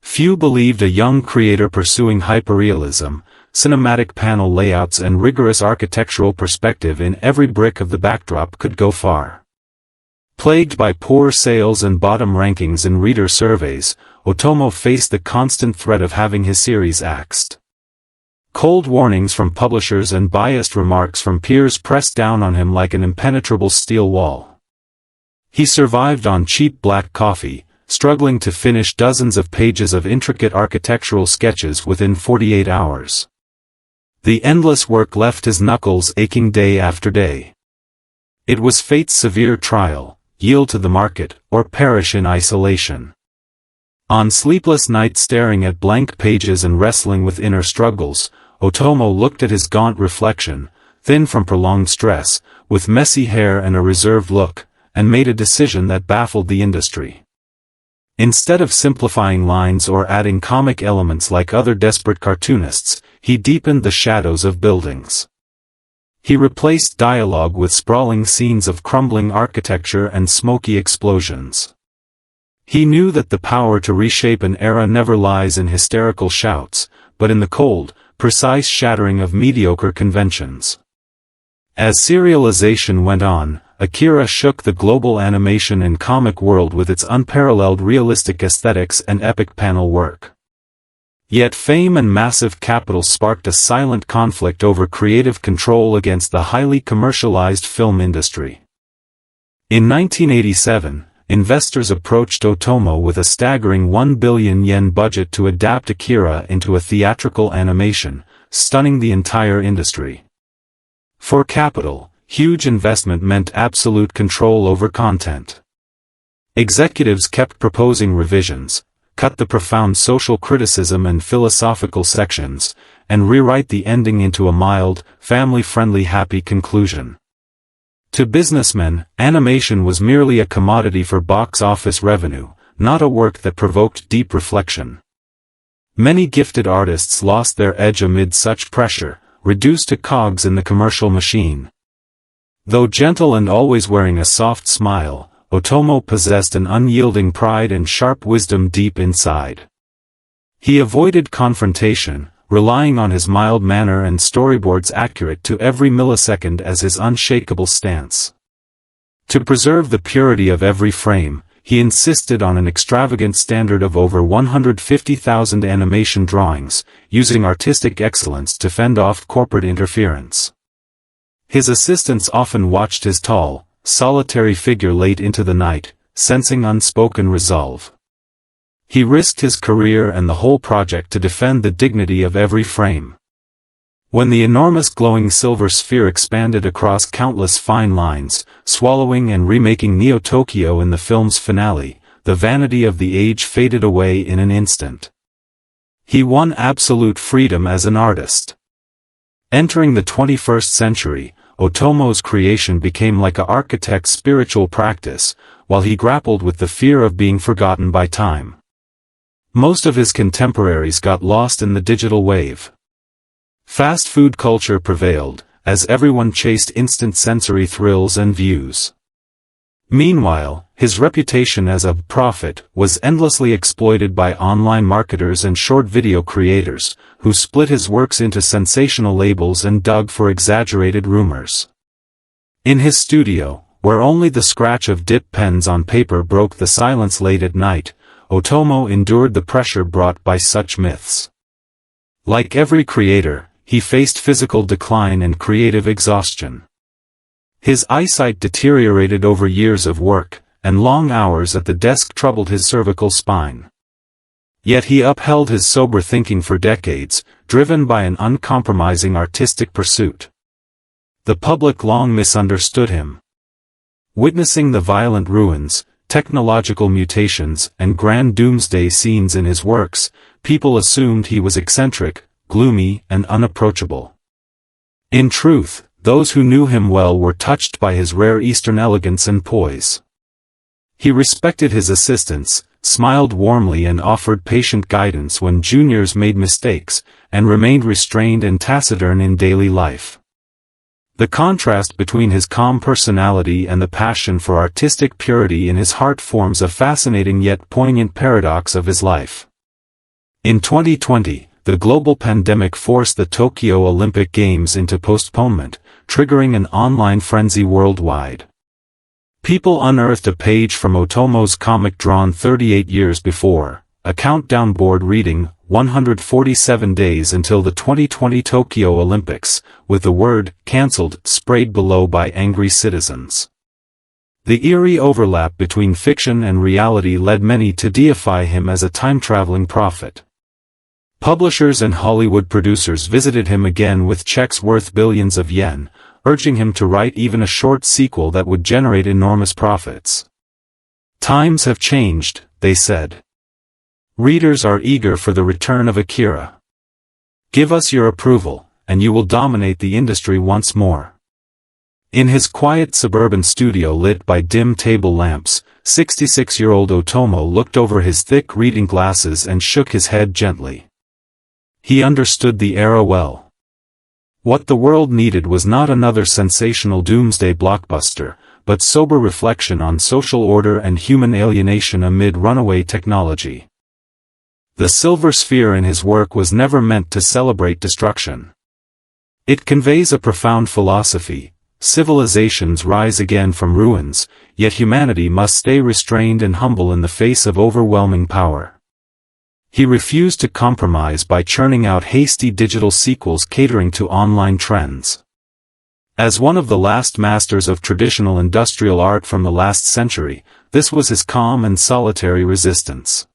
Few believed a young creator pursuing hyperrealism, cinematic panel layouts and rigorous architectural perspective in every brick of the backdrop could go far. Plagued by poor sales and bottom rankings in reader surveys, Otomo faced the constant threat of having his series axed. Cold warnings from publishers and biased remarks from peers pressed down on him like an impenetrable steel wall. He survived on cheap black coffee, struggling to finish dozens of pages of intricate architectural sketches within 48 hours. The endless work left his knuckles aching day after day. It was fate's severe trial: yield to the market, or perish in isolation. On sleepless nights staring at blank pages and wrestling with inner struggles, Otomo looked at his gaunt reflection, thin from prolonged stress, with messy hair and a reserved look, and made a decision that baffled the industry. Instead of simplifying lines or adding comic elements like other desperate cartoonists, he deepened the shadows of buildings. He replaced dialogue with sprawling scenes of crumbling architecture and smoky explosions. He knew that the power to reshape an era never lies in hysterical shouts, but in the cold, precise shattering of mediocre conventions. As serialization went on, Akira shook the global animation and comic world with its unparalleled realistic aesthetics and epic panel work. Yet fame and massive capital sparked a silent conflict over creative control against the highly commercialized film industry. In 1987, investors approached Otomo with a staggering 1 billion yen budget to adapt Akira into a theatrical animation, stunning the entire industry. For capital, huge investment meant absolute control over content. Executives kept proposing revisions, cut the profound social criticism and philosophical sections, and rewrite the ending into a mild, family-friendly happy conclusion. To businessmen, animation was merely a commodity for box office revenue, not a work that provoked deep reflection. Many gifted artists lost their edge amid such pressure, reduced to cogs in the commercial machine. Though gentle and always wearing a soft smile, Otomo possessed an unyielding pride and sharp wisdom deep inside. He avoided confrontation, relying on his mild manner and storyboards accurate to every millisecond as his unshakable stance. To preserve the purity of every frame, he insisted on an extravagant standard of over 150,000 animation drawings, using artistic excellence to fend off corporate interference. His assistants often watched his tall, solitary figure late into the night, sensing unspoken resolve. He risked his career and the whole project to defend the dignity of every frame. When the enormous glowing silver sphere expanded across countless fine lines, swallowing and remaking Neo-Tokyo in the film's finale, the vanity of the age faded away in an instant. He won absolute freedom as an artist. Entering the 21st century, Otomo's creation became like an architect's spiritual practice, while he grappled with the fear of being forgotten by time. Most of his contemporaries got lost in the digital wave. Fast food culture prevailed, as everyone chased instant sensory thrills and views. Meanwhile, his reputation as a prophet was endlessly exploited by online marketers and short video creators, who split his works into sensational labels and dug for exaggerated rumors. In his studio, where only the scratch of dip pens on paper broke the silence late at night, Otomo endured the pressure brought by such myths. Like every creator, he faced physical decline and creative exhaustion. His eyesight deteriorated over years of work, and long hours at the desk troubled his cervical spine. Yet he upheld his sober thinking for decades, driven by an uncompromising artistic pursuit. The public long misunderstood him. Witnessing the violent ruins, technological mutations, and grand doomsday scenes in his works, people assumed he was eccentric, gloomy, and unapproachable. In truth, those who knew him well were touched by his rare Eastern elegance and poise. He respected his assistants, smiled warmly and offered patient guidance when juniors made mistakes, and remained restrained and taciturn in daily life. The contrast between his calm personality and the passion for artistic purity in his heart forms a fascinating yet poignant paradox of his life. In 2020, the global pandemic forced the Tokyo Olympic Games into postponement, triggering an online frenzy worldwide. People unearthed a page from Otomo's comic drawn 38 years before, a countdown board reading, 147 days until the 2020 Tokyo Olympics, with the word, cancelled, sprayed below by angry citizens. The eerie overlap between fiction and reality led many to deify him as a time-traveling prophet. Publishers and Hollywood producers visited him again with checks worth billions of yen, urging him to write even a short sequel that would generate enormous profits. Times have changed, they said. Readers are eager for the return of Akira. Give us your approval, and you will dominate the industry once more. In his quiet suburban studio lit by dim table lamps, 66-year-old Otomo looked over his thick reading glasses and shook his head gently. He understood the era well. What the world needed was not another sensational doomsday blockbuster, but sober reflection on social order and human alienation amid runaway technology. The silver sphere in his work was never meant to celebrate destruction. It conveys a profound philosophy: civilizations rise again from ruins, yet humanity must stay restrained and humble in the face of overwhelming power. He refused to compromise by churning out hasty digital sequels catering to online trends. As one of the last masters of traditional industrial art from the last century, this was his calm and solitary resistance.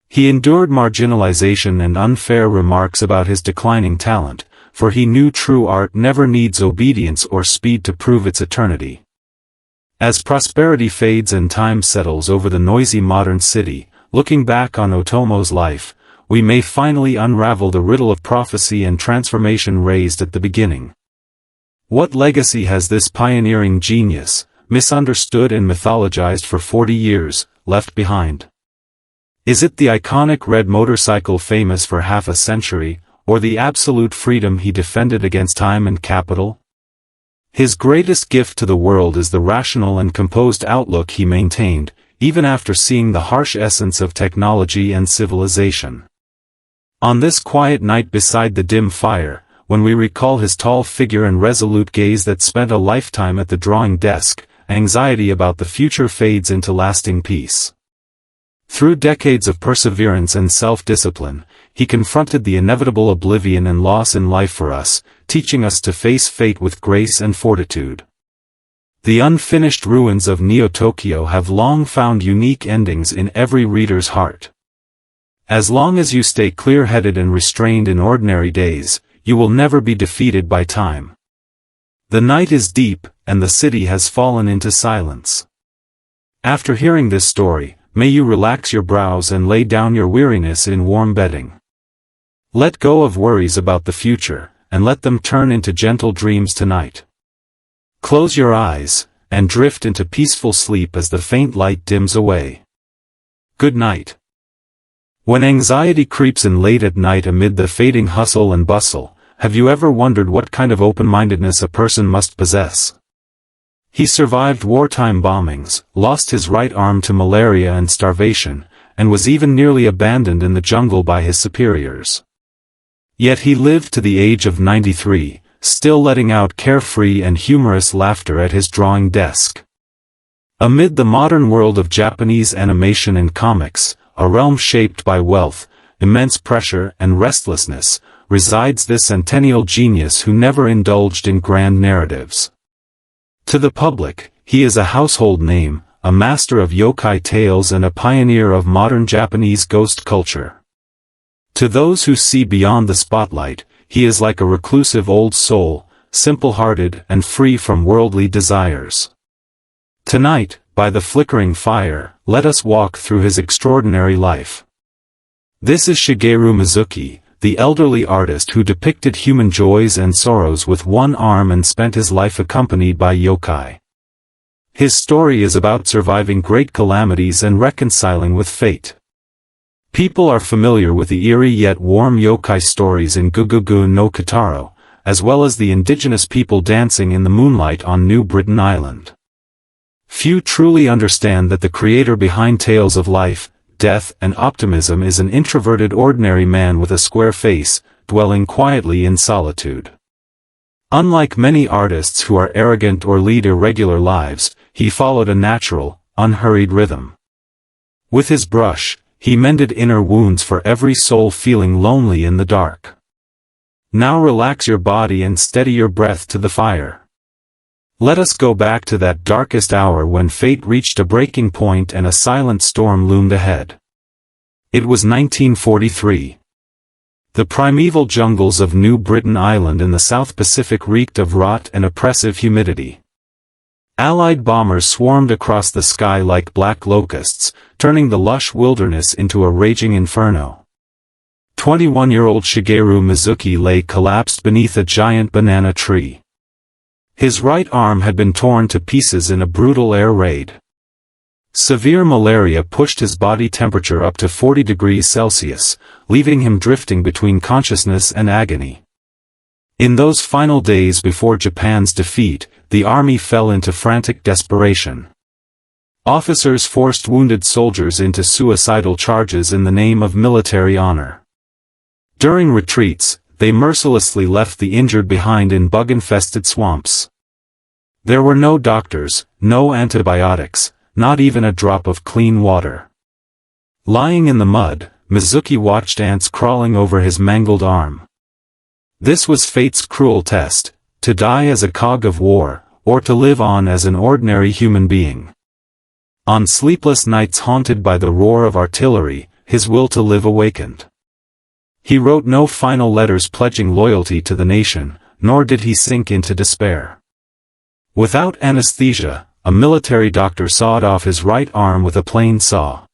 He endured marginalization and unfair remarks about his declining talent, for he knew true art never needs obedience or speed to prove its eternity. As prosperity fades and time settles over the noisy modern city, looking back on Otomo's life, we may finally unravel the riddle of prophecy and transformation raised at the beginning. What legacy has this pioneering genius, misunderstood and mythologized for 40 years, left behind? Is it the iconic red motorcycle famous for half a century, or the absolute freedom he defended against time and capital? His greatest gift to the world is the rational and composed outlook he maintained, even after seeing the harsh essence of technology and civilization. On this quiet night beside the dim fire, when we recall his tall figure and resolute gaze that spent a lifetime at the drawing desk, anxiety about the future fades into lasting peace. Through decades of perseverance and self-discipline, he confronted the inevitable oblivion and loss in life for us, teaching us to face fate with grace and fortitude. The unfinished ruins of Neo-Tokyo have long found unique endings in every reader's heart. As long as you stay clear-headed and restrained in ordinary days, you will never be defeated by time. The night is deep, and the city has fallen into silence. After hearing this story, may you relax your brows and lay down your weariness in warm bedding. Let go of worries about the future, and let them turn into gentle dreams tonight. Close your eyes, and drift into peaceful sleep as the faint light dims away. Good night. When anxiety creeps in late at night amid the fading hustle and bustle, have you ever wondered what kind of open-mindedness a person must possess? He survived wartime bombings, lost his right arm to malaria and starvation, and was even nearly abandoned in the jungle by his superiors. Yet he lived to the age of 93, still letting out carefree and humorous laughter at his drawing desk. Amid the modern world of Japanese animation and comics, a realm shaped by wealth, immense pressure and restlessness, resides this centennial genius who never indulged in grand narratives. To the public, he is a household name, a master of yokai tales and a pioneer of modern Japanese ghost culture. To those who see beyond the spotlight, he is like a reclusive old soul, simple-hearted and free from worldly desires. Tonight, by the flickering fire, let us walk through his extraordinary life. This is Shigeru Mizuki, the elderly artist who depicted human joys and sorrows with one arm and spent his life accompanied by yokai. His story is about surviving great calamities and reconciling with fate. People are familiar with the eerie yet warm yokai stories in Gugugu no Kitaro, as well as the indigenous people dancing in the moonlight on New Britain Island. Few truly understand that the creator behind Tales of Life, Death and Optimism is an introverted ordinary man with a square face, dwelling quietly in solitude. Unlike many artists who are arrogant or lead irregular lives, he followed a natural, unhurried rhythm. With his brush, he mended inner wounds for every soul feeling lonely in the dark. Now relax your body and steady your breath to the fire. Let us go back to that darkest hour when fate reached a breaking point and a silent storm loomed ahead. It was 1943. The primeval jungles of New Britain Island in the South Pacific reeked of rot and oppressive humidity. Allied bombers swarmed across the sky like black locusts, turning the lush wilderness into a raging inferno. 21-year-old Shigeru Mizuki lay collapsed beneath a giant banana tree. His right arm had been torn to pieces in a brutal air raid. Severe malaria pushed his body temperature up to 40 degrees Celsius, leaving him drifting between consciousness and agony. In those final days before Japan's defeat, the army fell into frantic desperation. Officers forced wounded soldiers into suicidal charges in the name of military honor. During retreats, they mercilessly left the injured behind in bug-infested swamps. There were no doctors, no antibiotics, not even a drop of clean water. Lying in the mud, Mizuki watched ants crawling over his mangled arm. This was fate's cruel test, to die as a cog of war, or to live on as an ordinary human being. On sleepless nights haunted by the roar of artillery, his will to live awakened. He wrote no final letters pledging loyalty to the nation, nor did he sink into despair. Without anesthesia, a military doctor sawed off his right arm with a plain saw.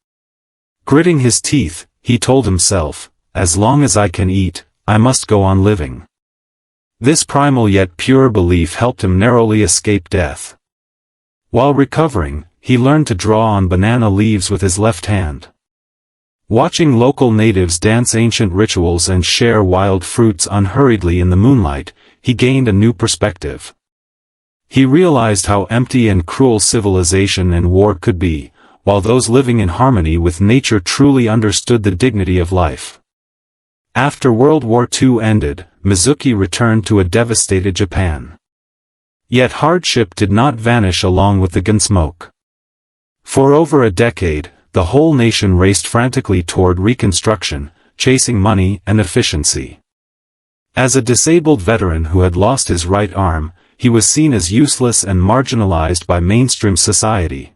Gritting his teeth, he told himself, "As long as I can eat, I must go on living." This primal yet pure belief helped him narrowly escape death. While recovering, he learned to draw on banana leaves with his left hand. Watching local natives dance ancient rituals and share wild fruits unhurriedly in the moonlight, he gained a new perspective. He realized how empty and cruel civilization and war could be, while those living in harmony with nature truly understood the dignity of life. After World War II ended, Mizuki returned to a devastated Japan. Yet hardship did not vanish along with the gunsmoke. For over a decade, the whole nation raced frantically toward reconstruction, chasing money and efficiency. As a disabled veteran who had lost his right arm, he was seen as useless and marginalized by mainstream society.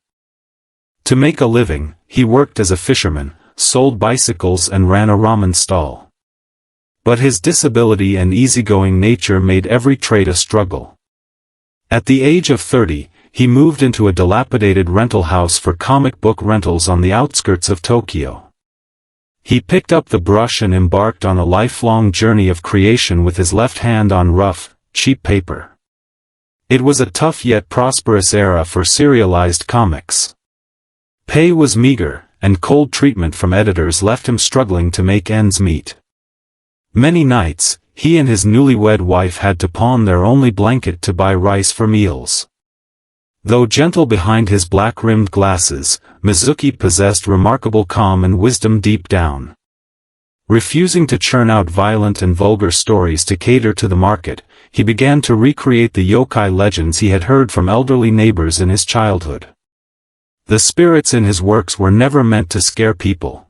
To make a living, he worked as a fisherman, sold bicycles and ran a ramen stall. But his disability and easygoing nature made every trade a struggle. At the age of 30, he moved into a dilapidated rental house for comic book rentals on the outskirts of Tokyo. He picked up the brush and embarked on a lifelong journey of creation with his left hand on rough, cheap paper. It was a tough yet prosperous era for serialized comics. Pay was meager, and cold treatment from editors left him struggling to make ends meet. Many nights, he and his newlywed wife had to pawn their only blanket to buy rice for meals. Though gentle behind his black-rimmed glasses, Mizuki possessed remarkable calm and wisdom deep down. Refusing to churn out violent and vulgar stories to cater to the market, he began to recreate the yokai legends he had heard from elderly neighbors in his childhood. The spirits in his works were never meant to scare people.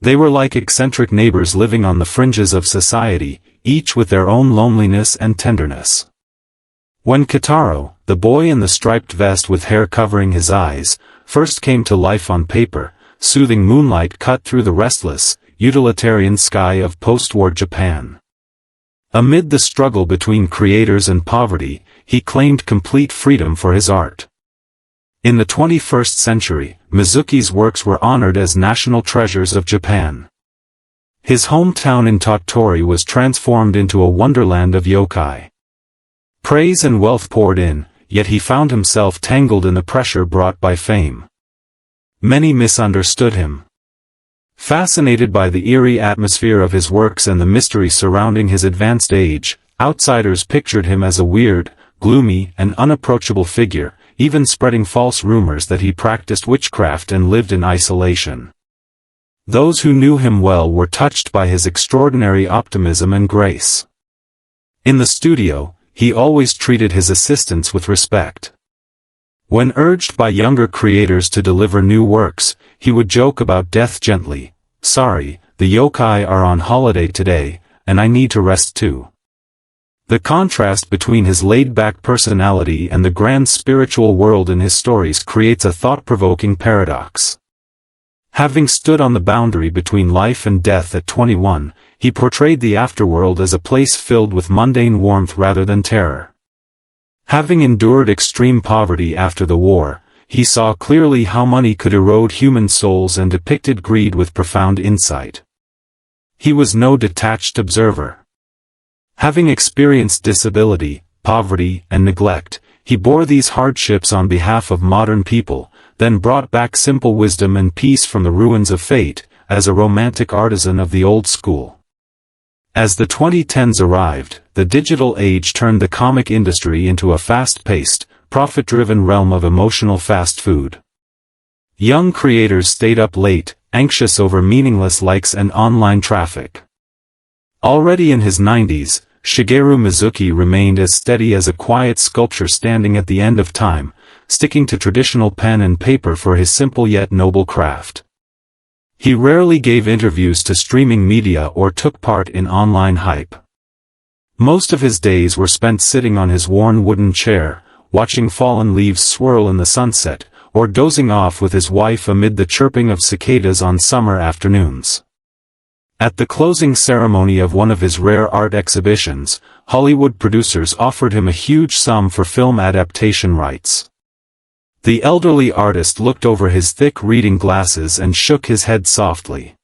They were like eccentric neighbors living on the fringes of society, each with their own loneliness and tenderness. When Kitaro, the boy in the striped vest with hair covering his eyes, first came to life on paper, soothing moonlight cut through the restless, utilitarian sky of post-war Japan. Amid the struggle between creators and poverty, he claimed complete freedom for his art. In the 21st century, Mizuki's works were honored as national treasures of Japan. His hometown in Tottori was transformed into a wonderland of yokai. Praise and wealth poured in, yet he found himself tangled in the pressure brought by fame. Many misunderstood him. Fascinated by the eerie atmosphere of his works and the mystery surrounding his advanced age, Outsiders pictured him as a weird, gloomy, and unapproachable figure, even spreading false rumors that he practiced witchcraft and lived in isolation. Those who knew him well were touched by his extraordinary optimism and grace. In the studio, he always treated his assistants with respect. When urged by younger creators to deliver new works, he would joke about death gently. "Sorry, the yokai are on holiday today, and I need to rest too." The contrast between his laid-back personality and the grand spiritual world in his stories creates a thought-provoking paradox. Having stood on the boundary between life and death at 21, he portrayed the afterworld as a place filled with mundane warmth rather than terror. Having endured extreme poverty after the war, he saw clearly how money could erode human souls and depicted greed with profound insight. He was no detached observer. Having experienced disability, poverty, and neglect, he bore these hardships on behalf of modern people, then brought back simple wisdom and peace from the ruins of fate, as a romantic artisan of the old school. As the 2010s arrived, the digital age turned the comic industry into a fast-paced, profit-driven realm of emotional fast food. Young creators stayed up late, anxious over meaningless likes and online traffic. Already in his 90s, Shigeru Mizuki remained as steady as a quiet sculpture standing at the end of time, sticking to traditional pen and paper for his simple yet noble craft. He rarely gave interviews to streaming media or took part in online hype. Most of his days were spent sitting on his worn wooden chair, watching fallen leaves swirl in the sunset, or dozing off with his wife amid the chirping of cicadas on summer afternoons. At the closing ceremony of one of his rare art exhibitions, Hollywood producers offered him a huge sum for film adaptation rights. The elderly artist looked over his thick reading glasses and shook his head softly.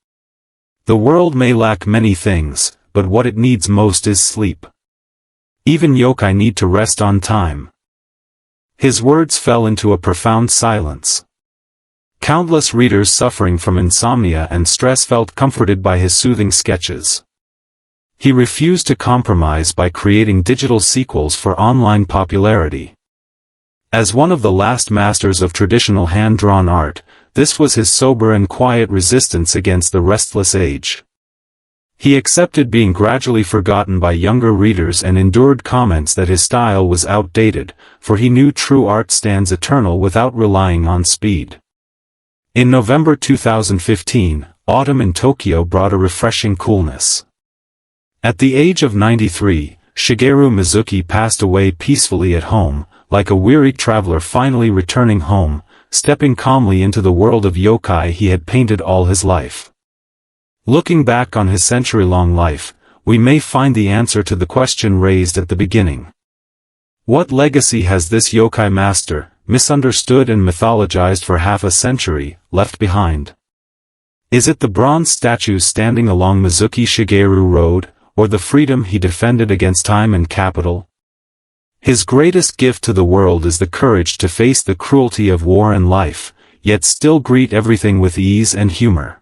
"The world may lack many things, but what it needs most is sleep. Even yokai need to rest on time." His words fell into a profound silence. Countless readers suffering from insomnia and stress felt comforted by his soothing sketches. He refused to compromise by creating digital sequels for online popularity. As one of the last masters of traditional hand-drawn art, this was his sober and quiet resistance against the restless age. He accepted being gradually forgotten by younger readers and endured comments that his style was outdated, for he knew true art stands eternal without relying on speed. In November 2015, autumn in Tokyo brought a refreshing coolness. At the age of 93, Shigeru Mizuki passed away peacefully at home, like a weary traveler finally returning home, stepping calmly into the world of yokai he had painted all his life. Looking back on his century-long life, we may find the answer to the question raised at the beginning. What legacy has this yokai master, misunderstood and mythologized for half a century, left behind? Is it the bronze statues standing along Mizuki Shigeru Road, or the freedom he defended against time and capital? His greatest gift to the world is the courage to face the cruelty of war and life, yet still greet everything with ease and humor.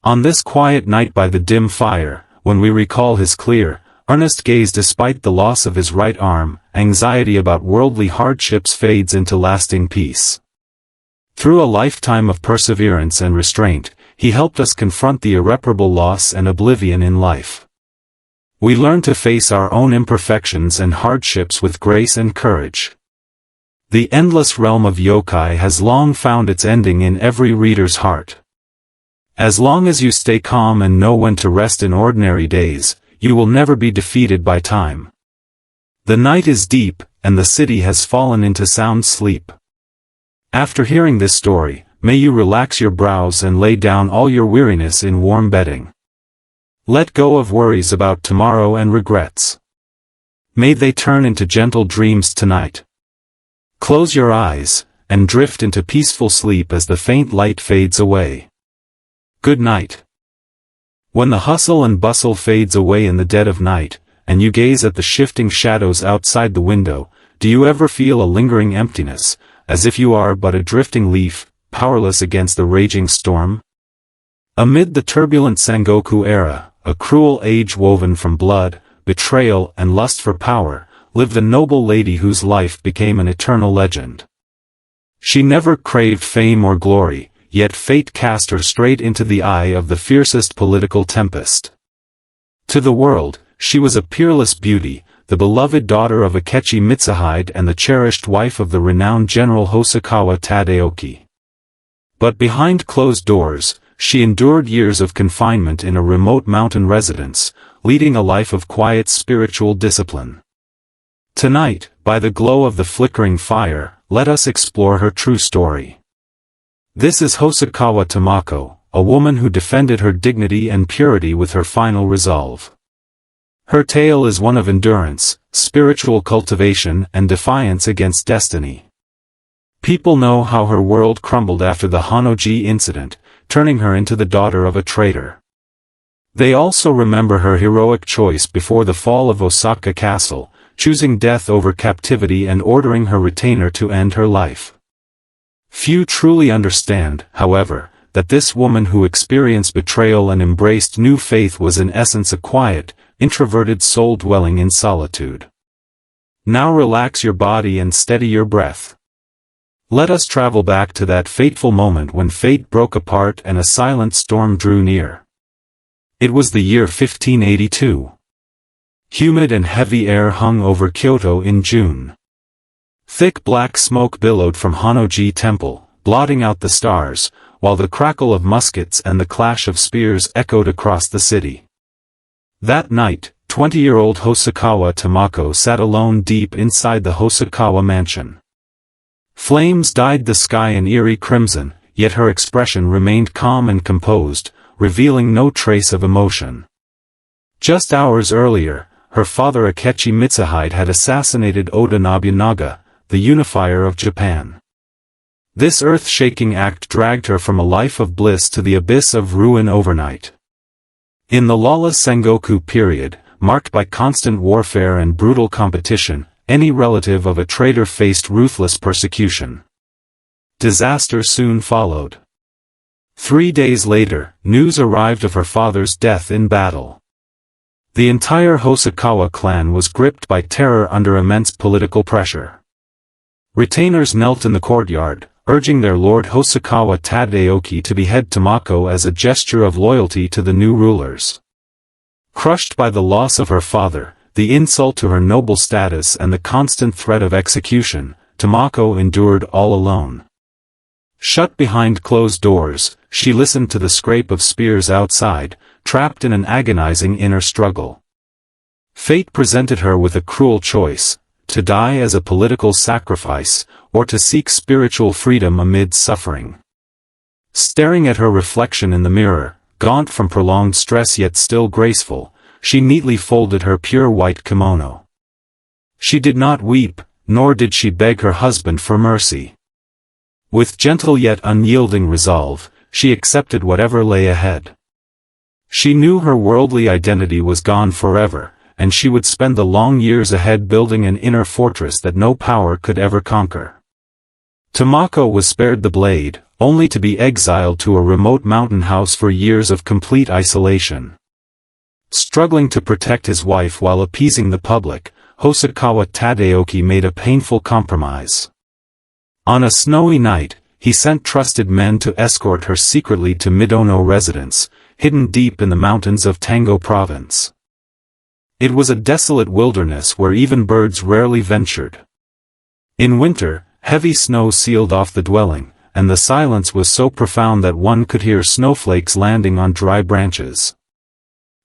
On this quiet night by the dim fire, when we recall his clear, earnest gaze despite the loss of his right arm, anxiety about worldly hardships fades into lasting peace. Through a lifetime of perseverance and restraint, he helped us confront the irreparable loss and oblivion in life. We learn to face our own imperfections and hardships with grace and courage. The endless realm of yokai has long found its ending in every reader's heart. As long as you stay calm and know when to rest in ordinary days, you will never be defeated by time. The night is deep, and the city has fallen into sound sleep. After hearing this story, may you relax your brows and lay down all your weariness in warm bedding. Let go of worries about tomorrow and regrets. May they turn into gentle dreams tonight. Close your eyes, and drift into peaceful sleep as the faint light fades away. Good night. When the hustle and bustle fades away in the dead of night, and you gaze at the shifting shadows outside the window, do you ever feel a lingering emptiness, as if you are but a drifting leaf, powerless against the raging storm? Amid the turbulent Sengoku era, a cruel age woven from blood, betrayal and lust for power, lived a noble lady whose life became an eternal legend. She never craved fame or glory, yet fate cast her straight into the eye of the fiercest political tempest. To the world, she was a peerless beauty, the beloved daughter of Akechi Mitsuhide and the cherished wife of the renowned General Hosokawa Tadaoki. But behind closed doors, she endured years of confinement in a remote mountain residence, leading a life of quiet spiritual discipline. Tonight, by the glow of the flickering fire, let us explore her true story. This is Hosokawa Tamako, a woman who defended her dignity and purity with her final resolve. Her tale is one of endurance, spiritual cultivation and defiance against destiny. People know how her world crumbled after the Honnoji incident, turning her into the daughter of a traitor. They also remember her heroic choice before the fall of Osaka Castle, choosing death over captivity and ordering her retainer to end her life. Few truly understand, however, that this woman who experienced betrayal and embraced new faith was in essence a quiet, introverted soul dwelling in solitude. Now relax your body and steady your breath. Let us travel back to that fateful moment when fate broke apart and a silent storm drew near. It was the year 1582. Humid and heavy air hung over Kyoto in June. Thick black smoke billowed from Honnoji Temple, blotting out the stars, while the crackle of muskets and the clash of spears echoed across the city. That night, 20-year-old Hosokawa Tamako sat alone deep inside the Hosokawa mansion. Flames dyed the sky an eerie crimson, yet her expression remained calm and composed, revealing no trace of emotion. Just hours earlier, her father Akechi Mitsuhide had assassinated Oda Nobunaga, the unifier of Japan. This earth-shaking act dragged her from a life of bliss to the abyss of ruin overnight. In the lawless Sengoku period, marked by constant warfare and brutal competition, any relative of a traitor faced ruthless persecution. Disaster soon followed. 3 days later, news arrived of her father's death in battle. The entire Hosokawa clan was gripped by terror under immense political pressure. Retainers knelt in the courtyard, urging their lord Hosokawa Tadaoki to behead Tamako as a gesture of loyalty to the new rulers. Crushed by the loss of her father, the insult to her noble status and the constant threat of execution, Tamako endured all alone. Shut behind closed doors, she listened to the scrape of spears outside, trapped in an agonizing inner struggle. Fate presented her with a cruel choice: to die as a political sacrifice, or to seek spiritual freedom amid suffering. Staring at her reflection in the mirror, gaunt from prolonged stress yet still graceful, she neatly folded her pure white kimono. She did not weep, nor did she beg her husband for mercy. With gentle yet unyielding resolve, she accepted whatever lay ahead. She knew her worldly identity was gone forever, and she would spend the long years ahead building an inner fortress that no power could ever conquer. Tamako was spared the blade, only to be exiled to a remote mountain house for years of complete isolation. Struggling to protect his wife while appeasing the public, Hosokawa Tadaoki made a painful compromise. On a snowy night, he sent trusted men to escort her secretly to Midono residence, hidden deep in the mountains of Tango province. It was a desolate wilderness where even birds rarely ventured. In winter, heavy snow sealed off the dwelling, and the silence was so profound that one could hear snowflakes landing on dry branches.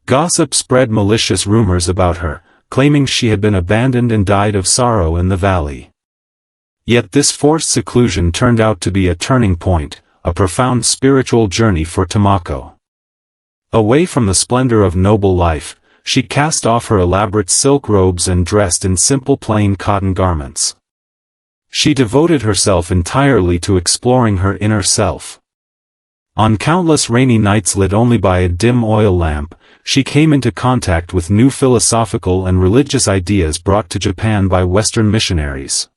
Gossip spread malicious rumors about her, claiming she had been abandoned and died of sorrow in the valley. Yet this forced seclusion turned out to be a turning point, a profound spiritual journey for Tamako. Away from the splendor of noble life, she cast off her elaborate silk robes and dressed in simple plain cotton garments. She devoted herself entirely to exploring her inner self. On countless rainy nights lit only by a dim oil lamp, she came into contact with new philosophical and religious ideas brought to Japan by Western missionaries.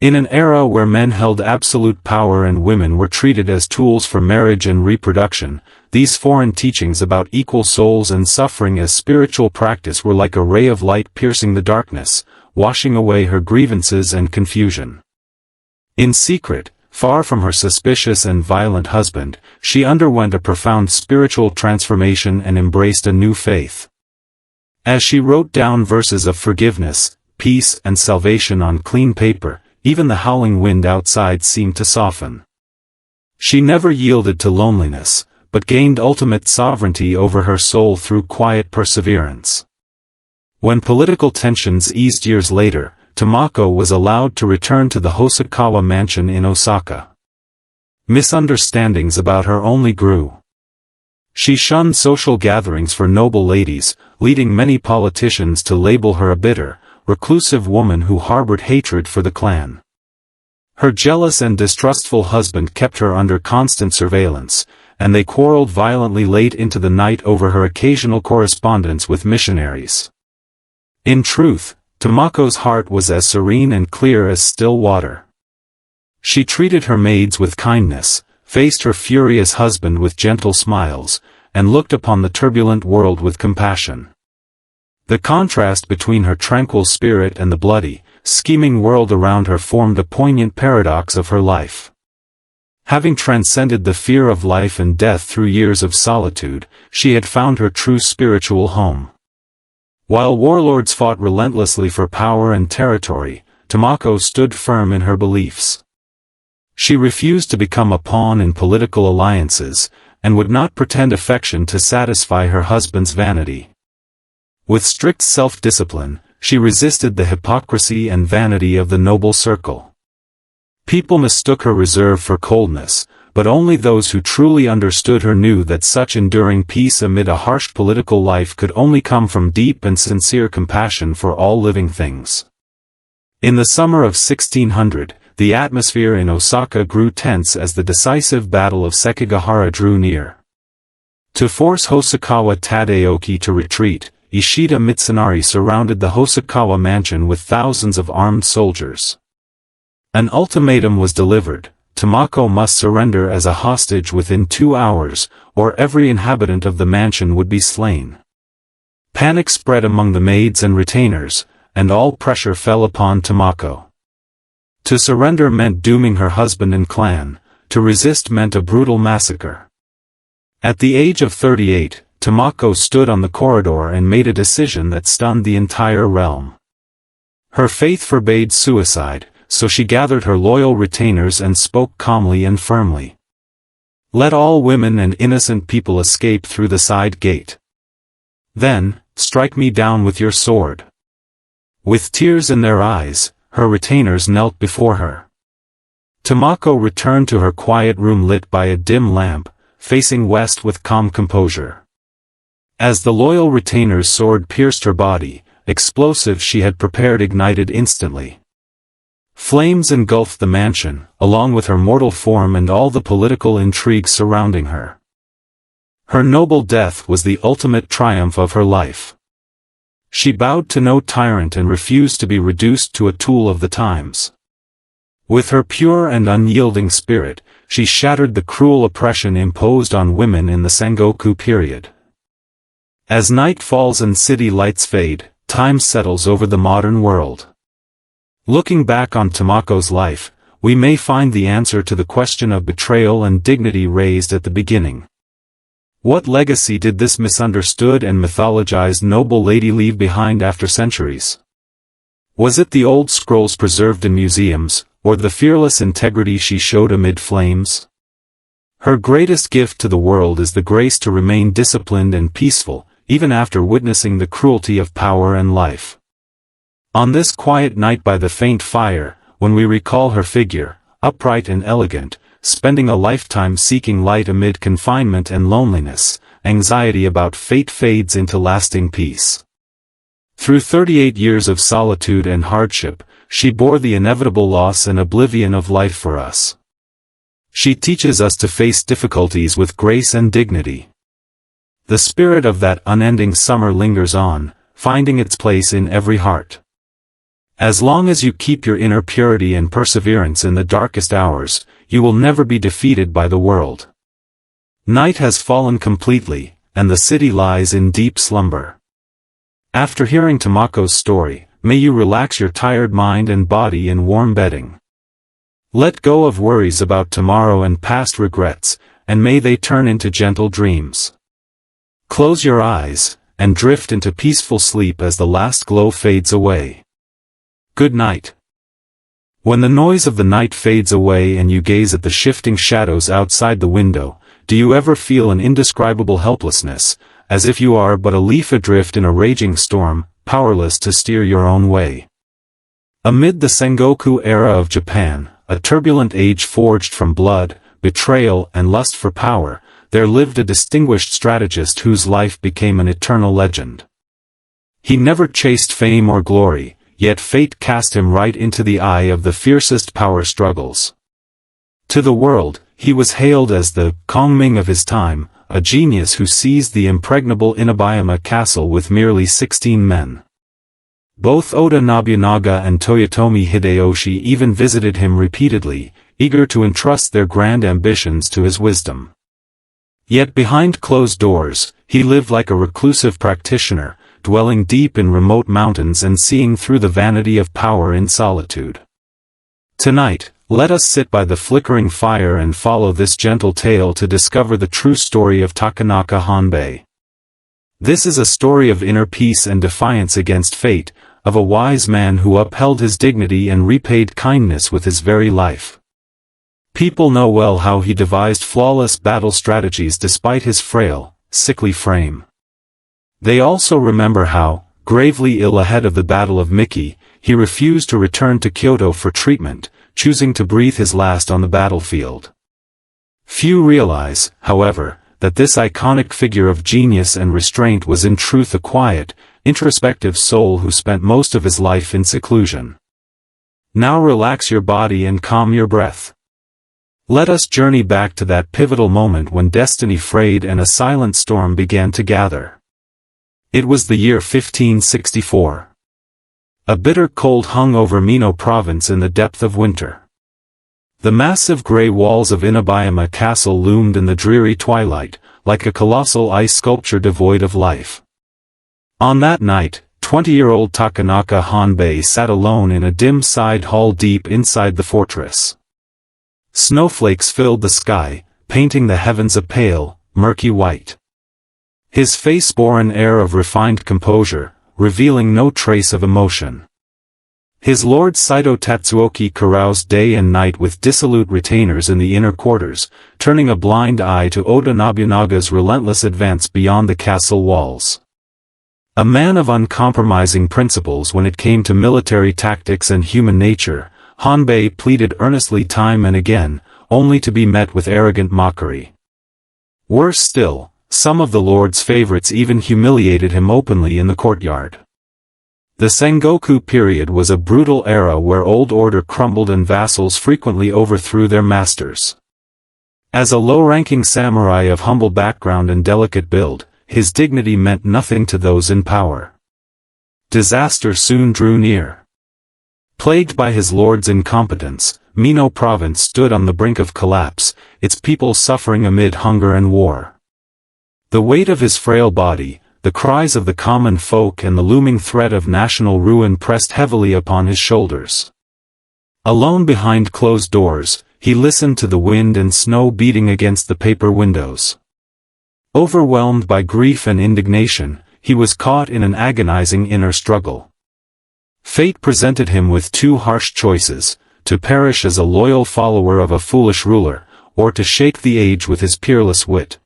In an era where men held absolute power and women were treated as tools for marriage and reproduction, these foreign teachings about equal souls and suffering as spiritual practice were like a ray of light piercing the darkness, washing away her grievances and confusion. In secret, far from her suspicious and violent husband, she underwent a profound spiritual transformation and embraced a new faith. As she wrote down verses of forgiveness, peace and salvation on clean paper, even the howling wind outside seemed to soften. She never yielded to loneliness, but gained ultimate sovereignty over her soul through quiet perseverance. When political tensions eased years later, Tamako was allowed to return to the Hosokawa mansion in Osaka. Misunderstandings about her only grew. She shunned social gatherings for noble ladies, leading many politicians to label her a bitter, reclusive woman who harbored hatred for the clan. Her jealous and distrustful husband kept her under constant surveillance, and they quarreled violently late into the night over her occasional correspondence with missionaries. In truth, Tamako's heart was as serene and clear as still water. She treated her maids with kindness, faced her furious husband with gentle smiles, and looked upon the turbulent world with compassion. The contrast between her tranquil spirit and the bloody, scheming world around her formed a poignant paradox of her life. Having transcended the fear of life and death through years of solitude, she had found her true spiritual home. While warlords fought relentlessly for power and territory, Tamako stood firm in her beliefs. She refused to become a pawn in political alliances, and would not pretend affection to satisfy her husband's vanity. With strict self-discipline, she resisted the hypocrisy and vanity of the noble circle. People mistook her reserve for coldness, but only those who truly understood her knew that such enduring peace amid a harsh political life could only come from deep and sincere compassion for all living things. In the summer of 1600, the atmosphere in Osaka grew tense as the decisive battle of Sekigahara drew near. To force Hosokawa Tadaoki to retreat, Ishida Mitsunari surrounded the Hosokawa mansion with thousands of armed soldiers. An ultimatum was delivered: Tamako must surrender as a hostage within 2 hours, or every inhabitant of the mansion would be slain. Panic spread among the maids and retainers, and all pressure fell upon Tamako. To surrender meant dooming her husband and clan, to resist meant a brutal massacre. At the age of 38, Tamako stood on the corridor and made a decision that stunned the entire realm. Her faith forbade suicide, so she gathered her loyal retainers and spoke calmly and firmly. "Let all women and innocent people escape through the side gate. Then, strike me down with your sword." With tears in their eyes, her retainers knelt before her. Tamako returned to her quiet room lit by a dim lamp, facing west with calm composure. As the loyal retainer's sword pierced her body, explosives she had prepared ignited instantly. Flames engulfed the mansion, along with her mortal form and all the political intrigues surrounding her. Her noble death was the ultimate triumph of her life. She bowed to no tyrant and refused to be reduced to a tool of the times. With her pure and unyielding spirit, she shattered the cruel oppression imposed on women in the Sengoku period. As night falls and city lights fade, time settles over the modern world. Looking back on Tamako's life, we may find the answer to the question of betrayal and dignity raised at the beginning. What legacy did this misunderstood and mythologized noble lady leave behind after centuries? Was it the old scrolls preserved in museums, or the fearless integrity she showed amid flames? Her greatest gift to the world is the grace to remain disciplined and peaceful, even after witnessing the cruelty of power and life. On this quiet night by the faint fire, when we recall her figure, upright and elegant, spending a lifetime seeking light amid confinement and loneliness, anxiety about fate fades into lasting peace. Through 38 years of solitude and hardship, she bore the inevitable loss and oblivion of life for us. She teaches us to face difficulties with grace and dignity. The spirit of that unending summer lingers on, finding its place in every heart. As long as you keep your inner purity and perseverance in the darkest hours, you will never be defeated by the world. Night has fallen completely, and the city lies in deep slumber. After hearing Tamako's story, may you relax your tired mind and body in warm bedding. Let go of worries about tomorrow and past regrets, and may they turn into gentle dreams. Close your eyes, and drift into peaceful sleep as the last glow fades away. Good night. When the noise of the night fades away and you gaze at the shifting shadows outside the window, do you ever feel an indescribable helplessness, as if you are but a leaf adrift in a raging storm, powerless to steer your own way? Amid the Sengoku era of Japan, a turbulent age forged from blood, betrayal and lust for power, there lived a distinguished strategist whose life became an eternal legend. He never chased fame or glory, yet fate cast him right into the eye of the fiercest power struggles. To the world, he was hailed as the Kongming of his time, a genius who seized the impregnable Inabayama castle with merely 16 men. Both Oda Nobunaga and Toyotomi Hideyoshi even visited him repeatedly, eager to entrust their grand ambitions to his wisdom. Yet behind closed doors, he lived like a reclusive practitioner, dwelling deep in remote mountains and seeing through the vanity of power in solitude. Tonight, let us sit by the flickering fire and follow this gentle tale to discover the true story of Takanaka Hanbei. This is a story of inner peace and defiance against fate, of a wise man who upheld his dignity and repaid kindness with his very life. People know well how he devised flawless battle strategies despite his frail, sickly frame. They also remember how, gravely ill ahead of the Battle of Miki, he refused to return to Kyoto for treatment, choosing to breathe his last on the battlefield. Few realize, however, that this iconic figure of genius and restraint was in truth a quiet, introspective soul who spent most of his life in seclusion. Now relax your body and calm your breath. Let us journey back to that pivotal moment when destiny frayed and a silent storm began to gather. It was the year 1564. A bitter cold hung over Mino province in the depth of winter. The massive gray walls of Inabayama Castle loomed in the dreary twilight, like a colossal ice sculpture devoid of life. On that night, 20-year-old Takanaka Hanbei sat alone in a dim side hall deep inside the fortress. Snowflakes filled the sky, painting the heavens a pale, murky white. His face bore an air of refined composure, revealing no trace of emotion. His lord Saito Tatsuoki caroused day and night with dissolute retainers in the inner quarters, turning a blind eye to Oda Nobunaga's relentless advance beyond the castle walls. A man of uncompromising principles when it came to military tactics and human nature, Hanbei pleaded earnestly time and again, only to be met with arrogant mockery. Worse still, some of the lord's favorites even humiliated him openly in the courtyard. The Sengoku period was a brutal era where old order crumbled and vassals frequently overthrew their masters. As a low-ranking samurai of humble background and delicate build, his dignity meant nothing to those in power. Disaster soon drew near. Plagued by his lord's incompetence, Mino province stood on the brink of collapse, its people suffering amid hunger and war. The weight of his frail body, the cries of the common folk and the looming threat of national ruin pressed heavily upon his shoulders. Alone behind closed doors, he listened to the wind and snow beating against the paper windows. Overwhelmed by grief and indignation, he was caught in an agonizing inner struggle. Fate presented him with two harsh choices: to perish as a loyal follower of a foolish ruler, or to shake the age with his peerless wit.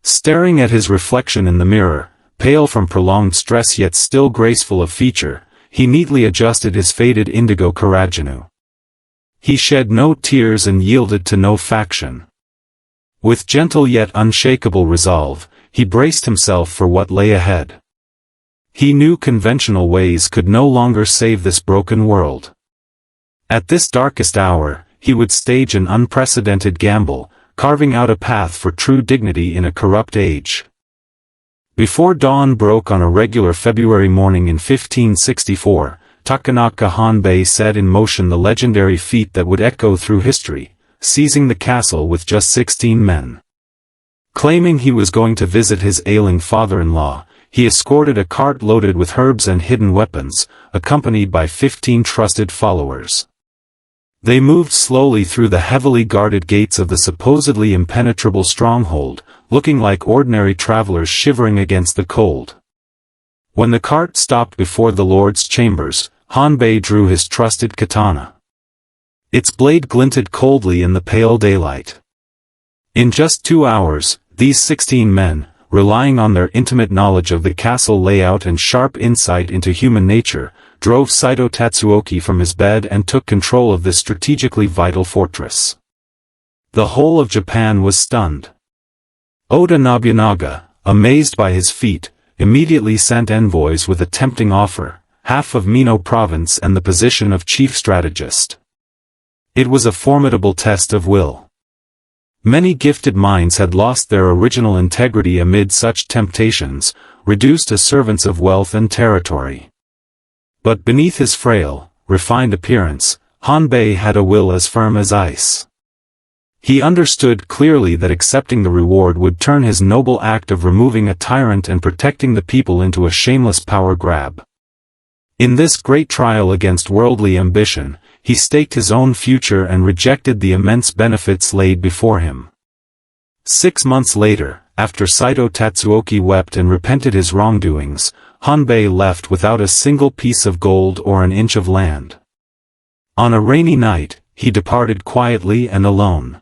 Staring at his reflection in the mirror, pale from prolonged stress yet still graceful of feature, he neatly adjusted his faded indigo kuraginu. He shed no tears and yielded to no faction. With gentle yet unshakable resolve, he braced himself for what lay ahead. He knew conventional ways could no longer save this broken world. At this darkest hour, he would stage an unprecedented gamble, carving out a path for true dignity in a corrupt age. Before dawn broke on a regular February morning in 1564, Takanaka Hanbei set in motion the legendary feat that would echo through history, seizing the castle with just 16 men. Claiming he was going to visit his ailing father-in-law, he escorted a cart loaded with herbs and hidden weapons, accompanied by 15 trusted followers. They moved slowly through the heavily guarded gates of the supposedly impenetrable stronghold, looking like ordinary travelers shivering against the cold. When the cart stopped before the Lord's chambers, Hanbei drew his trusted katana. Its blade glinted coldly in the pale daylight. In just 2 hours, these 16 men, relying on their intimate knowledge of the castle layout and sharp insight into human nature, drove Saito Tatsuoki from his bed and took control of this strategically vital fortress. The whole of Japan was stunned. Oda Nobunaga, amazed by his feat, immediately sent envoys with a tempting offer, half of Mino province and the position of chief strategist. It was a formidable test of will. Many gifted minds had lost their original integrity amid such temptations, reduced as servants of wealth and territory. But beneath his frail, refined appearance, Hanbei had a will as firm as ice. He understood clearly that accepting the reward would turn his noble act of removing a tyrant and protecting the people into a shameless power grab. In this great trial against worldly ambition, he staked his own future and rejected the immense benefits laid before him. 6 months later, after Saito Tatsuoki wept and repented his wrongdoings, Hanbei left without a single piece of gold or an inch of land. On a rainy night, he departed quietly and alone.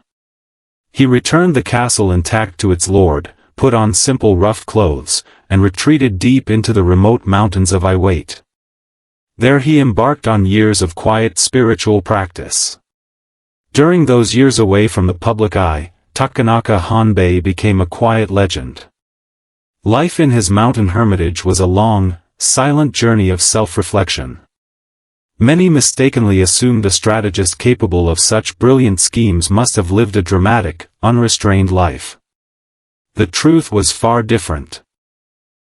He returned the castle intact to its lord, put on simple rough clothes, and retreated deep into the remote mountains of Iwate. There he embarked on years of quiet spiritual practice. During those years away from the public eye, Takanaka Hanbei became a quiet legend. Life in his mountain hermitage was a long, silent journey of self-reflection. Many mistakenly assumed a strategist capable of such brilliant schemes must have lived a dramatic, unrestrained life. The truth was far different.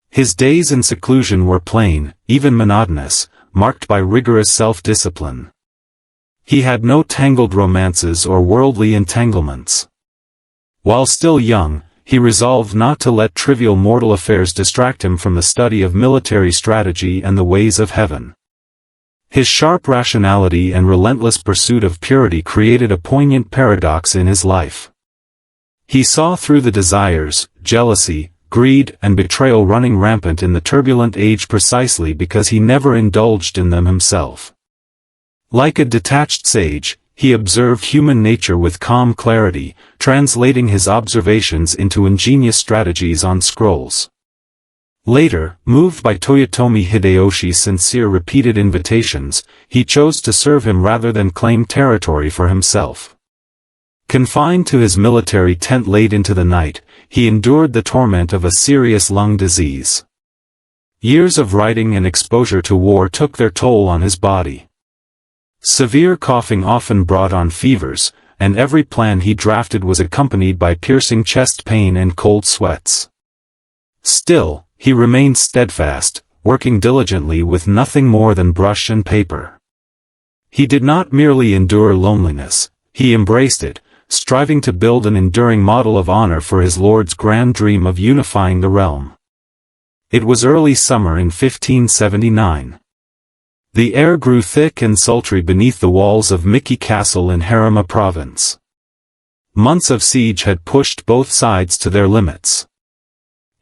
His days in seclusion were plain, even monotonous, marked by rigorous self-discipline. He had no tangled romances or worldly entanglements. While still young, he resolved not to let trivial mortal affairs distract him from the study of military strategy and the ways of heaven. His sharp rationality and relentless pursuit of purity created a poignant paradox in his life. He saw through the desires, jealousy, greed and betrayal running rampant in the turbulent age precisely because he never indulged in them himself. Like a detached sage, he observed human nature with calm clarity, translating his observations into ingenious strategies on scrolls. Later, moved by Toyotomi Hideyoshi's sincere repeated invitations, he chose to serve him rather than claim territory for himself. Confined to his military tent late into the night, he endured the torment of a serious lung disease. Years of writing and exposure to war took their toll on his body. Severe coughing often brought on fevers, and every plan he drafted was accompanied by piercing chest pain and cold sweats. Still, he remained steadfast, working diligently with nothing more than brush and paper. He did not merely endure loneliness, he embraced it, striving to build an enduring model of honor for his lord's grand dream of unifying the realm. It was early summer in 1579. The air grew thick and sultry beneath the walls of Miki Castle in Harima Province. Months of siege had pushed both sides to their limits.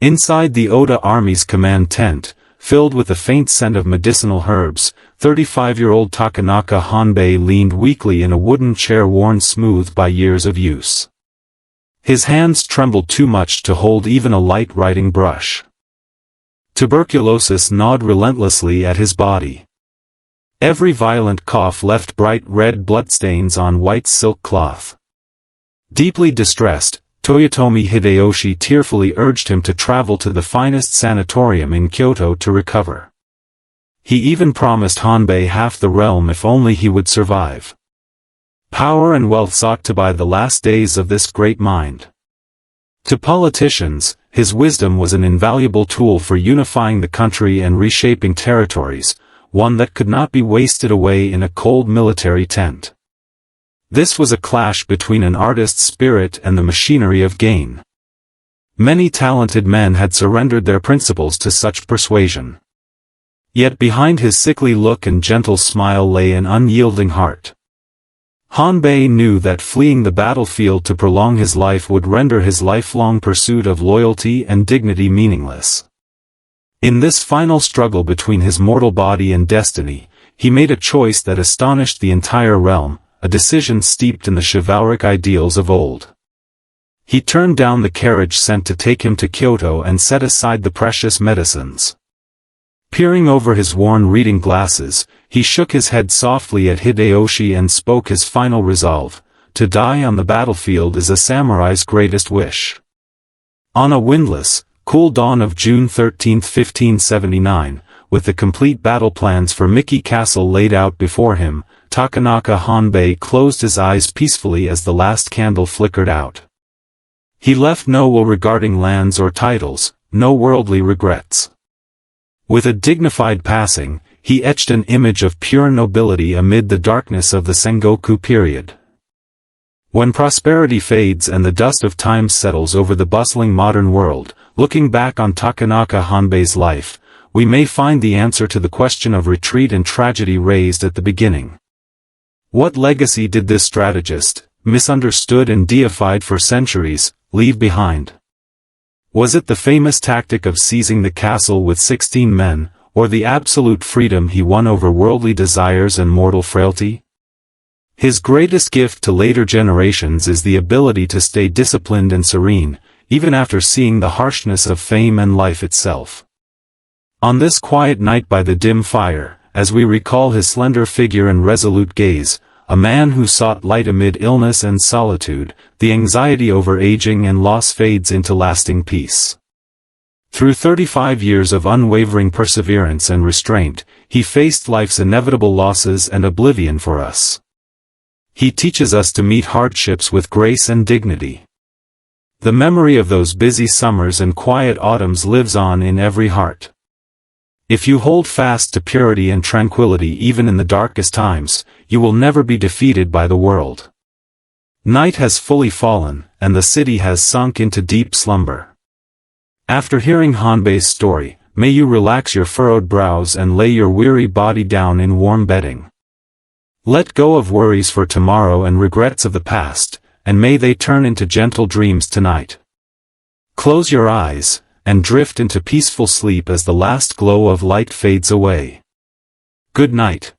Inside the Oda army's command tent, filled with the faint scent of medicinal herbs, 35-year-old Takanaka Hanbei leaned weakly in a wooden chair worn smooth by years of use. His hands trembled too much to hold even a light writing brush. Tuberculosis gnawed relentlessly at his body. Every violent cough left bright red bloodstains on white silk cloth. Deeply distressed, Toyotomi Hideyoshi tearfully urged him to travel to the finest sanatorium in Kyoto to recover. He even promised Hanbei half the realm if only he would survive. Power and wealth sought to buy the last days of this great mind. To politicians, his wisdom was an invaluable tool for unifying the country and reshaping territories, one that could not be wasted away in a cold military tent. This was a clash between an artist's spirit and the machinery of gain. Many talented men had surrendered their principles to such persuasion. Yet behind his sickly look and gentle smile lay an unyielding heart. Hanbei knew that fleeing the battlefield to prolong his life would render his lifelong pursuit of loyalty and dignity meaningless. In this final struggle between his mortal body and destiny, he made a choice that astonished the entire realm, a decision steeped in the chivalric ideals of old. He turned down the carriage sent to take him to Kyoto and set aside the precious medicines. Peering over his worn reading glasses, he shook his head softly at Hideyoshi and spoke his final resolve: to die on the battlefield is a samurai's greatest wish. On a windless, cool dawn of June 13, 1579, with the complete battle plans for Miki Castle laid out before him, Takenaka Hanbei closed his eyes peacefully as the last candle flickered out. He left no will regarding lands or titles, no worldly regrets. With a dignified passing, he etched an image of pure nobility amid the darkness of the Sengoku period. When prosperity fades and the dust of time settles over the bustling modern world, looking back on Takenaka Hanbei's life, we may find the answer to the question of retreat and tragedy raised at the beginning. What legacy did this strategist, misunderstood and deified for centuries, leave behind? Was it the famous tactic of seizing the castle with 16 men, or the absolute freedom he won over worldly desires and mortal frailty? His greatest gift to later generations is the ability to stay disciplined and serene, even after seeing the harshness of fame and life itself. On this quiet night by the dim fire, as we recall his slender figure and resolute gaze, a man who sought light amid illness and solitude, the anxiety over aging and loss fades into lasting peace. Through 35 years of unwavering perseverance and restraint, he faced life's inevitable losses and oblivion for us. He teaches us to meet hardships with grace and dignity. The memory of those busy summers and quiet autumns lives on in every heart. If you hold fast to purity and tranquility even in the darkest times, you will never be defeated by the world. Night has fully fallen, and the city has sunk into deep slumber. After hearing Hanbei's story, may you relax your furrowed brows and lay your weary body down in warm bedding. Let go of worries for tomorrow and regrets of the past, and may they turn into gentle dreams tonight. Close your eyes, and drift into peaceful sleep as the last glow of light fades away. Good night.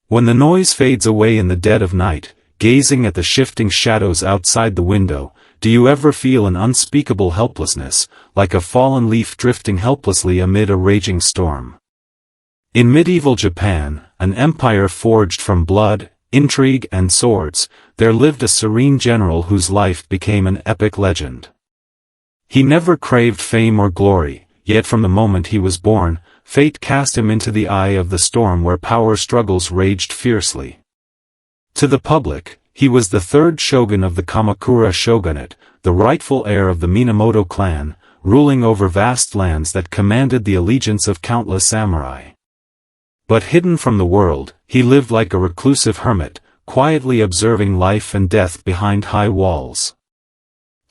When the noise fades away in the dead of night, gazing at the shifting shadows outside the window, do you ever feel an unspeakable helplessness, like a fallen leaf drifting helplessly amid a raging storm? In medieval Japan, an empire forged from blood, intrigue and swords, there lived a serene general whose life became an epic legend. He never craved fame or glory, yet from the moment he was born, fate cast him into the eye of the storm where power struggles raged fiercely. To the public, he was the third shogun of the Kamakura shogunate, the rightful heir of the Minamoto clan, ruling over vast lands that commanded the allegiance of countless samurai. But hidden from the world, he lived like a reclusive hermit, quietly observing life and death behind high walls.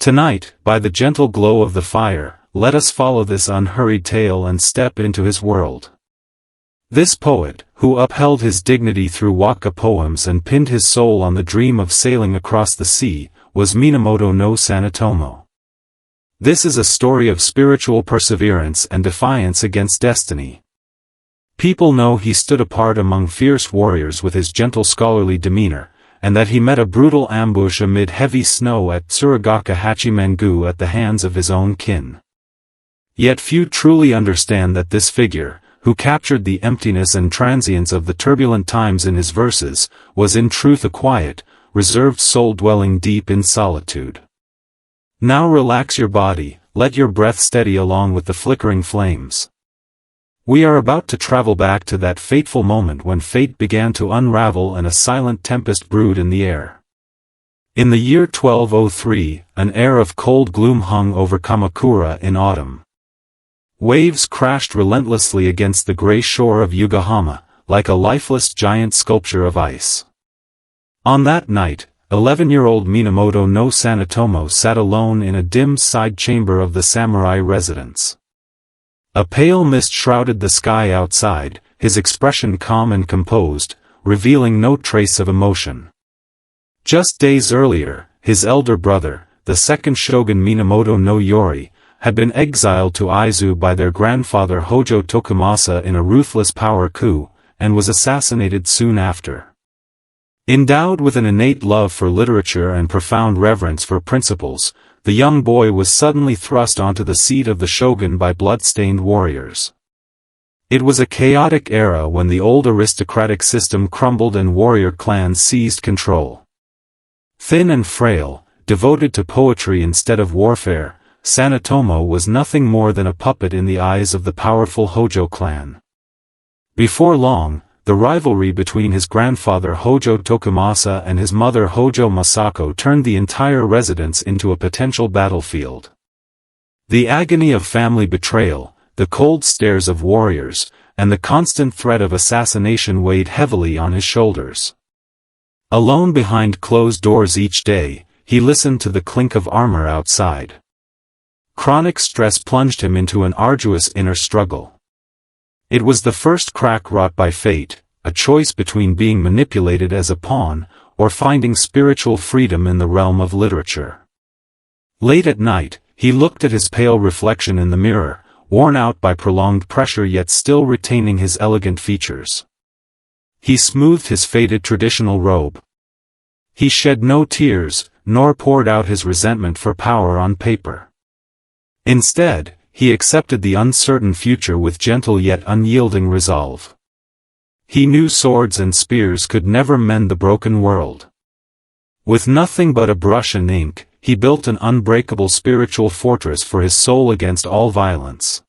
Tonight, by the gentle glow of the fire, let us follow this unhurried tale and step into his world. This poet, who upheld his dignity through waka poems and pinned his soul on the dream of sailing across the sea, was Minamoto no Sanetomo. This is a story of spiritual perseverance and defiance against destiny. People know he stood apart among fierce warriors with his gentle scholarly demeanor, and that he met a brutal ambush amid heavy snow at Tsuragaka Hachimangu at the hands of his own kin. Yet few truly understand that this figure, who captured the emptiness and transience of the turbulent times in his verses, was in truth a quiet, reserved soul dwelling deep in solitude. Now relax your body, let your breath steady along with the flickering flames. We are about to travel back to that fateful moment when fate began to unravel and a silent tempest brewed in the air. In the year 1203, an air of cold gloom hung over Kamakura in autumn. Waves crashed relentlessly against the gray shore of Yokohama, like a lifeless giant sculpture of ice. On that night, 11-year-old Minamoto no Sanetomo sat alone in a dim side chamber of the samurai residence. A pale mist shrouded the sky outside, his expression calm and composed, revealing no trace of emotion. Just days earlier, his elder brother, the second shogun Minamoto no Yori, had been exiled to Aizu by their grandfather Hojo Tokumasa in a ruthless power coup, and was assassinated soon after. Endowed with an innate love for literature and profound reverence for principles, the young boy was suddenly thrust onto the seat of the shogun by blood-stained warriors. It was a chaotic era when the old aristocratic system crumbled and warrior clans seized control. Thin and frail, devoted to poetry instead of warfare, Sanetomo was nothing more than a puppet in the eyes of the powerful Hojo clan. Before long, the rivalry between his grandfather Hojo Tokumasa and his mother Hojo Masako turned the entire residence into a potential battlefield. The agony of family betrayal, the cold stares of warriors, and the constant threat of assassination weighed heavily on his shoulders. Alone behind closed doors each day, he listened to the clink of armor outside. Chronic stress plunged him into an arduous inner struggle. It was the first crack wrought by fate, a choice between being manipulated as a pawn, or finding spiritual freedom in the realm of literature. Late at night, he looked at his pale reflection in the mirror, worn out by prolonged pressure yet still retaining his elegant features. He smoothed his faded traditional robe. He shed no tears, nor poured out his resentment for power on paper. Instead, he accepted the uncertain future with gentle yet unyielding resolve. He knew swords and spears could never mend the broken world. With nothing but a brush and ink, he built an unbreakable spiritual fortress for his soul against all violence.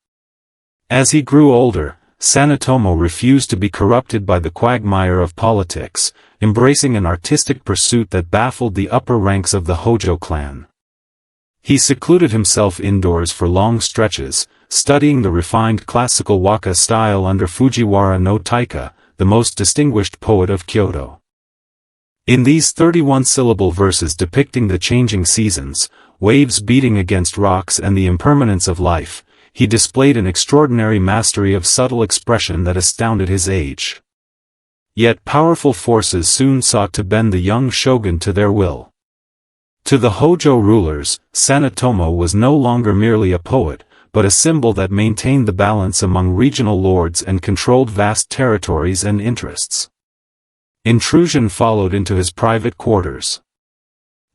As he grew older, Sanetomo refused to be corrupted by the quagmire of politics, embracing an artistic pursuit that baffled the upper ranks of the Hojo clan. He secluded himself indoors for long stretches, studying the refined classical waka style under Fujiwara no Taika, the most distinguished poet of Kyoto. In these 31-syllable verses depicting the changing seasons, waves beating against rocks and the impermanence of life, he displayed an extraordinary mastery of subtle expression that astounded his age. Yet powerful forces soon sought to bend the young shogun to their will. To the Hojo rulers, Sanetomo was no longer merely a poet, but a symbol that maintained the balance among regional lords and controlled vast territories and interests. Intrusion followed into his private quarters.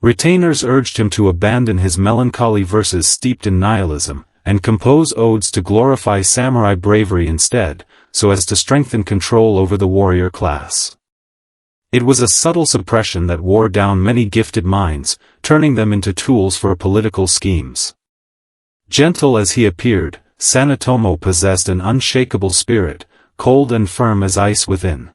Retainers urged him to abandon his melancholy verses steeped in nihilism, and compose odes to glorify samurai bravery instead, so as to strengthen control over the warrior class. It was a subtle suppression that wore down many gifted minds, turning them into tools for political schemes. Gentle as he appeared, Sanetomo possessed an unshakable spirit, cold and firm as ice within.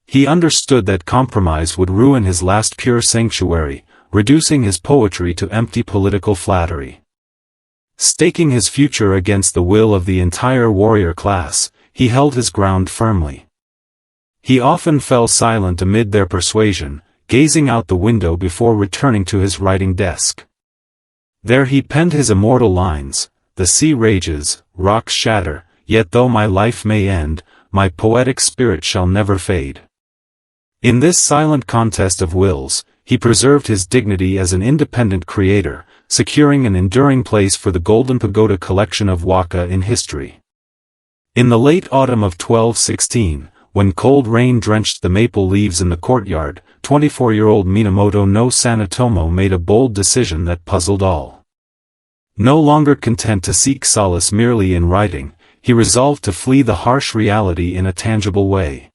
He understood that compromise would ruin his last pure sanctuary, reducing his poetry to empty political flattery. Staking his future against the will of the entire warrior class, he held his ground firmly. He often fell silent amid their persuasion, gazing out the window before returning to his writing desk. There he penned his immortal lines: "The sea rages, rocks shatter, yet though my life may end, my poetic spirit shall never fade." In this silent contest of wills, he preserved his dignity as an independent creator, securing an enduring place for the Golden Pagoda collection of waka in history. In the late autumn of 1216, when cold rain drenched the maple leaves in the courtyard, 24-year-old Minamoto no Sanetomo made a bold decision that puzzled all. No longer content to seek solace merely in writing, he resolved to flee the harsh reality in a tangible way.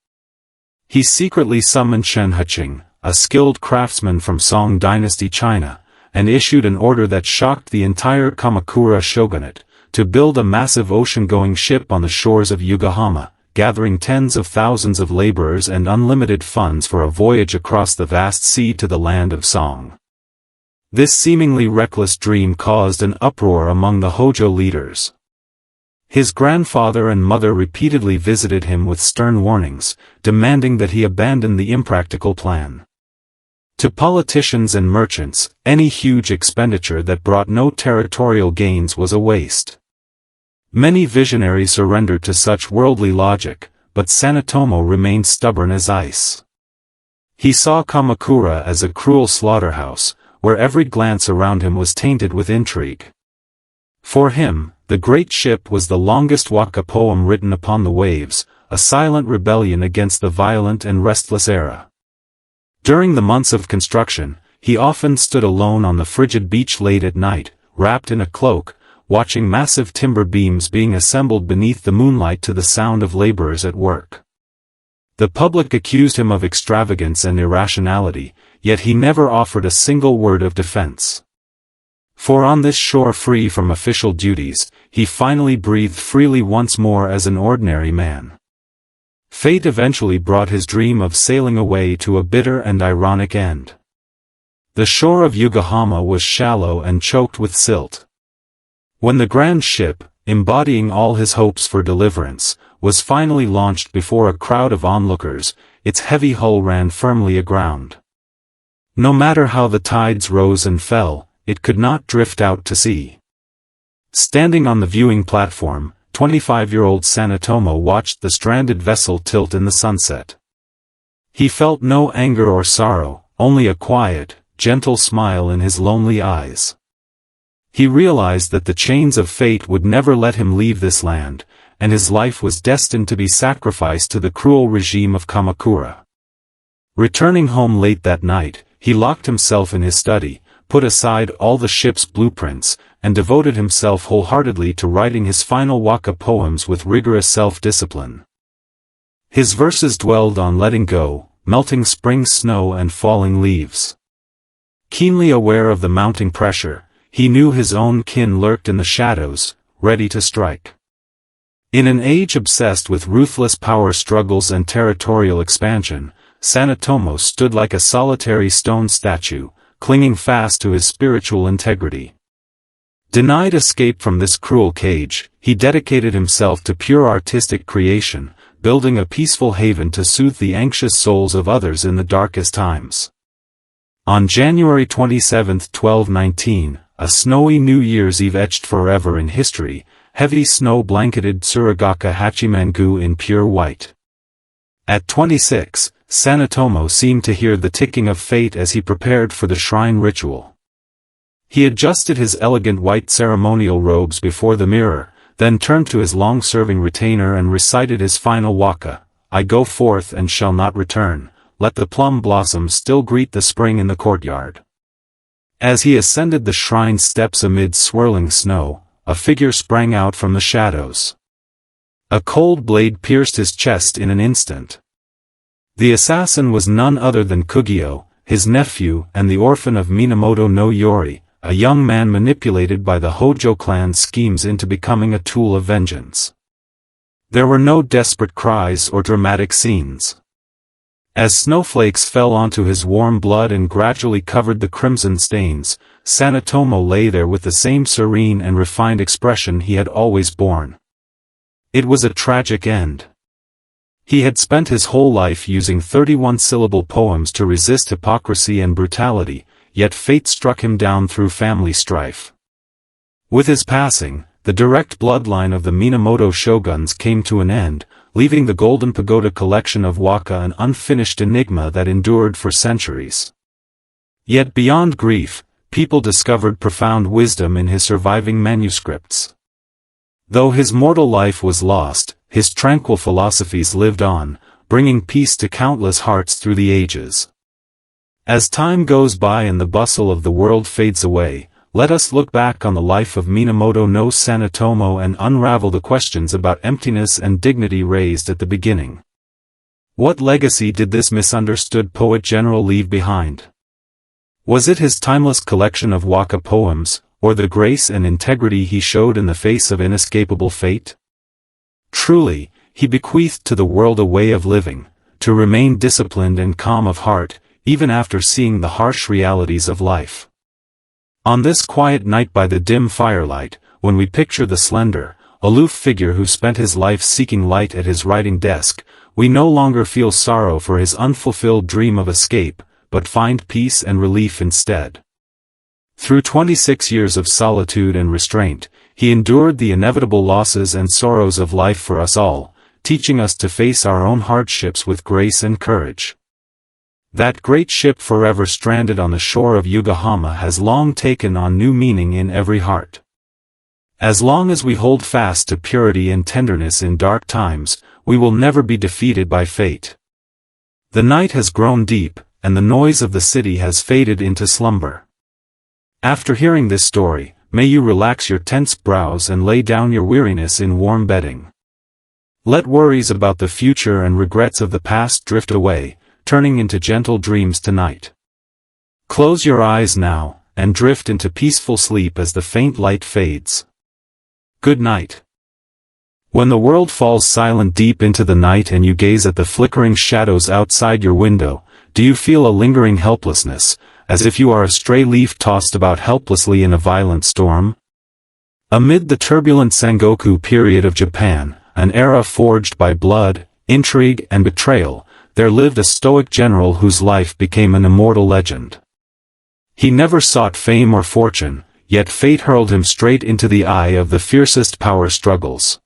He secretly summoned Shen Heqing, a skilled craftsman from Song dynasty China, and issued an order that shocked the entire Kamakura shogunate, to build a massive ocean-going ship on the shores of Yokohama, gathering tens of thousands of laborers and unlimited funds for a voyage across the vast sea to the land of Song. This seemingly reckless dream caused an uproar among the Hojo leaders. His grandfather and mother repeatedly visited him with stern warnings, demanding that he abandon the impractical plan. To politicians and merchants, any huge expenditure that brought no territorial gains was a waste. Many visionaries surrendered to such worldly logic, but Sanetomo remained stubborn as ice. He saw Kamakura as a cruel slaughterhouse, where every glance around him was tainted with intrigue. For him, the great ship was the longest waka poem written upon the waves, a silent rebellion against the violent and restless era. During the months of construction, he often stood alone on the frigid beach late at night, wrapped in a cloak, watching massive timber beams being assembled beneath the moonlight to the sound of laborers at work. The public accused him of extravagance and irrationality, yet he never offered a single word of defense. For on this shore free from official duties, he finally breathed freely once more as an ordinary man. Fate eventually brought his dream of sailing away to a bitter and ironic end. The shore of Yokohama was shallow and choked with silt. When the grand ship, embodying all his hopes for deliverance, was finally launched before a crowd of onlookers, its heavy hull ran firmly aground. No matter how the tides rose and fell, it could not drift out to sea. Standing on the viewing platform, 25-year-old Sanetomo watched the stranded vessel tilt in the sunset. He felt no anger or sorrow, only a quiet, gentle smile in his lonely eyes. He realized that the chains of fate would never let him leave this land, and his life was destined to be sacrificed to the cruel regime of Kamakura. Returning home late that night, he locked himself in his study, put aside all the ship's blueprints, and devoted himself wholeheartedly to writing his final waka poems with rigorous self-discipline. His verses dwelled on letting go, melting spring snow and falling leaves. Keenly aware of the mounting pressure, he knew his own kin lurked in the shadows, ready to strike. In an age obsessed with ruthless power struggles and territorial expansion, Sanetomo stood like a solitary stone statue, clinging fast to his spiritual integrity. Denied escape from this cruel cage, he dedicated himself to pure artistic creation, building a peaceful haven to soothe the anxious souls of others in the darkest times. On January 27, 1219, a snowy New Year's Eve etched forever in history, heavy snow blanketed Tsuragaka Hachimangu in pure white. At 26, Sanetomo seemed to hear the ticking of fate as he prepared for the shrine ritual. He adjusted his elegant white ceremonial robes before the mirror, then turned to his long-serving retainer and recited his final waka, "I go forth and shall not return, let the plum blossoms still greet the spring in the courtyard." As he ascended the shrine steps amid swirling snow, a figure sprang out from the shadows. A cold blade pierced his chest in an instant. The assassin was none other than Kugyo, his nephew and the orphan of Minamoto no Yori, a young man manipulated by the Hojo clan's schemes into becoming a tool of vengeance. There were no desperate cries or dramatic scenes. As snowflakes fell onto his warm blood and gradually covered the crimson stains, Sanetomo lay there with the same serene and refined expression he had always borne. It was a tragic end. He had spent his whole life using 31-syllable poems to resist hypocrisy and brutality, yet fate struck him down through family strife. With his passing, the direct bloodline of the Minamoto shoguns came to an end, leaving the Golden Pagoda collection of waka an unfinished enigma that endured for centuries. Yet beyond grief, people discovered profound wisdom in his surviving manuscripts. Though his mortal life was lost, his tranquil philosophies lived on, bringing peace to countless hearts through the ages. As time goes by and the bustle of the world fades away, let us look back on the life of Minamoto no Sanetomo and unravel the questions about emptiness and dignity raised at the beginning. What legacy did this misunderstood poet general leave behind? Was it his timeless collection of waka poems, or the grace and integrity he showed in the face of inescapable fate? Truly, he bequeathed to the world a way of living, to remain disciplined and calm of heart, even after seeing the harsh realities of life. On this quiet night by the dim firelight, when we picture the slender, aloof figure who spent his life seeking light at his writing desk, we no longer feel sorrow for his unfulfilled dream of escape, but find peace and relief instead. Through 26 years of solitude and restraint, he endured the inevitable losses and sorrows of life for us all, teaching us to face our own hardships with grace and courage. That great ship forever stranded on the shore of Yokohama has long taken on new meaning in every heart. As long as we hold fast to purity and tenderness in dark times, we will never be defeated by fate. The night has grown deep, and the noise of the city has faded into slumber. After hearing this story, may you relax your tense brows and lay down your weariness in warm bedding. Let worries about the future and regrets of the past drift away, turning into gentle dreams tonight. Close your eyes now, and drift into peaceful sleep as the faint light fades. Good night. When the world falls silent deep into the night and you gaze at the flickering shadows outside your window, do you feel a lingering helplessness, as if you are a stray leaf tossed about helplessly in a violent storm? Amid the turbulent Sengoku period of Japan, an era forged by blood, intrigue, and betrayal, there lived a stoic general whose life became an immortal legend. He never sought fame or fortune, yet fate hurled him straight into the eye of the fiercest power struggles.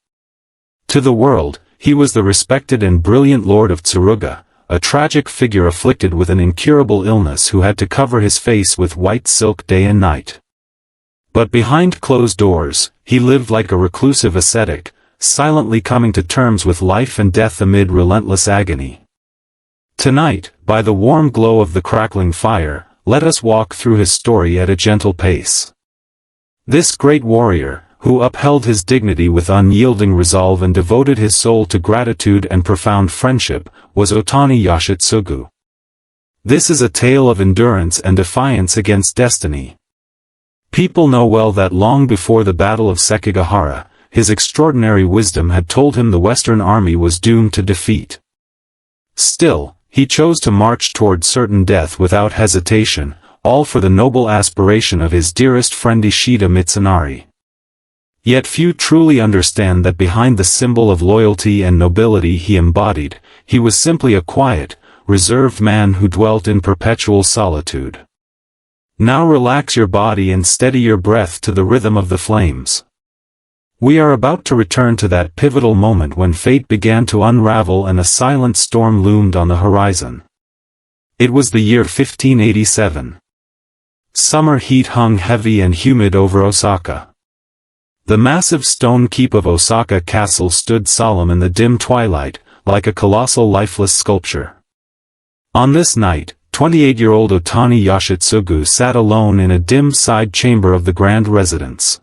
To the world, he was the respected and brilliant Lord of Tsuruga, a tragic figure afflicted with an incurable illness who had to cover his face with white silk day and night. But behind closed doors, he lived like a reclusive ascetic, silently coming to terms with life and death amid relentless agony. Tonight, by the warm glow of the crackling fire, let us walk through his story at a gentle pace. This great warrior, who upheld his dignity with unyielding resolve and devoted his soul to gratitude and profound friendship, was Otani Yoshitsugu. This is a tale of endurance and defiance against destiny. People know well that long before the Battle of Sekigahara, his extraordinary wisdom had told him the Western Army was doomed to defeat. Still, he chose to march toward certain death without hesitation, all for the noble aspiration of his dearest friend Ishida Mitsunari. Yet few truly understand that behind the symbol of loyalty and nobility he embodied, he was simply a quiet, reserved man who dwelt in perpetual solitude. Now relax your body and steady your breath to the rhythm of the flames. We are about to return to that pivotal moment when fate began to unravel and a silent storm loomed on the horizon. It was the year 1587. Summer heat hung heavy and humid over Osaka. The massive stone keep of Osaka Castle stood solemn in the dim twilight, like a colossal lifeless sculpture. On this night, 28-year-old Otani Yoshitsugu sat alone in a dim side chamber of the grand residence.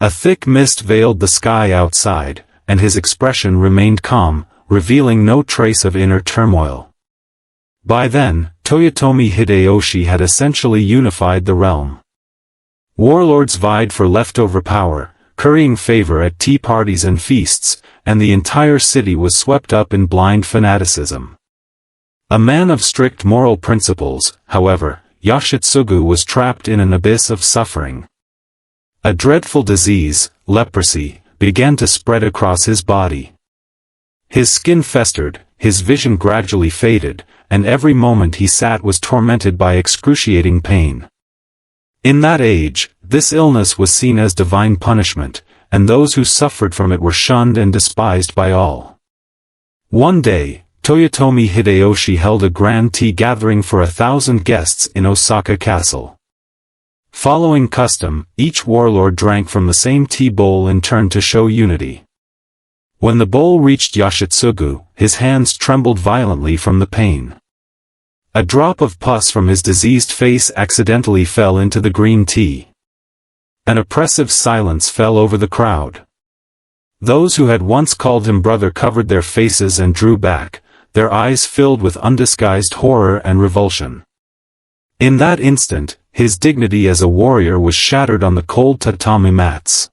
A thick mist veiled the sky outside, and his expression remained calm, revealing no trace of inner turmoil. By then, Toyotomi Hideyoshi had essentially unified the realm. Warlords vied for leftover power, currying favor at tea parties and feasts, and the entire city was swept up in blind fanaticism. A man of strict moral principles, however, Yoshitsugu was trapped in an abyss of suffering. A dreadful disease, leprosy, began to spread across his body. His skin festered, his vision gradually faded, and every moment he sat was tormented by excruciating pain. In that age, this illness was seen as divine punishment, and those who suffered from it were shunned and despised by all. One day, Toyotomi Hideyoshi held a grand tea gathering for 1,000 guests in Osaka Castle. Following custom, each warlord drank from the same tea bowl in turn to show unity. When the bowl reached Yoshitsugu, his hands trembled violently from the pain. A drop of pus from his diseased face accidentally fell into the green tea. An oppressive silence fell over the crowd. Those who had once called him brother covered their faces and drew back, their eyes filled with undisguised horror and revulsion. In that instant, his dignity as a warrior was shattered on the cold tatami mats.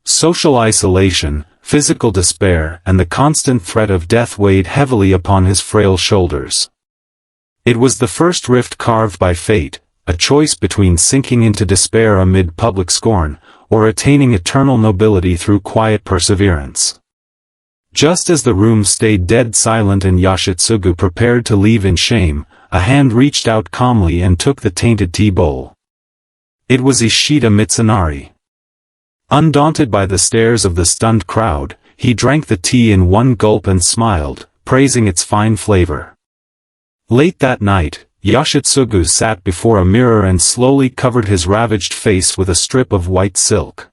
Social isolation, physical despair, and the constant threat of death weighed heavily upon his frail shoulders. It was the first rift carved by fate, a choice between sinking into despair amid public scorn, or attaining eternal nobility through quiet perseverance. Just as the room stayed dead silent and Yoshitsugu prepared to leave in shame, a hand reached out calmly and took the tainted tea bowl. It was Ishida Mitsunari. Undaunted by the stares of the stunned crowd, he drank the tea in one gulp and smiled, praising its fine flavor. Late that night, Yoshitsugu sat before a mirror and slowly covered his ravaged face with a strip of white silk.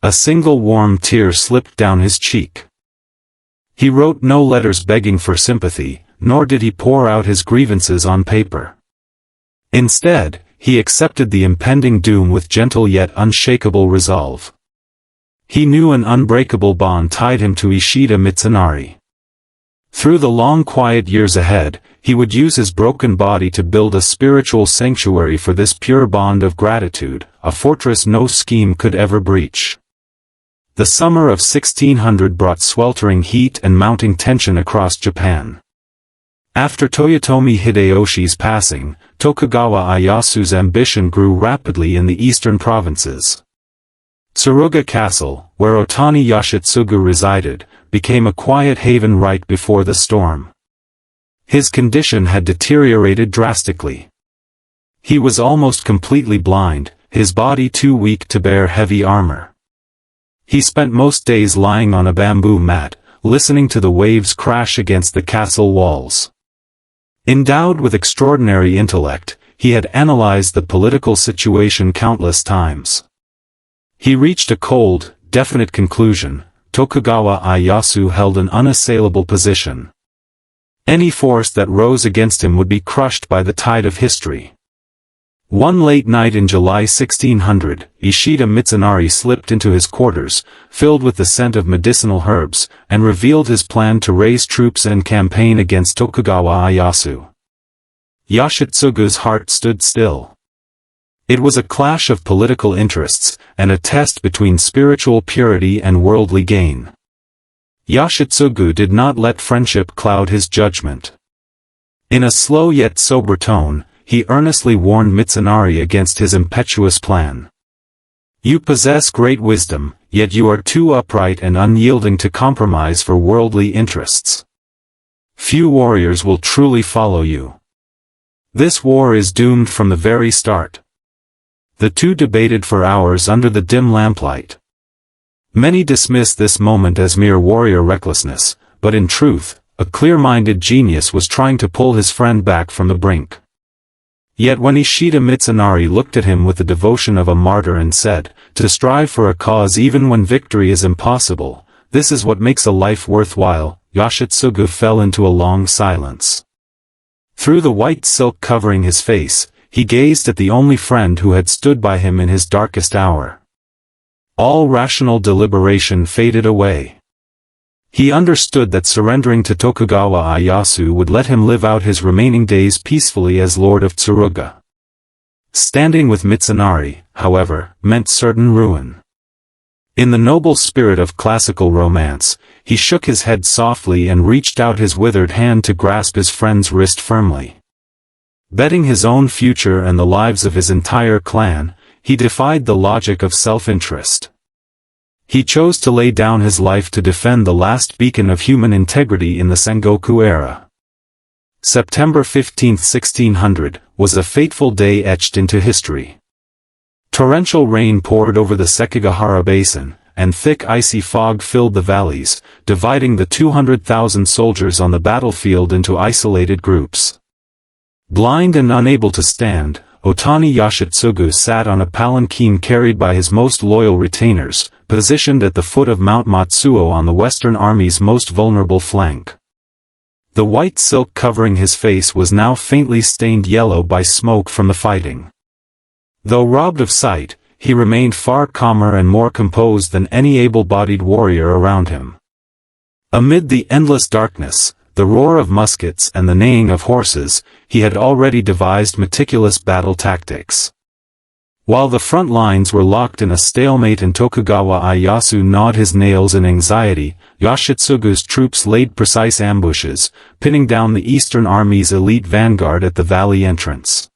A single warm tear slipped down his cheek. He wrote no letters begging for sympathy, nor did he pour out his grievances on paper. Instead, he accepted the impending doom with gentle yet unshakable resolve. He knew an unbreakable bond tied him to Ishida Mitsunari. Through the long quiet years ahead, he would use his broken body to build a spiritual sanctuary for this pure bond of gratitude, a fortress no scheme could ever breach. The summer of 1600 brought sweltering heat and mounting tension across Japan. After Toyotomi Hideyoshi's passing, Tokugawa Ieyasu's ambition grew rapidly in the eastern provinces. Tsuruga Castle, where Otani Yoshitsugu resided, became a quiet haven right before the storm. His condition had deteriorated drastically. He was almost completely blind, his body too weak to bear heavy armor. He spent most days lying on a bamboo mat, listening to the waves crash against the castle walls. Endowed with extraordinary intellect, he had analyzed the political situation countless times. He reached a cold, definite conclusion: Tokugawa Ieyasu held an unassailable position. Any force that rose against him would be crushed by the tide of history. One late night in July 1600, Ishida Mitsunari slipped into his quarters, filled with the scent of medicinal herbs, and revealed his plan to raise troops and campaign against Tokugawa Ieyasu. Yoshitsugu's heart stood still. It was a clash of political interests, and a test between spiritual purity and worldly gain. Yoshitsugu did not let friendship cloud his judgment. In a slow yet sober tone, he earnestly warned Mitsunari against his impetuous plan. "You possess great wisdom, yet you are too upright and unyielding to compromise for worldly interests. Few warriors will truly follow you. This war is doomed from the very start." The two debated for hours under the dim lamplight. Many dismiss this moment as mere warrior recklessness, but in truth, a clear-minded genius was trying to pull his friend back from the brink. Yet when Ishida Mitsunari looked at him with the devotion of a martyr and said, "To strive for a cause even when victory is impossible, this is what makes a life worthwhile," Yoshitsugu fell into a long silence. Through the white silk covering his face, he gazed at the only friend who had stood by him in his darkest hour. All rational deliberation faded away. He understood that surrendering to Tokugawa Ieyasu would let him live out his remaining days peacefully as Lord of Tsuruga. Standing with Mitsunari, however, meant certain ruin. In the noble spirit of classical romance, he shook his head softly and reached out his withered hand to grasp his friend's wrist firmly. Betting his own future and the lives of his entire clan, he defied the logic of self-interest. He chose to lay down his life to defend the last beacon of human integrity in the Sengoku era. September 15, 1600, was a fateful day etched into history. Torrential rain poured over the Sekigahara Basin, and thick icy fog filled the valleys, dividing the 200,000 soldiers on the battlefield into isolated groups. Blind and unable to stand, Otani Yoshitsugu sat on a palanquin carried by his most loyal retainers, positioned at the foot of Mount Matsuo on the Western Army's most vulnerable flank. The white silk covering his face was now faintly stained yellow by smoke from the fighting. Though robbed of sight, he remained far calmer and more composed than any able-bodied warrior around him. Amid the endless darkness, the roar of muskets and the neighing of horses, he had already devised meticulous battle tactics. While the front lines were locked in a stalemate and Tokugawa Ieyasu gnawed his nails in anxiety, Yoshitsugu's troops laid precise ambushes, pinning down the Eastern Army's elite vanguard at the valley entrance.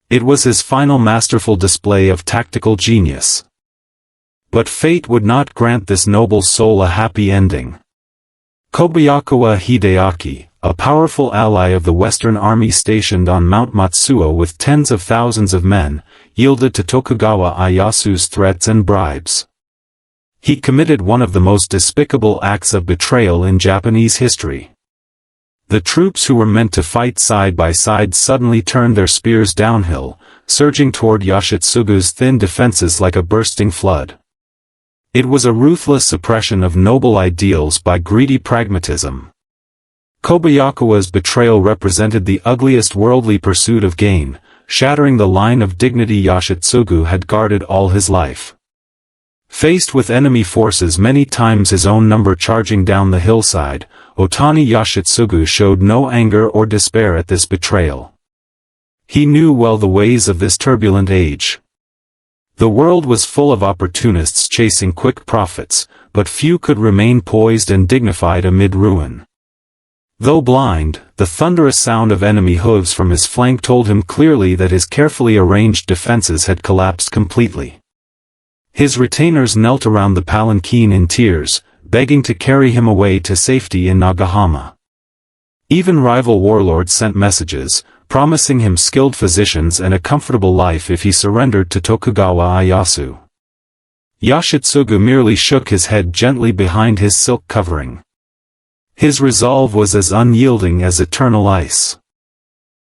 It was his final masterful display of tactical genius. But fate would not grant this noble soul a happy ending. Kobayakawa Hideaki, a powerful ally of the Western Army stationed on Mount Matsuo with tens of thousands of men, yielded to Tokugawa Ieyasu's threats and bribes. He committed one of the most despicable acts of betrayal in Japanese history. The troops who were meant to fight side by side suddenly turned their spears downhill, surging toward Yoshitsugu's thin defenses like a bursting flood. It was a ruthless suppression of noble ideals by greedy pragmatism. Kobayakawa's betrayal represented the ugliest worldly pursuit of gain, shattering the line of dignity Yoshitsugu had guarded all his life. Faced with enemy forces many times his own number charging down the hillside, Otani Yoshitsugu showed no anger or despair at this betrayal. He knew well the ways of this turbulent age. The world was full of opportunists chasing quick profits, but few could remain poised and dignified amid ruin. Though blind, the thunderous sound of enemy hooves from his flank told him clearly that his carefully arranged defenses had collapsed completely. His retainers knelt around the palanquin in tears, begging to carry him away to safety in Nagahama. Even rival warlords sent messages, promising him skilled physicians and a comfortable life if he surrendered to Tokugawa Ieyasu. Yoshitsugu merely shook his head gently behind his silk covering. His resolve was as unyielding as eternal ice.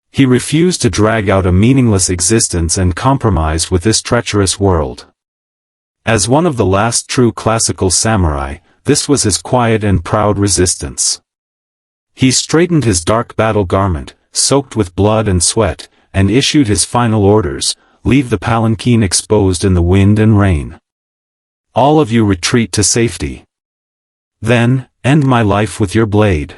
He refused to drag out a meaningless existence and compromise with this treacherous world. As one of the last true classical samurai, this was his quiet and proud resistance. He straightened his dark battle garment, soaked with blood and sweat, and issued his final orders: leave the palanquin exposed in the wind and rain. All of you retreat to safety. Then, end my life with your blade.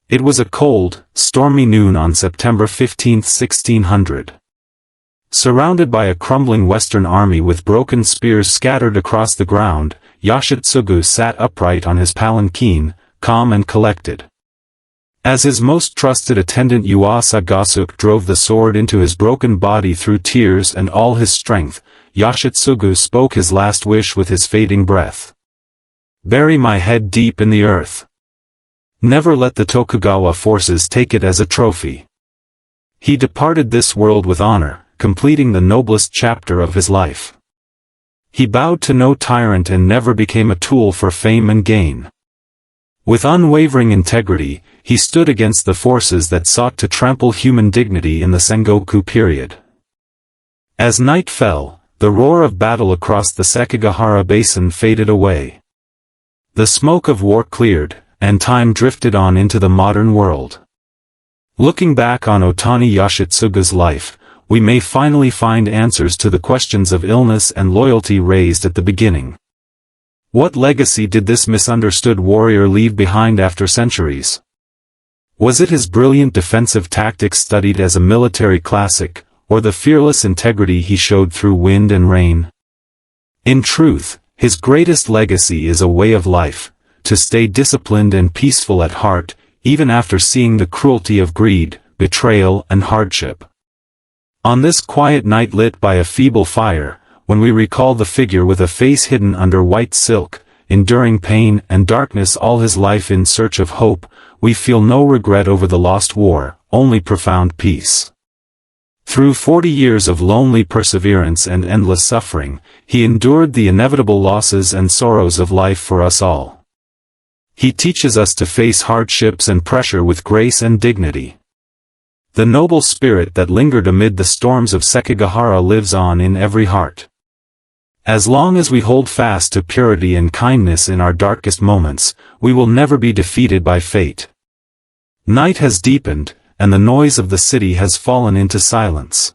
It was a cold, stormy noon on September 15, 1600. Surrounded by a crumbling Western army with broken spears scattered across the ground, Yoshitsugu sat upright on his palanquin, calm and collected. As his most trusted attendant Yuasa Gosuk drove the sword into his broken body through tears and all his strength, Yoshitsugu spoke his last wish with his fading breath. Bury my head deep in the earth. Never let the Tokugawa forces take it as a trophy. He departed this world with honor, completing the noblest chapter of his life. He bowed to no tyrant and never became a tool for fame and gain. With unwavering integrity, he stood against the forces that sought to trample human dignity in the Sengoku period. As night fell, the roar of battle across the Sekigahara Basin faded away. The smoke of war cleared, and time drifted on into the modern world. Looking back on Otani Yoshitsugu's life, we may finally find answers to the questions of illness and loyalty raised at the beginning. What legacy did this misunderstood warrior leave behind after centuries? Was it his brilliant defensive tactics studied as a military classic, or the fearless integrity he showed through wind and rain? In truth, his greatest legacy is a way of life, to stay disciplined and peaceful at heart, even after seeing the cruelty of greed, betrayal and hardship. On this quiet night lit by a feeble fire, when we recall the figure with a face hidden under white silk, enduring pain and darkness all his life in search of hope, we feel no regret over the lost war, only profound peace. Through 40 years of lonely perseverance and endless suffering, he endured the inevitable losses and sorrows of life for us all. He teaches us to face hardships and pressure with grace and dignity. The noble spirit that lingered amid the storms of Sekigahara lives on in every heart. As long as we hold fast to purity and kindness in our darkest moments, we will never be defeated by fate. Night has deepened, and the noise of the city has fallen into silence.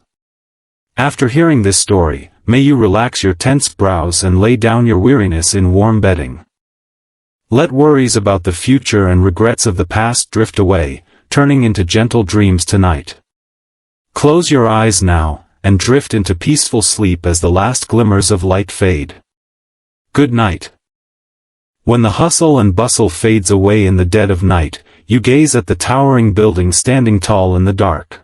After hearing this story, may you relax your tense brows and lay down your weariness in warm bedding. Let worries about the future and regrets of the past drift away, turning into gentle dreams tonight. Close your eyes now, and drift into peaceful sleep as the last glimmers of light fade. Good night. When the hustle and bustle fades away in the dead of night, you gaze at the towering building standing tall in the dark.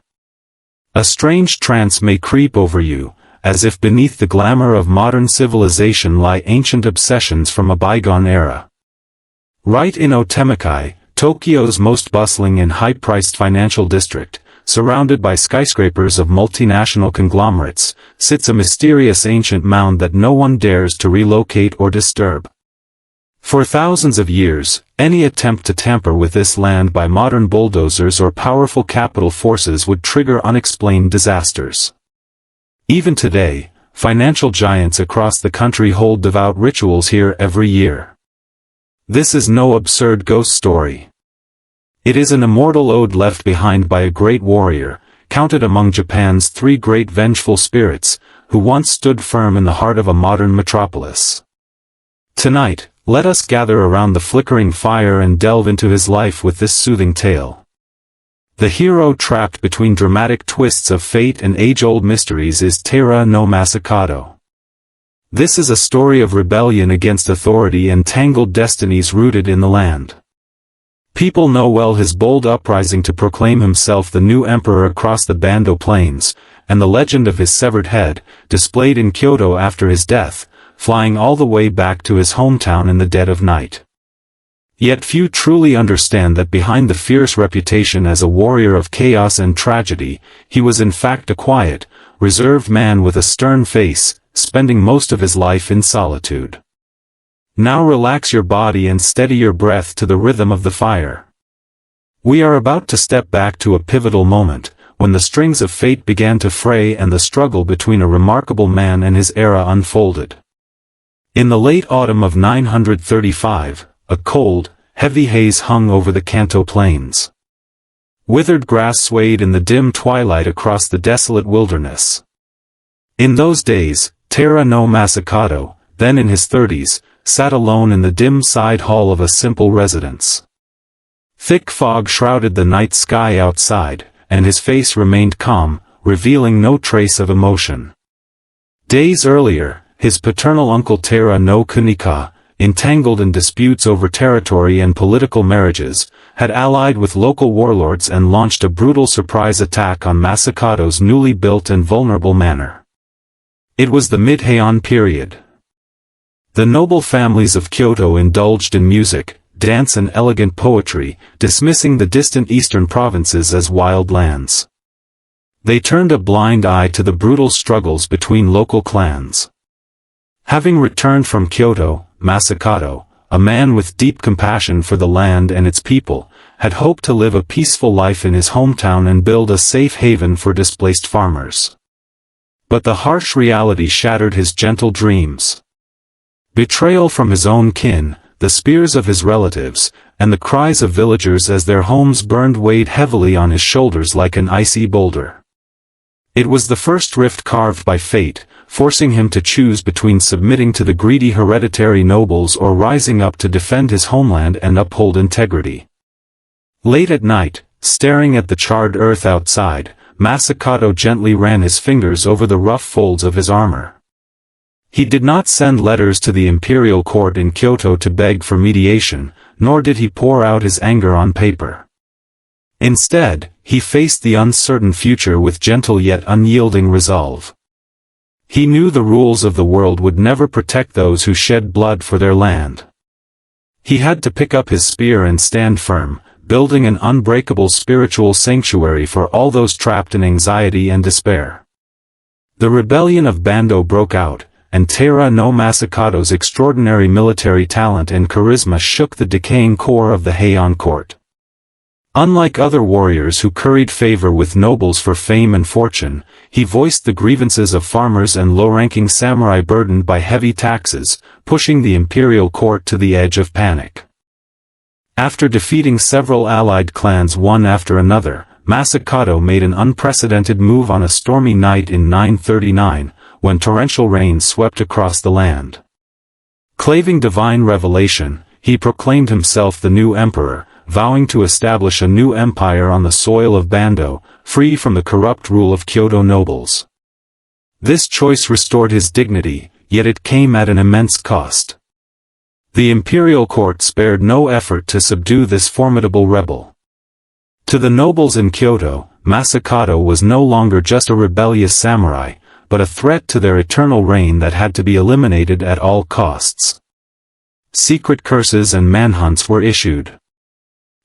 A strange trance may creep over you, as if beneath the glamour of modern civilization lie ancient obsessions from a bygone era. Right in Otemikai, Tokyo's most bustling and high-priced financial district, surrounded by skyscrapers of multinational conglomerates, sits a mysterious ancient mound that no one dares to relocate or disturb. For thousands of years, any attempt to tamper with this land by modern bulldozers or powerful capital forces would trigger unexplained disasters. Even today, financial giants across the country hold devout rituals here every year. This is no absurd ghost story. It is an immortal ode left behind by a great warrior, counted among Japan's 3 great vengeful spirits, who once stood firm in the heart of a modern metropolis. Tonight, let us gather around the flickering fire and delve into his life with this soothing tale. The hero trapped between dramatic twists of fate and age-old mysteries is Taira no Masakado. This is a story of rebellion against authority and tangled destinies rooted in the land. People know well his bold uprising to proclaim himself the new emperor across the Bando Plains, and the legend of his severed head, displayed in Kyoto after his death, flying all the way back to his hometown in the dead of night. Yet few truly understand that behind the fierce reputation as a warrior of chaos and tragedy, he was in fact a quiet, reserved man with a stern face, spending most of his life in solitude. Now relax your body and steady your breath to the rhythm of the fire. We are about to step back to a pivotal moment, when the strings of fate began to fray and the struggle between a remarkable man and his era unfolded. In the late autumn of 935, a cold, heavy haze hung over the Kanto plains. Withered grass swayed in the dim twilight across the desolate wilderness. In those days, Taira no Masakado, then in his 30s, sat alone in the dim side hall of a simple residence. Thick fog shrouded the night sky outside, and his face remained calm, revealing no trace of emotion. Days earlier, his paternal uncle Taira no Kunika, entangled in disputes over territory and political marriages, had allied with local warlords and launched a brutal surprise attack on Masakado's newly built and vulnerable manor. It was the mid-Heian period. The noble families of Kyoto indulged in music, dance and elegant poetry, dismissing the distant eastern provinces as wild lands. They turned a blind eye to the brutal struggles between local clans. Having returned from Kyoto, Masakado, a man with deep compassion for the land and its people, had hoped to live a peaceful life in his hometown and build a safe haven for displaced farmers. But the harsh reality shattered his gentle dreams. Betrayal from his own kin, the spears of his relatives, and the cries of villagers as their homes burned weighed heavily on his shoulders like an icy boulder. It was the first rift carved by fate, forcing him to choose between submitting to the greedy hereditary nobles or rising up to defend his homeland and uphold integrity. Late at night, staring at the charred earth outside, Masakado gently ran his fingers over the rough folds of his armor. He did not send letters to the imperial court in Kyoto to beg for mediation, nor did he pour out his anger on paper. Instead, he faced the uncertain future with gentle yet unyielding resolve. He knew the rules of the world would never protect those who shed blood for their land. He had to pick up his spear and stand firm, building an unbreakable spiritual sanctuary for all those trapped in anxiety and despair. The rebellion of Bando broke out, and Taira no Masakado's extraordinary military talent and charisma shook the decaying core of the Heian court. Unlike other warriors who curried favor with nobles for fame and fortune, he voiced the grievances of farmers and low-ranking samurai burdened by heavy taxes, pushing the imperial court to the edge of panic. After defeating several allied clans one after another, Masakado made an unprecedented move on a stormy night in 939, when torrential rains swept across the land. Claiming divine revelation, he proclaimed himself the new emperor, vowing to establish a new empire on the soil of Bando, free from the corrupt rule of Kyoto nobles. This choice restored his dignity, yet it came at an immense cost. The imperial court spared no effort to subdue this formidable rebel. To the nobles in Kyoto, Masakado was no longer just a rebellious samurai, but a threat to their eternal reign that had to be eliminated at all costs. Secret curses and manhunts were issued.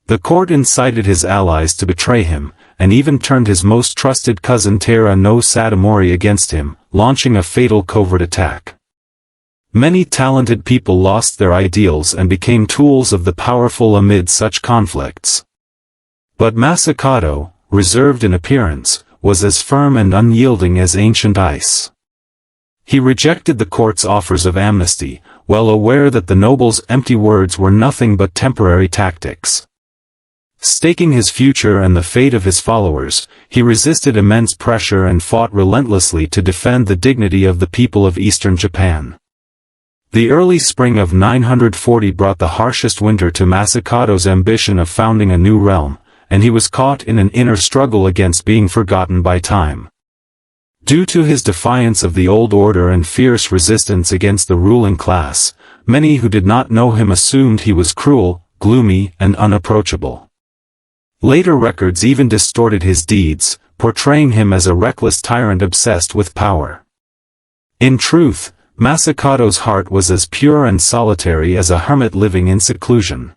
The court incited his allies to betray him, and even turned his most trusted cousin Taira no Satomori against him, launching a fatal covert attack. Many talented people lost their ideals and became tools of the powerful amid such conflicts. But Masakado, reserved in appearance, was as firm and unyielding as ancient ice. He rejected the court's offers of amnesty, well aware that the noble's empty words were nothing but temporary tactics. Staking his future and the fate of his followers, he resisted immense pressure and fought relentlessly to defend the dignity of the people of eastern Japan. The early spring of 940 brought the harshest winter to Masakado's ambition of founding a new realm, and he was caught in an inner struggle against being forgotten by time. Due to his defiance of the old order and fierce resistance against the ruling class, many who did not know him assumed he was cruel, gloomy, and unapproachable. Later records even distorted his deeds, portraying him as a reckless tyrant obsessed with power. In truth, Masakado's heart was as pure and solitary as a hermit living in seclusion.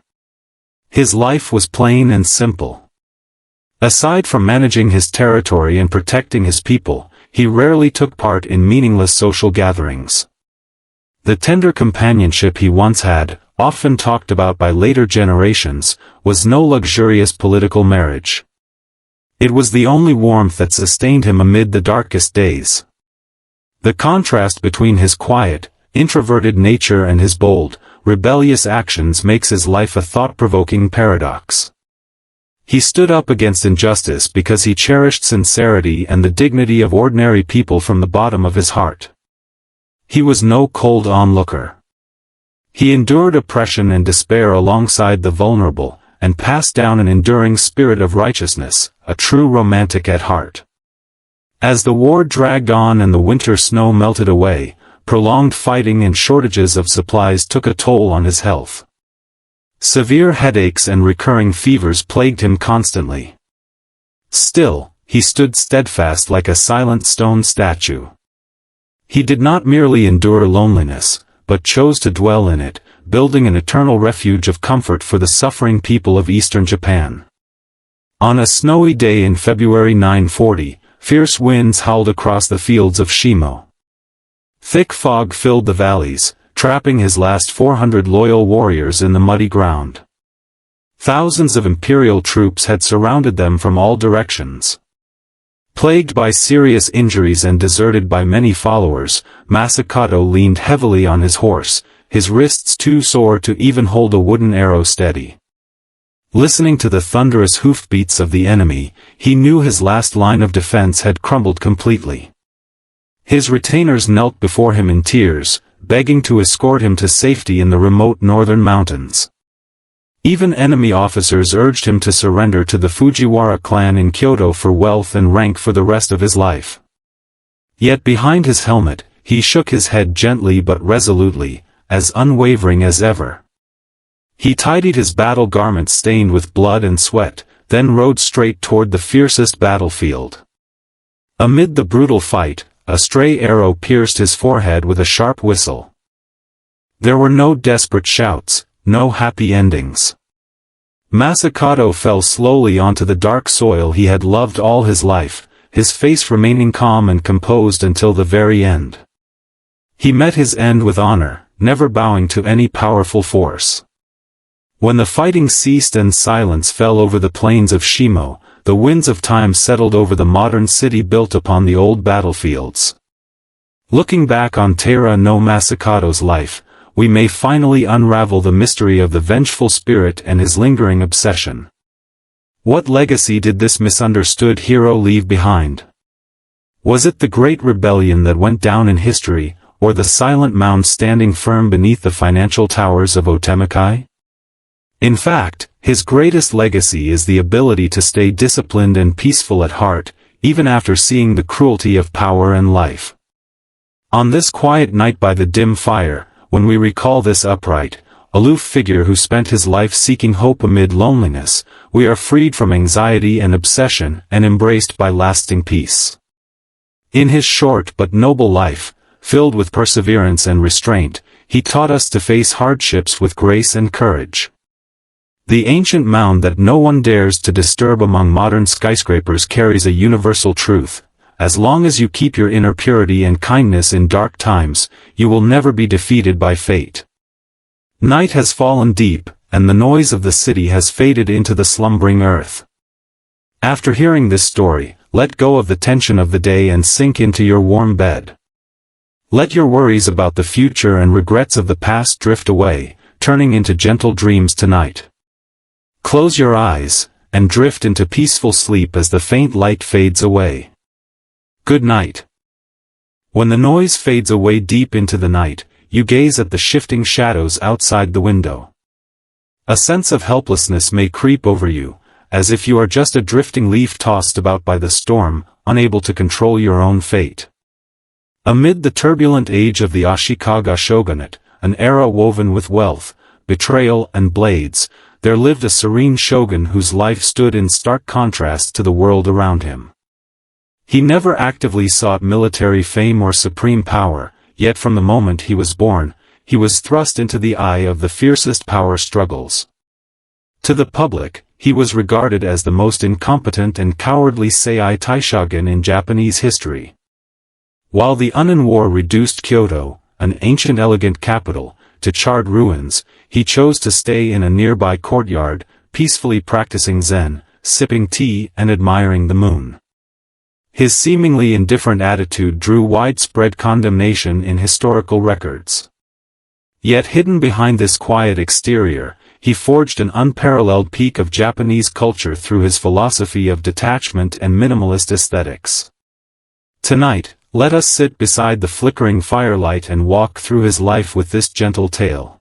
His life was plain and simple. Aside from managing his territory and protecting his people, he rarely took part in meaningless social gatherings. The tender companionship he once had, often talked about by later generations, was no luxurious political marriage. It was the only warmth that sustained him amid the darkest days. The contrast between his quiet, introverted nature and his bold, rebellious actions makes his life a thought-provoking paradox. He stood up against injustice because he cherished sincerity and the dignity of ordinary people from the bottom of his heart. He was no cold onlooker. He endured oppression and despair alongside the vulnerable, and passed down an enduring spirit of righteousness, a true romantic at heart. As the war dragged on and the winter snow melted away, prolonged fighting and shortages of supplies took a toll on his health. Severe headaches and recurring fevers plagued him constantly. Still, he stood steadfast like a silent stone statue. He did not merely endure loneliness, but chose to dwell in it, building an eternal refuge of comfort for the suffering people of eastern Japan. On a snowy day in February 940, fierce winds howled across the fields of Shimo. Thick fog filled the valleys, trapping his last 400 loyal warriors in the muddy ground. Thousands of imperial troops had surrounded them from all directions. Plagued by serious injuries and deserted by many followers, Masakado leaned heavily on his horse, his wrists too sore to even hold a wooden arrow steady. Listening to the thunderous hoofbeats of the enemy, he knew his last line of defense had crumbled completely. His retainers knelt before him in tears, begging to escort him to safety in the remote northern mountains. Even enemy officers urged him to surrender to the Fujiwara clan in Kyoto for wealth and rank for the rest of his life. Yet behind his helmet, he shook his head gently but resolutely, as unwavering as ever. He tidied his battle garments stained with blood and sweat, then rode straight toward the fiercest battlefield. Amid the brutal fight, a stray arrow pierced his forehead with a sharp whistle. There were no desperate shouts, no happy endings. Masakado fell slowly onto the dark soil he had loved all his life, his face remaining calm and composed until the very end. He met his end with honor, never bowing to any powerful force. When the fighting ceased and silence fell over the plains of Shimo, the winds of time settled over the modern city built upon the old battlefields. Looking back on Taira no Masakado's life, we may finally unravel the mystery of the vengeful spirit and his lingering obsession. What legacy did this misunderstood hero leave behind? Was it the great rebellion that went down in history, or the silent mound standing firm beneath the financial towers of Otemakai? In fact, his greatest legacy is the ability to stay disciplined and peaceful at heart, even after seeing the cruelty of power and life. On this quiet night by the dim fire, when we recall this upright, aloof figure who spent his life seeking hope amid loneliness, we are freed from anxiety and obsession and embraced by lasting peace. In his short but noble life, filled with perseverance and restraint, he taught us to face hardships with grace and courage. The ancient mound that no one dares to disturb among modern skyscrapers carries a universal truth. As long as you keep your inner purity and kindness in dark times, you will never be defeated by fate. Night has fallen deep, and the noise of the city has faded into the slumbering earth. After hearing this story, let go of the tension of the day and sink into your warm bed. Let your worries about the future and regrets of the past drift away, turning into gentle dreams tonight. Close your eyes, and drift into peaceful sleep as the faint light fades away. Good night. When the noise fades away deep into the night, you gaze at the shifting shadows outside the window. A sense of helplessness may creep over you, as if you are just a drifting leaf tossed about by the storm, unable to control your own fate. Amid the turbulent age of the Ashikaga shogunate, an era woven with wealth, betrayal and blades, there lived a serene shogun whose life stood in stark contrast to the world around him. He never actively sought military fame or supreme power, yet from the moment he was born, he was thrust into the eye of the fiercest power struggles. To the public, he was regarded as the most incompetent and cowardly Sei Taishogun in Japanese history. While the Unin War reduced Kyoto, an ancient elegant capital, to charred ruins, he chose to stay in a nearby courtyard, peacefully practicing Zen, sipping tea and admiring the moon. His seemingly indifferent attitude drew widespread condemnation in historical records. Yet hidden behind this quiet exterior, he forged an unparalleled peak of Japanese culture through his philosophy of detachment and minimalist aesthetics. Tonight, let us sit beside the flickering firelight and walk through his life with this gentle tale.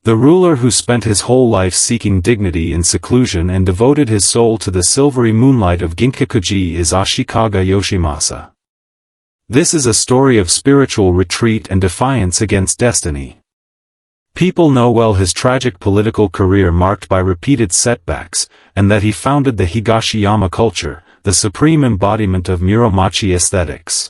The ruler who spent his whole life seeking dignity in seclusion and devoted his soul to the silvery moonlight of Ginkakuji is Ashikaga Yoshimasa. This is a story of spiritual retreat and defiance against destiny. People know well his tragic political career marked by repeated setbacks, and that he founded the Higashiyama culture, the supreme embodiment of Muromachi aesthetics.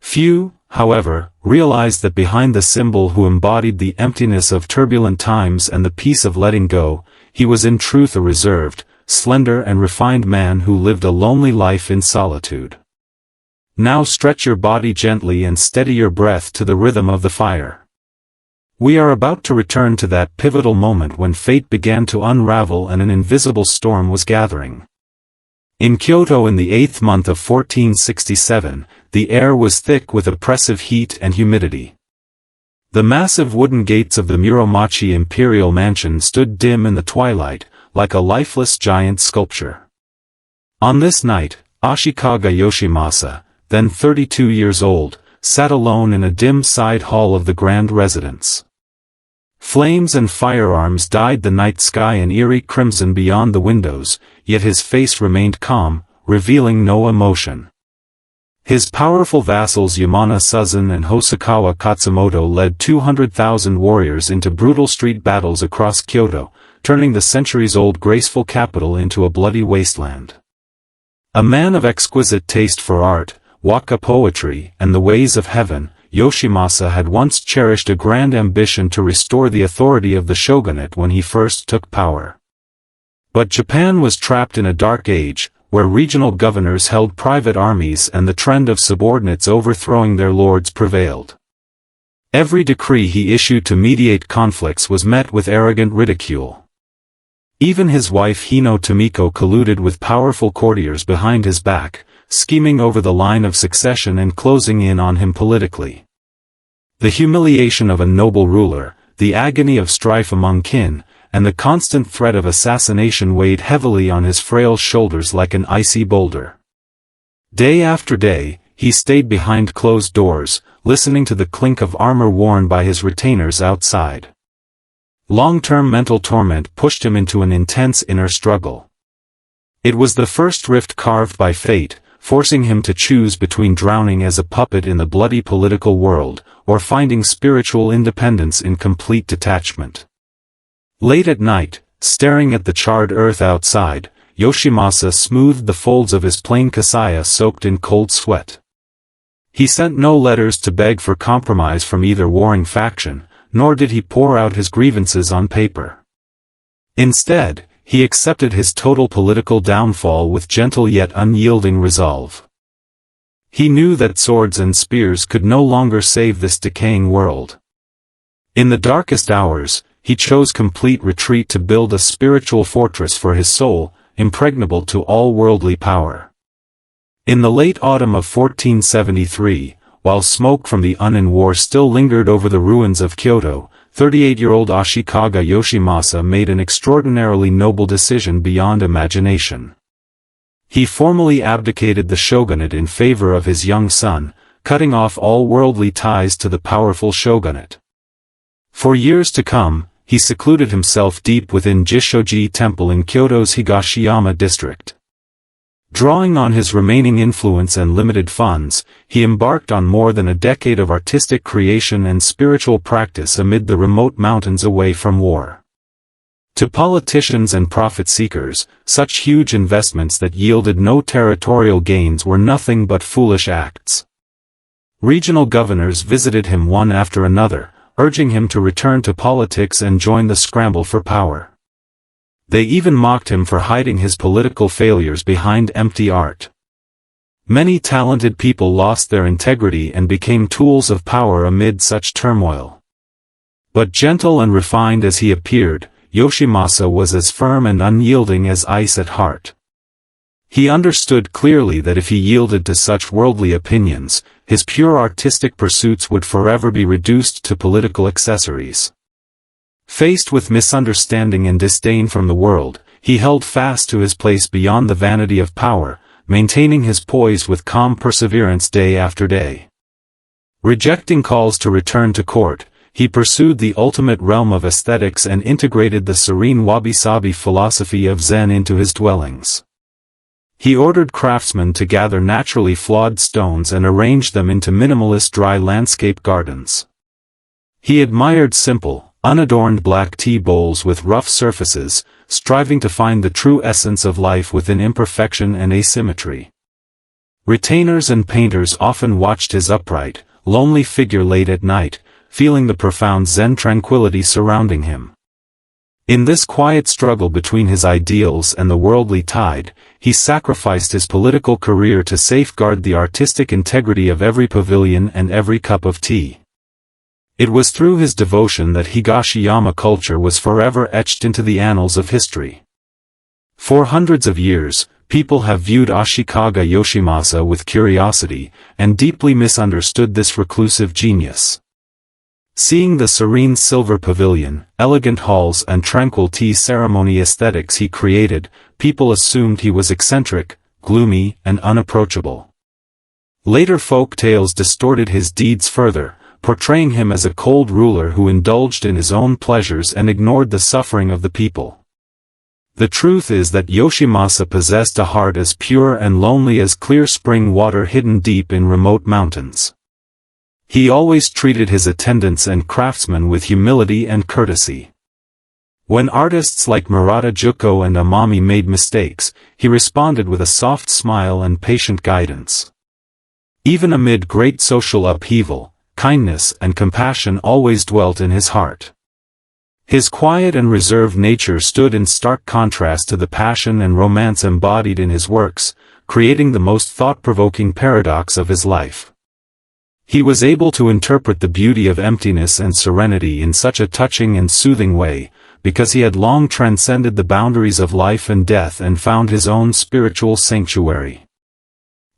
Few, however, realized that behind the symbol who embodied the emptiness of turbulent times and the peace of letting go, he was in truth a reserved, slender and refined man who lived a lonely life in solitude. Now stretch your body gently and steady your breath to the rhythm of the fire. We are about to return to that pivotal moment when fate began to unravel and an invisible storm was gathering. In Kyoto in the 8th month of 1467, the air was thick with oppressive heat and humidity. The massive wooden gates of the Muromachi imperial mansion stood dim in the twilight, like a lifeless giant sculpture. On this night, Ashikaga Yoshimasa, then 32 years old, sat alone in a dim side hall of the grand residence. Flames and firearms dyed the night sky an eerie crimson beyond the windows, yet his face remained calm, revealing no emotion. His powerful vassals Yamana Suzun and Hosokawa Katsumoto led 200,000 warriors into brutal street battles across Kyoto, turning the centuries-old graceful capital into a bloody wasteland. A man of exquisite taste for art, waka poetry, and the ways of heaven, Yoshimasa had once cherished a grand ambition to restore the authority of the shogunate when he first took power. But Japan was trapped in a dark age, where regional governors held private armies and the trend of subordinates overthrowing their lords prevailed. Every decree he issued to mediate conflicts was met with arrogant ridicule. Even his wife Hino Tomiko colluded with powerful courtiers behind his back, scheming over the line of succession and closing in on him politically. The humiliation of a noble ruler, the agony of strife among kin, and the constant threat of assassination weighed heavily on his frail shoulders like an icy boulder. Day after day, he stayed behind closed doors, listening to the clink of armor worn by his retainers outside. Long-term mental torment pushed him into an intense inner struggle. It was the first rift carved by fate, forcing him to choose between drowning as a puppet in the bloody political world, or finding spiritual independence in complete detachment. Late at night, staring at the charred earth outside, Yoshimasa smoothed the folds of his plain kasaya soaked in cold sweat. He sent no letters to beg for compromise from either warring faction, nor did he pour out his grievances on paper. Instead, he accepted his total political downfall with gentle yet unyielding resolve. He knew that swords and spears could no longer save this decaying world. In the darkest hours, he chose complete retreat to build a spiritual fortress for his soul, impregnable to all worldly power. In the late autumn of 1473, while smoke from the Unin War still lingered over the ruins of Kyoto, 38-year-old Ashikaga Yoshimasa made an extraordinarily noble decision beyond imagination. He formally abdicated the shogunate in favor of his young son, cutting off all worldly ties to the powerful shogunate. For years to come, he secluded himself deep within Jishoji Temple in Kyoto's Higashiyama district. Drawing on his remaining influence and limited funds, he embarked on more than a decade of artistic creation and spiritual practice amid the remote mountains away from war. To politicians and profit-seekers, such huge investments that yielded no territorial gains were nothing but foolish acts. Regional governors visited him one after another, urging him to return to politics and join the scramble for power. They even mocked him for hiding his political failures behind empty art. Many talented people lost their integrity and became tools of power amid such turmoil. But gentle and refined as he appeared, Yoshimasa was as firm and unyielding as ice at heart. He understood clearly that if he yielded to such worldly opinions, his pure artistic pursuits would forever be reduced to political accessories. Faced with misunderstanding and disdain from the world, he held fast to his place beyond the vanity of power, maintaining his poise with calm perseverance day after day. Rejecting calls to return to court, he pursued the ultimate realm of aesthetics and integrated the serene wabi-sabi philosophy of Zen into his dwellings. He ordered craftsmen to gather naturally flawed stones and arrange them into minimalist dry landscape gardens. He admired simple, unadorned black tea bowls with rough surfaces, striving to find the true essence of life within imperfection and asymmetry. Retainers and painters often watched his upright, lonely figure late at night, feeling the profound Zen tranquility surrounding him. In this quiet struggle between his ideals and the worldly tide, he sacrificed his political career to safeguard the artistic integrity of every pavilion and every cup of tea. It was through his devotion that Higashiyama culture was forever etched into the annals of history. For hundreds of years, people have viewed Ashikaga Yoshimasa with curiosity, and deeply misunderstood this reclusive genius. Seeing the serene silver pavilion, elegant halls and tranquil tea ceremony aesthetics he created, people assumed he was eccentric, gloomy, and unapproachable. Later folk tales distorted his deeds further, portraying him as a cold ruler who indulged in his own pleasures and ignored the suffering of the people. The truth is that Yoshimasa possessed a heart as pure and lonely as clear spring water hidden deep in remote mountains. He always treated his attendants and craftsmen with humility and courtesy. When artists like Murata Juko and Amami made mistakes, he responded with a soft smile and patient guidance. Even amid great social upheaval, kindness and compassion always dwelt in his heart. His quiet and reserved nature stood in stark contrast to the passion and romance embodied in his works, creating the most thought-provoking paradox of his life. He was able to interpret the beauty of emptiness and serenity in such a touching and soothing way, because he had long transcended the boundaries of life and death and found his own spiritual sanctuary.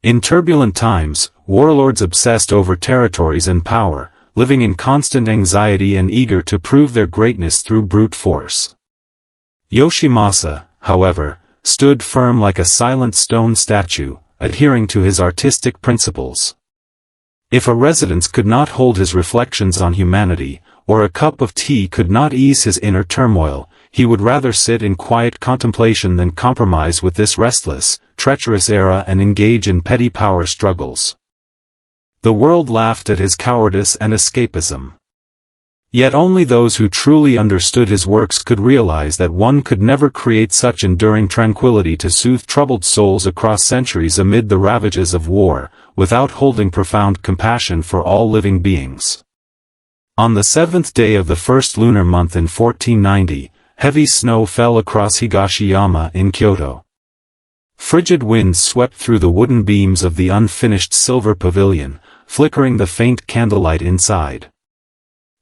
In turbulent times, warlords obsessed over territories and power, living in constant anxiety and eager to prove their greatness through brute force. Yoshimasa, however, stood firm like a silent stone statue, adhering to his artistic principles. If a residence could not hold his reflections on humanity, or a cup of tea could not ease his inner turmoil, he would rather sit in quiet contemplation than compromise with this restless, treacherous era and engage in petty power struggles. The world laughed at his cowardice and escapism. Yet only those who truly understood his works could realize that one could never create such enduring tranquility to soothe troubled souls across centuries amid the ravages of war, without holding profound compassion for all living beings. On the 7th day of the first lunar month in 1490, heavy snow fell across Higashiyama in Kyoto. Frigid winds swept through the wooden beams of the unfinished silver pavilion, flickering the faint candlelight inside.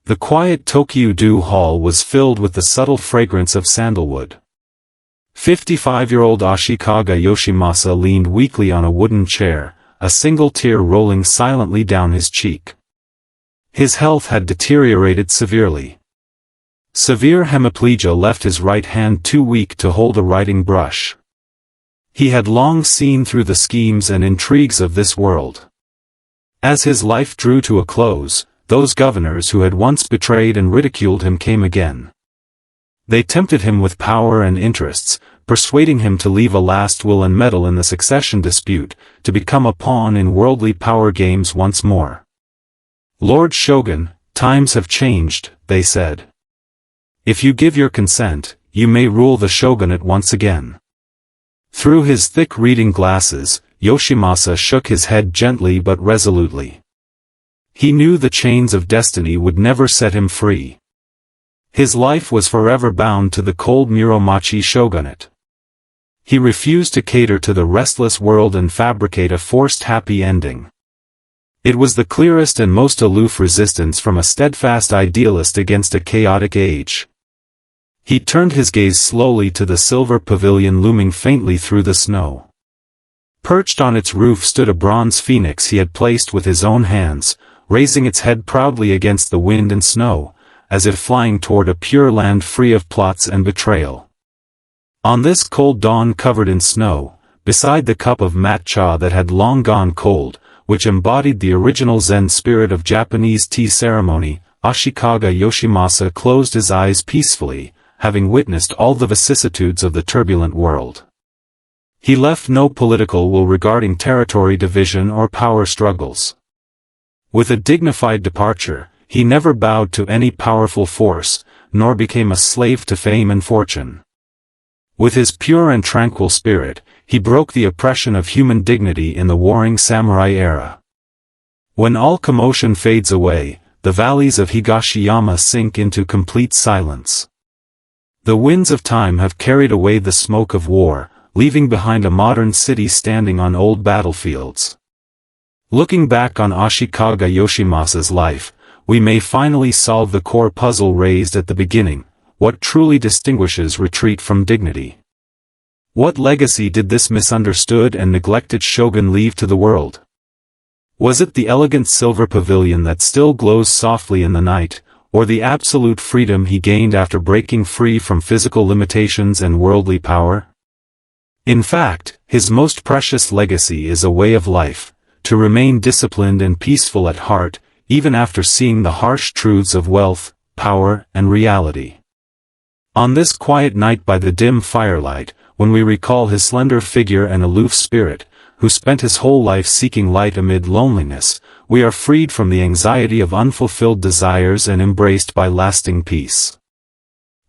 The quiet Tokyu-do hall was filled with the subtle fragrance of sandalwood. 55-year-old Ashikaga Yoshimasa leaned weakly on a wooden chair, a single tear rolling silently down his cheek. His health had deteriorated severely. Severe hemiplegia left his right hand too weak to hold a writing brush. He had long seen through the schemes and intrigues of this world. As his life drew to a close, those governors who had once betrayed and ridiculed him came again. They tempted him with power and interests, persuading him to leave a last will and meddle in the succession dispute, to become a pawn in worldly power games once more. "Lord Shogun, times have changed," they said. "If you give your consent, you may rule the shogunate once again." Through his thick reading glasses, Yoshimasa shook his head gently but resolutely. He knew the chains of destiny would never set him free. His life was forever bound to the cold Muromachi shogunate. He refused to cater to the restless world and fabricate a forced happy ending. It was the clearest and most aloof resistance from a steadfast idealist against a chaotic age. He turned his gaze slowly to the silver pavilion looming faintly through the snow. Perched on its roof stood a bronze phoenix he had placed with his own hands, raising its head proudly against the wind and snow, as if flying toward a pure land free of plots and betrayal. On this cold dawn covered in snow, beside the cup of matcha that had long gone cold, which embodied the original Zen spirit of Japanese tea ceremony, Ashikaga Yoshimasa closed his eyes peacefully, having witnessed all the vicissitudes of the turbulent world. He left no political will regarding territory division or power struggles. With a dignified departure, he never bowed to any powerful force, nor became a slave to fame and fortune. With his pure and tranquil spirit, he broke the oppression of human dignity in the warring samurai era. When all commotion fades away, the valleys of Higashiyama sink into complete silence. The winds of time have carried away the smoke of war, leaving behind a modern city standing on old battlefields. Looking back on Ashikaga Yoshimasa's life, we may finally solve the core puzzle raised at the beginning: what truly distinguishes retreat from dignity? What legacy did this misunderstood and neglected shogun leave to the world? Was it the elegant silver pavilion that still glows softly in the night, or the absolute freedom he gained after breaking free from physical limitations and worldly power? In fact, his most precious legacy is a way of life, to remain disciplined and peaceful at heart, even after seeing the harsh truths of wealth, power, and reality. On this quiet night by the dim firelight, when we recall his slender figure and aloof spirit, who spent his whole life seeking light amid loneliness, we are freed from the anxiety of unfulfilled desires and embraced by lasting peace.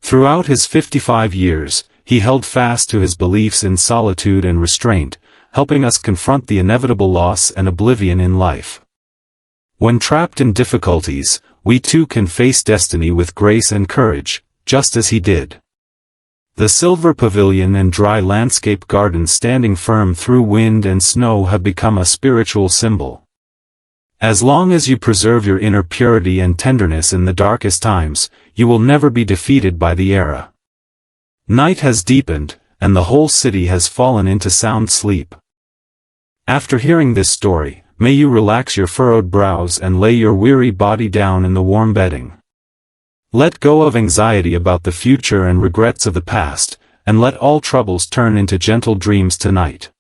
Throughout his 55 years, he held fast to his beliefs in solitude and restraint, helping us confront the inevitable loss and oblivion in life. When trapped in difficulties, we too can face destiny with grace and courage, just as he did. The silver pavilion and dry landscape garden standing firm through wind and snow have become a spiritual symbol. As long as you preserve your inner purity and tenderness in the darkest times, you will never be defeated by the era. Night has deepened, and the whole city has fallen into sound sleep. After hearing this story, may you relax your furrowed brows and lay your weary body down in the warm bedding. Let go of anxiety about the future and regrets of the past, and let all troubles turn into gentle dreams tonight.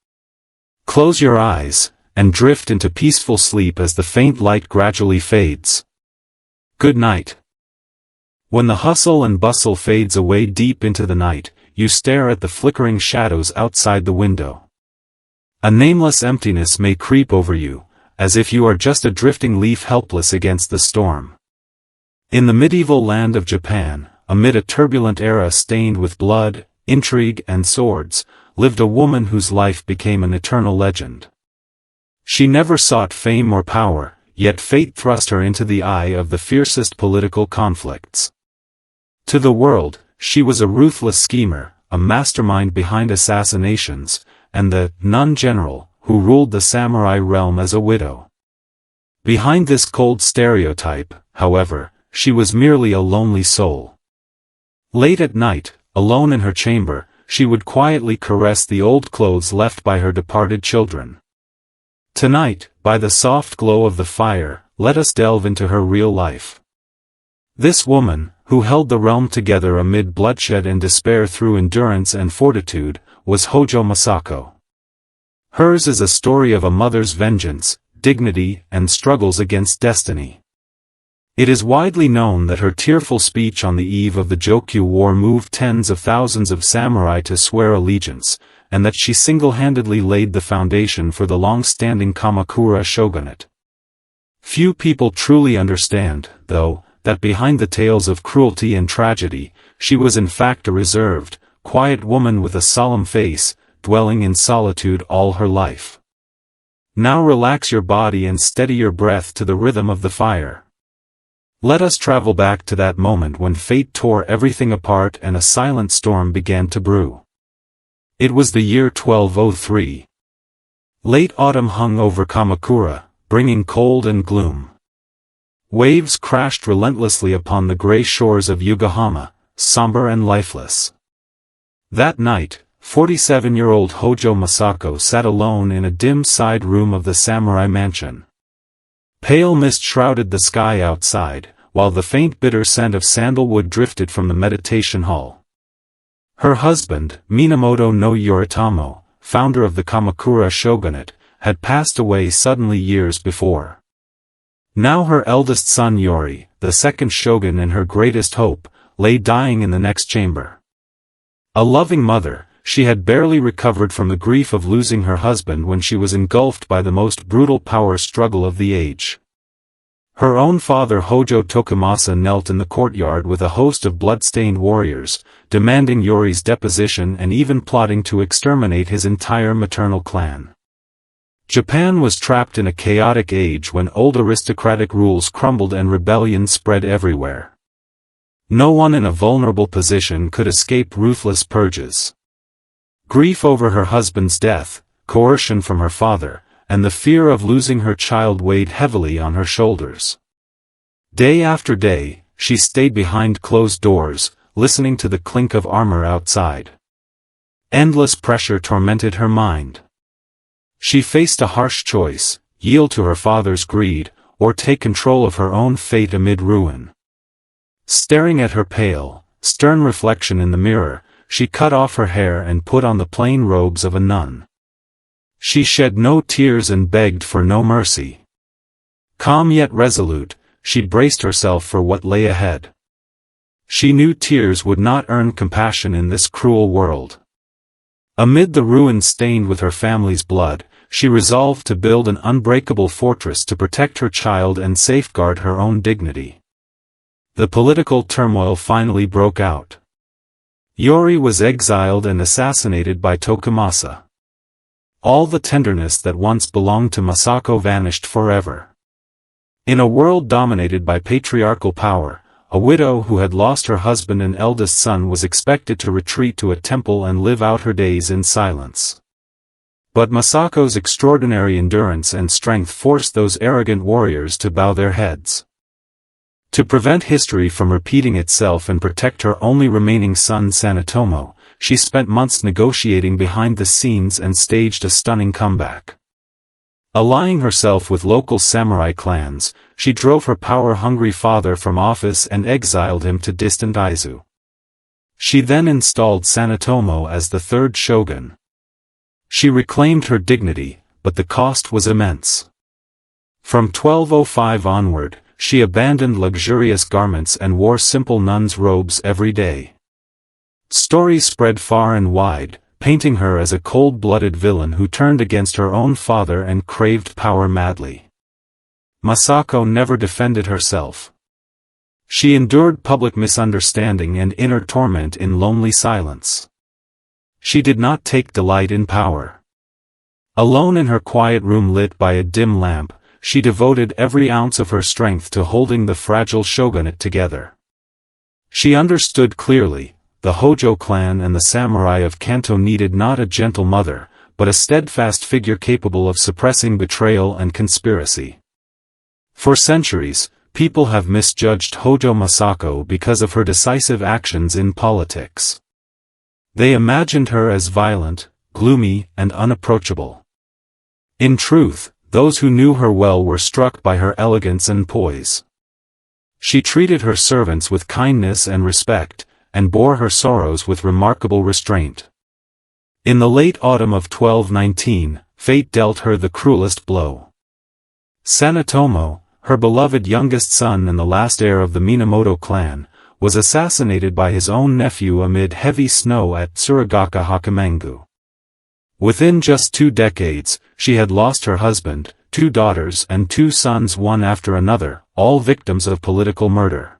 Close your eyes, and drift into peaceful sleep as the faint light gradually fades. Good night. When the hustle and bustle fades away deep into the night, you stare at the flickering shadows outside the window. A nameless emptiness may creep over you, as if you are just a drifting leaf helpless against the storm. In the medieval land of Japan, amid a turbulent era stained with blood, intrigue and swords, lived a woman whose life became an eternal legend. She never sought fame or power, yet fate thrust her into the eye of the fiercest political conflicts. To the world, she was a ruthless schemer, a mastermind behind assassinations, and the nun general, who ruled the samurai realm as a widow. Behind this cold stereotype, however, she was merely a lonely soul. Late at night, alone in her chamber, she would quietly caress the old clothes left by her departed children. Tonight, by the soft glow of the fire, let us delve into her real life. This woman, who held the realm together amid bloodshed and despair through endurance and fortitude, was Hojo Masako. Hers is a story of a mother's vengeance, dignity, and struggles against destiny. It is widely known that her tearful speech on the eve of the Jokyu War moved tens of thousands of samurai to swear allegiance, and that she single-handedly laid the foundation for the long-standing Kamakura shogunate. Few people truly understand, though, that behind the tales of cruelty and tragedy, she was in fact a reserved, quiet woman with a solemn face, dwelling in solitude all her life. Now relax your body and steady your breath to the rhythm of the fire. Let us travel back to that moment when fate tore everything apart and a silent storm began to brew. It was the year 1203. Late autumn hung over Kamakura, bringing cold and gloom. Waves crashed relentlessly upon the gray shores of Yokohama, somber and lifeless. That night, 47-year-old Hojo Masako sat alone in a dim side room of the samurai mansion. Pale mist shrouded the sky outside, while the faint bitter scent of sandalwood drifted from the meditation hall. Her husband, Minamoto no Yoritomo, founder of the Kamakura shogunate, had passed away suddenly years before. Now her eldest son Yori, the second shogun and her greatest hope, lay dying in the next chamber. A loving mother, she had barely recovered from the grief of losing her husband when she was engulfed by the most brutal power struggle of the age. Her own father Hojo Tokumasa knelt in the courtyard with a host of blood-stained warriors, demanding Yori's deposition and even plotting to exterminate his entire maternal clan. Japan was trapped in a chaotic age when old aristocratic rules crumbled and rebellion spread everywhere. No one in a vulnerable position could escape ruthless purges. Grief over her husband's death, coercion from her father, and the fear of losing her child weighed heavily on her shoulders. Day after day, she stayed behind closed doors, listening to the clink of armor outside. Endless pressure tormented her mind. She faced a harsh choice: yield to her father's greed, or take control of her own fate amid ruin. Staring at her pale, stern reflection in the mirror, she cut off her hair and put on the plain robes of a nun. She shed no tears and begged for no mercy. Calm yet resolute, she braced herself for what lay ahead. She knew tears would not earn compassion in this cruel world. Amid the ruins stained with her family's blood, she resolved to build an unbreakable fortress to protect her child and safeguard her own dignity. The political turmoil finally broke out. Yori was exiled and assassinated by Tokumasa. All the tenderness that once belonged to Masako vanished forever. In a world dominated by patriarchal power, a widow who had lost her husband and eldest son was expected to retreat to a temple and live out her days in silence. But Masako's extraordinary endurance and strength forced those arrogant warriors to bow their heads. To prevent history from repeating itself and protect her only remaining son Sanetomo, she spent months negotiating behind the scenes and staged a stunning comeback. Allying herself with local samurai clans, she drove her power-hungry father from office and exiled him to distant Aizu. She then installed Sanetomo as the third shogun. She reclaimed her dignity, but the cost was immense. From 1205 onward, she abandoned luxurious garments and wore simple nun's robes every day. Stories spread far and wide, painting her as a cold-blooded villain who turned against her own father and craved power madly. Masako never defended herself. She endured public misunderstanding and inner torment in lonely silence. She did not take delight in power. Alone in her quiet room lit by a dim lamp, she devoted every ounce of her strength to holding the fragile shogunate together. She understood clearly, the Hojo clan and the samurai of Kanto needed not a gentle mother, but a steadfast figure capable of suppressing betrayal and conspiracy. For centuries, people have misjudged Hojo Masako because of her decisive actions in politics. They imagined her as violent, gloomy, and unapproachable. In truth, those who knew her well were struck by her elegance and poise. She treated her servants with kindness and respect, and bore her sorrows with remarkable restraint. In the late autumn of 1219, fate dealt her the cruelest blow. Sanetomo, her beloved youngest son and the last heir of the Minamoto clan, was assassinated by his own nephew amid heavy snow at Tsuragaka Hakumengu. Within just 2 decades, she had lost her husband, 2 daughters and 2 sons one after another, all victims of political murder.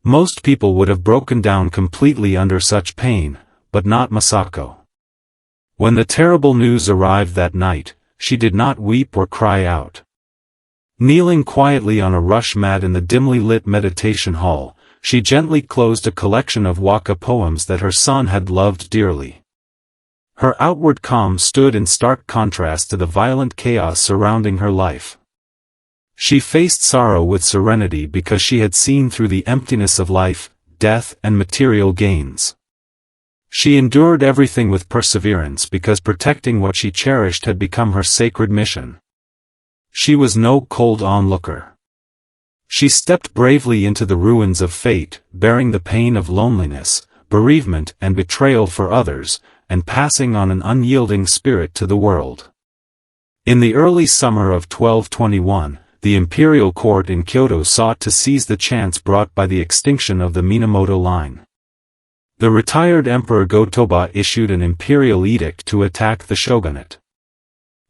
Most people would have broken down completely under such pain, but not Masako. When the terrible news arrived that night, she did not weep or cry out. Kneeling quietly on a rush mat in the dimly lit meditation hall, she gently closed a collection of waka poems that her son had loved dearly. Her outward calm stood in stark contrast to the violent chaos surrounding her life. She faced sorrow with serenity because she had seen through the emptiness of life, death, and material gains. She endured everything with perseverance because protecting what she cherished had become her sacred mission. She was no cold onlooker. She stepped bravely into the ruins of fate, bearing the pain of loneliness, bereavement, and betrayal for others, and passing on an unyielding spirit to the world. In the early summer of 1221, the imperial court in Kyoto sought to seize the chance brought by the extinction of the Minamoto line. The retired Emperor Go-Toba issued an imperial edict to attack the shogunate.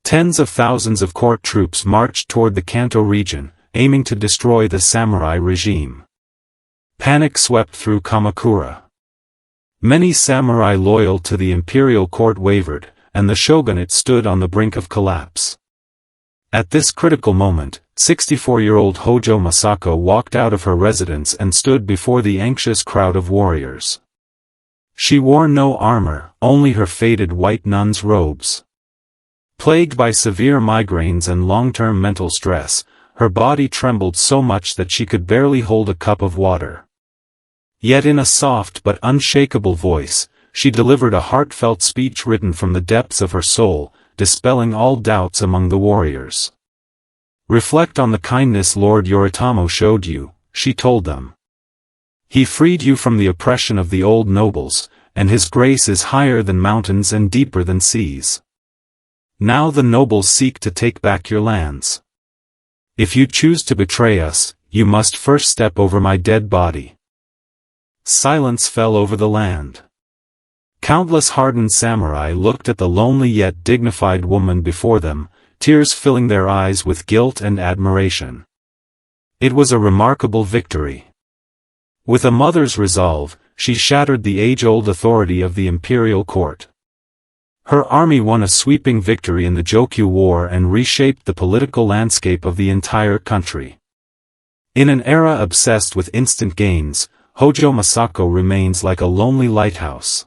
Tens of thousands of court troops marched toward the Kanto region, aiming to destroy the samurai regime. Panic swept through Kamakura. Many samurai loyal to the imperial court wavered, and the shogunate stood on the brink of collapse. At this critical moment, 64-year-old Hojo Masako walked out of her residence and stood before the anxious crowd of warriors. She wore no armor, only her faded white nun's robes. Plagued by severe migraines and long-term mental stress, her body trembled so much that she could barely hold a cup of water. Yet in a soft but unshakable voice, she delivered a heartfelt speech written from the depths of her soul, dispelling all doubts among the warriors. "Reflect on the kindness Lord Yoritomo showed you," she told them. "He freed you from the oppression of the old nobles, and his grace is higher than mountains and deeper than seas. Now the nobles seek to take back your lands. If you choose to betray us, you must first step over my dead body." Silence fell over the land. Countless hardened samurai looked at the lonely yet dignified woman before them, tears filling their eyes with guilt and admiration. It was a remarkable victory. With a mother's resolve, she shattered the age-old authority of the imperial court. Her army won a sweeping victory in the Jokyu War and reshaped the political landscape of the entire country. In an era obsessed with instant gains, Hojo Masako remains like a lonely lighthouse.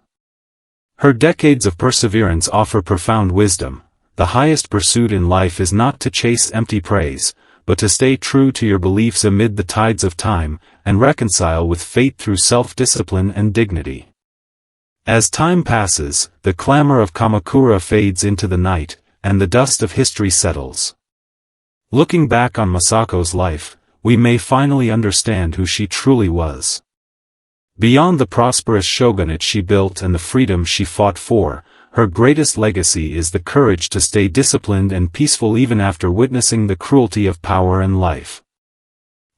Her decades of perseverance offer profound wisdom. The highest pursuit in life is not to chase empty praise, but to stay true to your beliefs amid the tides of time, and reconcile with fate through self-discipline and dignity. As time passes, the clamor of Kamakura fades into the night, and the dust of history settles. Looking back on Masako's life, we may finally understand who she truly was. Beyond the prosperous shogunate she built and the freedom she fought for, her greatest legacy is the courage to stay disciplined and peaceful even after witnessing the cruelty of power and life.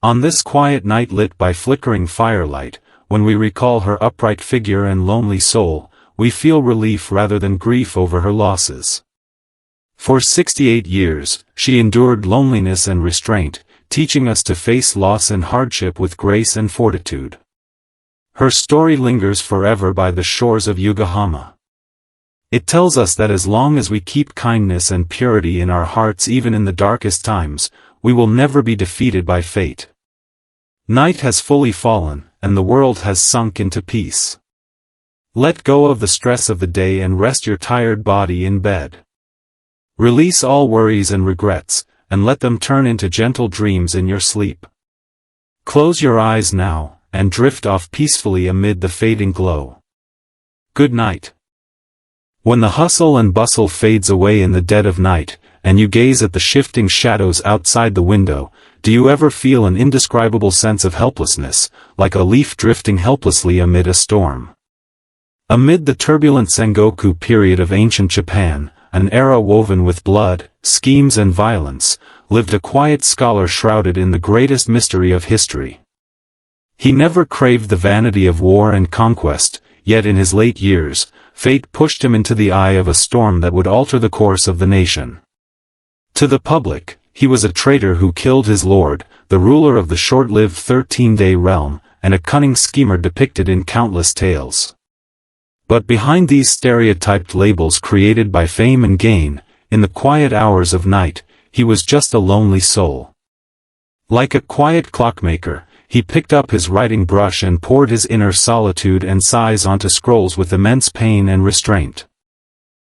On this quiet night lit by flickering firelight, when we recall her upright figure and lonely soul, we feel relief rather than grief over her losses. For 68 years, she endured loneliness and restraint, teaching us to face loss and hardship with grace and fortitude. Her story lingers forever by the shores of Yokohama. It tells us that as long as we keep kindness and purity in our hearts even in the darkest times, we will never be defeated by fate. Night has fully fallen, and the world has sunk into peace. Let go of the stress of the day and rest your tired body in bed. Release all worries and regrets, and let them turn into gentle dreams in your sleep. Close your eyes now, and drift off peacefully amid the fading glow. Good night. When the hustle and bustle fades away in the dead of night, and you gaze at the shifting shadows outside the window, do you ever feel an indescribable sense of helplessness, like a leaf drifting helplessly amid a storm? Amid the turbulent Sengoku period of ancient Japan, an era woven with blood, schemes and violence, lived a quiet scholar shrouded in the greatest mystery of history. He never craved the vanity of war and conquest, yet in his late years, fate pushed him into the eye of a storm that would alter the course of the nation. To the public, he was a traitor who killed his lord, the ruler of the short-lived 13-day realm, and a cunning schemer depicted in countless tales. But behind these stereotyped labels created by fame and gain, in the quiet hours of night, he was just a lonely soul. Like a quiet clockmaker, he picked up his writing brush and poured his inner solitude and sighs onto scrolls with immense pain and restraint.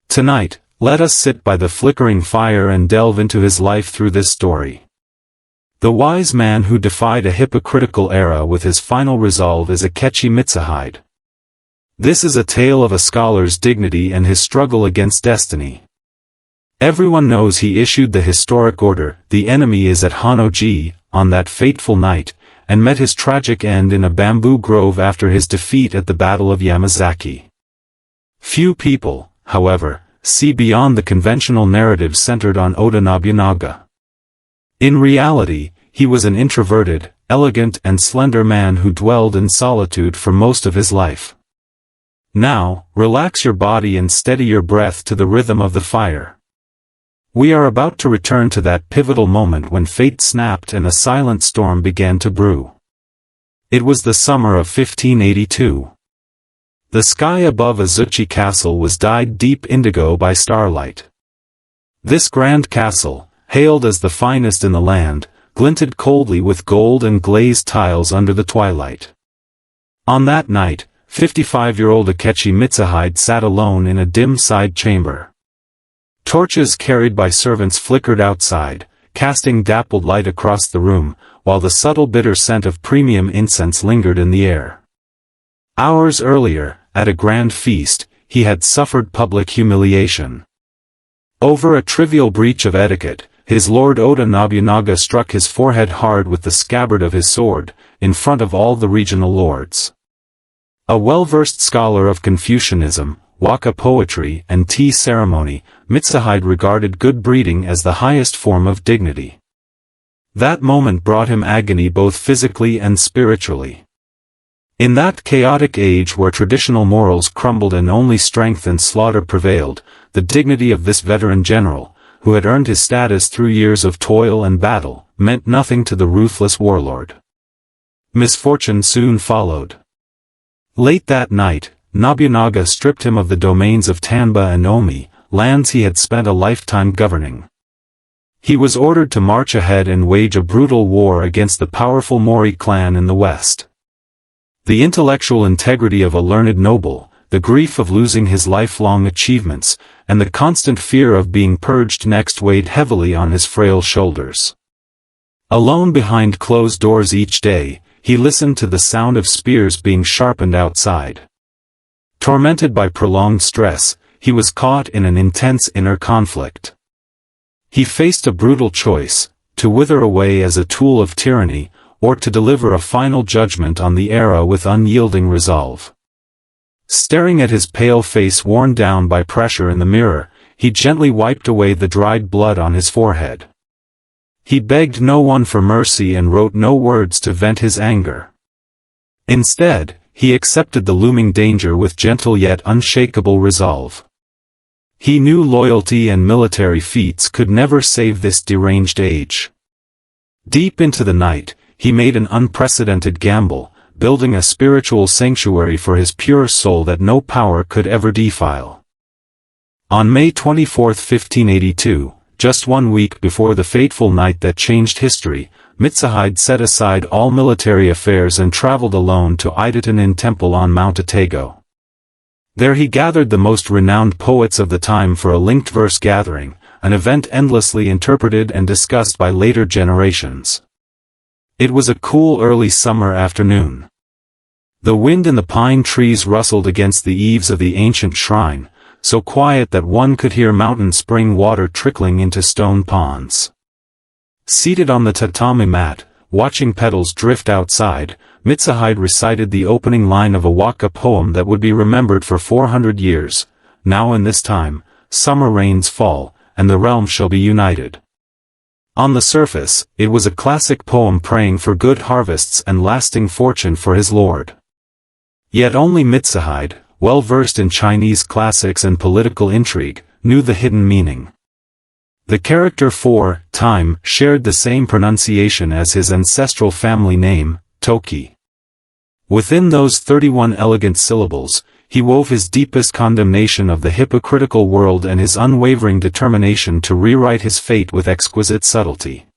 Tonight, let us sit by the flickering fire and delve into his life through this story. The wise man who defied a hypocritical era with his final resolve is Akechi Mitsuhide. This is a tale of a scholar's dignity and his struggle against destiny. Everyone knows he issued the historic order, "The enemy is at Honnoji," on that fateful night, and met his tragic end in a bamboo grove after his defeat at the Battle of Yamazaki. Few people, however, see beyond the conventional narrative centered on Oda Nobunaga. In reality, he was an introverted, elegant and slender man who dwelled in solitude for most of his life. Now, relax your body and steady your breath to the rhythm of the fire. We are about to return to that pivotal moment when fate snapped and a silent storm began to brew. It was the summer of 1582. The sky above Azuchi Castle was dyed deep indigo by starlight. This grand castle, hailed as the finest in the land, glinted coldly with gold and glazed tiles under the twilight. On that night, 55-year-old Akechi Mitsuhide sat alone in a dim side chamber. Torches carried by servants flickered outside, casting dappled light across the room, while the subtle bitter scent of premium incense lingered in the air. Hours earlier, at a grand feast, he had suffered public humiliation. Over a trivial breach of etiquette, his lord Oda Nobunaga struck his forehead hard with the scabbard of his sword, in front of all the regional lords. A well-versed scholar of Confucianism, waka poetry and tea ceremony, Mitsuhide regarded good breeding as the highest form of dignity. That moment brought him agony both physically and spiritually. In that chaotic age where traditional morals crumbled and only strength and slaughter prevailed, the dignity of this veteran general, who had earned his status through years of toil and battle, meant nothing to the ruthless warlord. Misfortune soon followed. Late that night, Nobunaga stripped him of the domains of Tanba and Omi, lands he had spent a lifetime governing. He was ordered to march ahead and wage a brutal war against the powerful Mori clan in the west. The intellectual integrity of a learned noble, the grief of losing his lifelong achievements, and the constant fear of being purged next weighed heavily on his frail shoulders. Alone behind closed doors each day, he listened to the sound of spears being sharpened outside. Tormented by prolonged stress, he was caught in an intense inner conflict. He faced a brutal choice, to wither away as a tool of tyranny, or to deliver a final judgment on the era with unyielding resolve. Staring at his pale face worn down by pressure in the mirror, he gently wiped away the dried blood on his forehead. He begged no one for mercy and wrote no words to vent his anger. Instead, he accepted the looming danger with gentle yet unshakable resolve. He knew loyalty and military feats could never save this deranged age. Deep into the night, he made an unprecedented gamble, building a spiritual sanctuary for his pure soul that no power could ever defile. On May 24, 1582, just 1 week before the fateful night that changed history, Mitsuhide set aside all military affairs and traveled alone to Idaten-in Temple on Mount Otago. There he gathered the most renowned poets of the time for a linked verse gathering, an event endlessly interpreted and discussed by later generations. It was a cool early summer afternoon. The wind in the pine trees rustled against the eaves of the ancient shrine, so quiet that one could hear mountain spring water trickling into stone ponds. Seated on the tatami mat, watching petals drift outside, Mitsuhide recited the opening line of a waka poem that would be remembered for 400 years. Now in this time, summer rains fall, and the realm shall be united. On the surface, it was a classic poem praying for good harvests and lasting fortune for his lord. Yet only Mitsuhide, well versed in Chinese classics and political intrigue, knew the hidden meaning. The character for time shared the same pronunciation as his ancestral family name, Toki. Within those 31 elegant syllables, he wove his deepest condemnation of the hypocritical world and his unwavering determination to rewrite his fate with exquisite subtlety.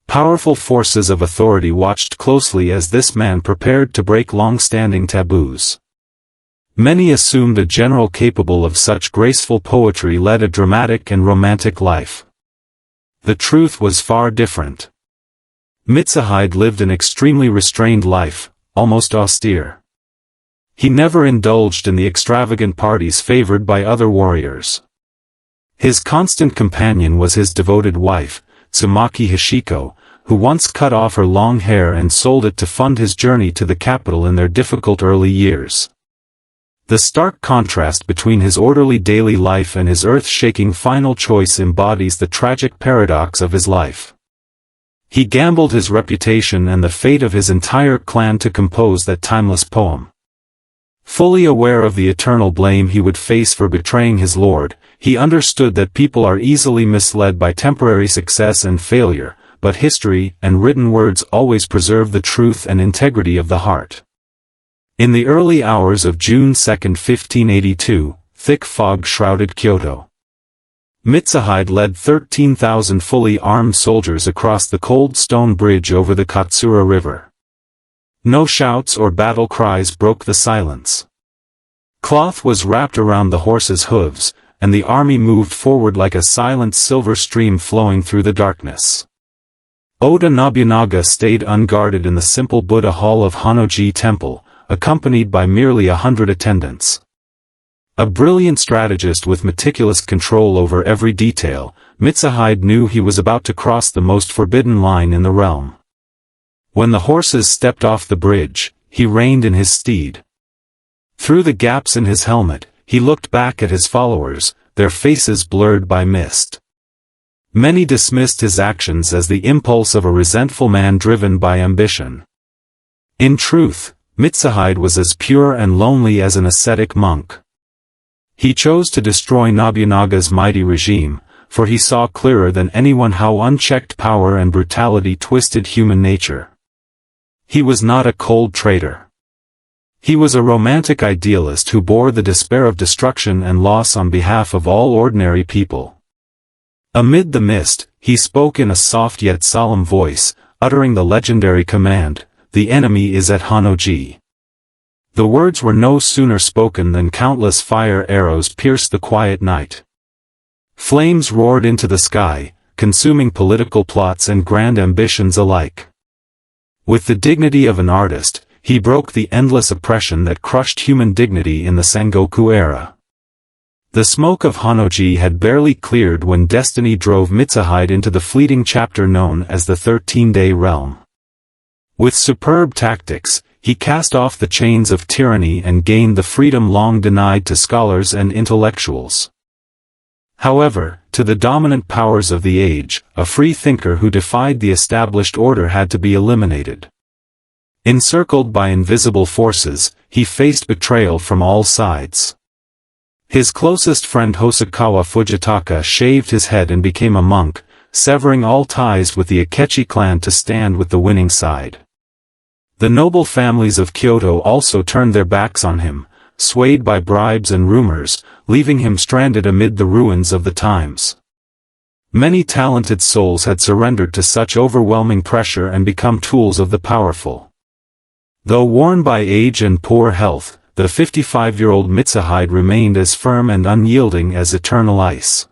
Powerful forces of authority watched closely as this man prepared to break long-standing taboos. Many assumed a general capable of such graceful poetry led a dramatic and romantic life. The truth was far different. Mitsuhide lived an extremely restrained life, almost austere. He never indulged in the extravagant parties favored by other warriors. His constant companion was his devoted wife, Tsumaki Hashiko, who once cut off her long hair and sold it to fund his journey to the capital in their difficult early years. The stark contrast between his orderly daily life and his earth-shaking final choice embodies the tragic paradox of his life. He gambled his reputation and the fate of his entire clan to compose that timeless poem. Fully aware of the eternal blame he would face for betraying his lord, he understood that people are easily misled by temporary success and failure, but history and written words always preserve the truth and integrity of the heart. In the early hours of June 2, 1582, thick fog shrouded Kyoto. Mitsuhide led 13,000 fully armed soldiers across the cold stone bridge over the Katsura River. No shouts or battle cries broke the silence. Cloth was wrapped around the horses' hooves, and the army moved forward like a silent silver stream flowing through the darkness. Oda Nobunaga stayed unguarded in the simple Buddha hall of Honnoji Temple, accompanied by merely 100 attendants. A brilliant strategist with meticulous control over every detail, Mitsuhide knew he was about to cross the most forbidden line in the realm. When the horses stepped off the bridge, he reined in his steed. Through the gaps in his helmet, he looked back at his followers, their faces blurred by mist. Many dismissed his actions as the impulse of a resentful man driven by ambition. In truth, Mitsuhide was as pure and lonely as an ascetic monk. He chose to destroy Nobunaga's mighty regime, for he saw clearer than anyone how unchecked power and brutality twisted human nature. He was not a cold traitor. He was a romantic idealist who bore the despair of destruction and loss on behalf of all ordinary people. Amid the mist, he spoke in a soft yet solemn voice, uttering the legendary command, "The enemy is at Honnoji." The words were no sooner spoken than countless fire arrows pierced the quiet night. Flames roared into the sky, consuming political plots and grand ambitions alike. With the dignity of an artist, he broke the endless oppression that crushed human dignity in the Sengoku era. The smoke of Honnoji had barely cleared when destiny drove Mitsuhide into the fleeting chapter known as the 13-Day Realm. With superb tactics, he cast off the chains of tyranny and gained the freedom long denied to scholars and intellectuals. However, to the dominant powers of the age, a free thinker who defied the established order had to be eliminated. Encircled by invisible forces, he faced betrayal from all sides. His closest friend Hosokawa Fujitaka shaved his head and became a monk, severing all ties with the Akechi clan to stand with the winning side. The noble families of Kyoto also turned their backs on him, swayed by bribes and rumors, leaving him stranded amid the ruins of the times. Many talented souls had surrendered to such overwhelming pressure and become tools of the powerful. Though worn by age and poor health, the 55-year-old Mitsuhide remained as firm and unyielding as eternal ice.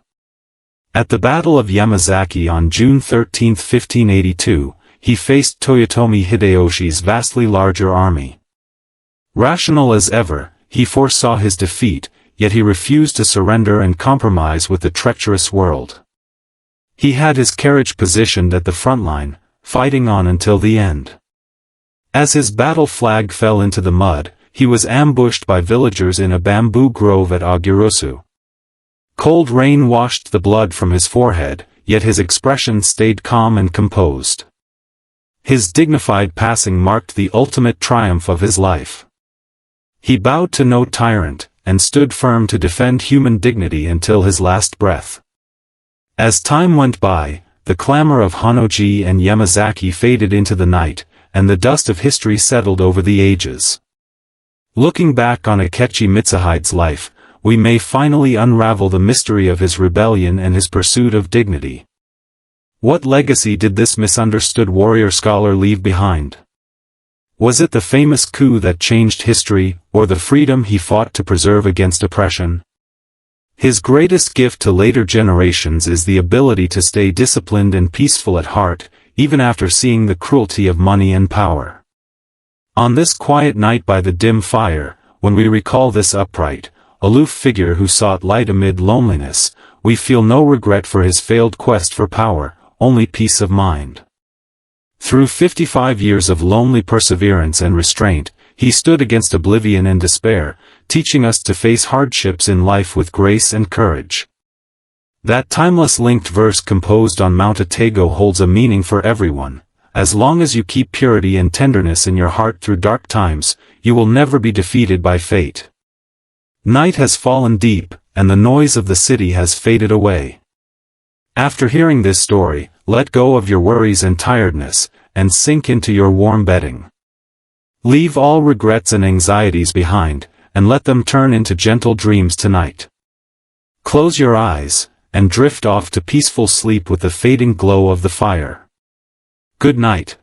At the Battle of Yamazaki on June 13, 1582, he faced Toyotomi Hideyoshi's vastly larger army. Rational as ever, he foresaw his defeat, yet he refused to surrender and compromise with the treacherous world. He had his carriage positioned at the front line, fighting on until the end. As his battle flag fell into the mud, he was ambushed by villagers in a bamboo grove at Agurusu. Cold rain washed the blood from his forehead, yet his expression stayed calm and composed. His dignified passing marked the ultimate triumph of his life. He bowed to no tyrant, and stood firm to defend human dignity until his last breath. As time went by, the clamor of Honnoji and Yamazaki faded into the night, and the dust of history settled over the ages. Looking back on Akechi Mitsuhide's life, we may finally unravel the mystery of his rebellion and his pursuit of dignity. What legacy did this misunderstood warrior-scholar leave behind? Was it the famous coup that changed history, or the freedom he fought to preserve against oppression? His greatest gift to later generations is the ability to stay disciplined and peaceful at heart, even after seeing the cruelty of money and power. On this quiet night by the dim fire, when we recall this upright, aloof figure who sought light amid loneliness, we feel no regret for his failed quest for power, only peace of mind. Through 55 years of lonely perseverance and restraint, he stood against oblivion and despair, teaching us to face hardships in life with grace and courage. That timeless linked verse composed on Mount Otago holds a meaning for everyone. As long as you keep purity and tenderness in your heart through dark times, you will never be defeated by fate. Night has fallen deep, and the noise of the city has faded away. After hearing this story, let go of your worries and tiredness, and sink into your warm bedding. Leave all regrets and anxieties behind, and let them turn into gentle dreams tonight. Close your eyes, and drift off to peaceful sleep with the fading glow of the fire. Good night.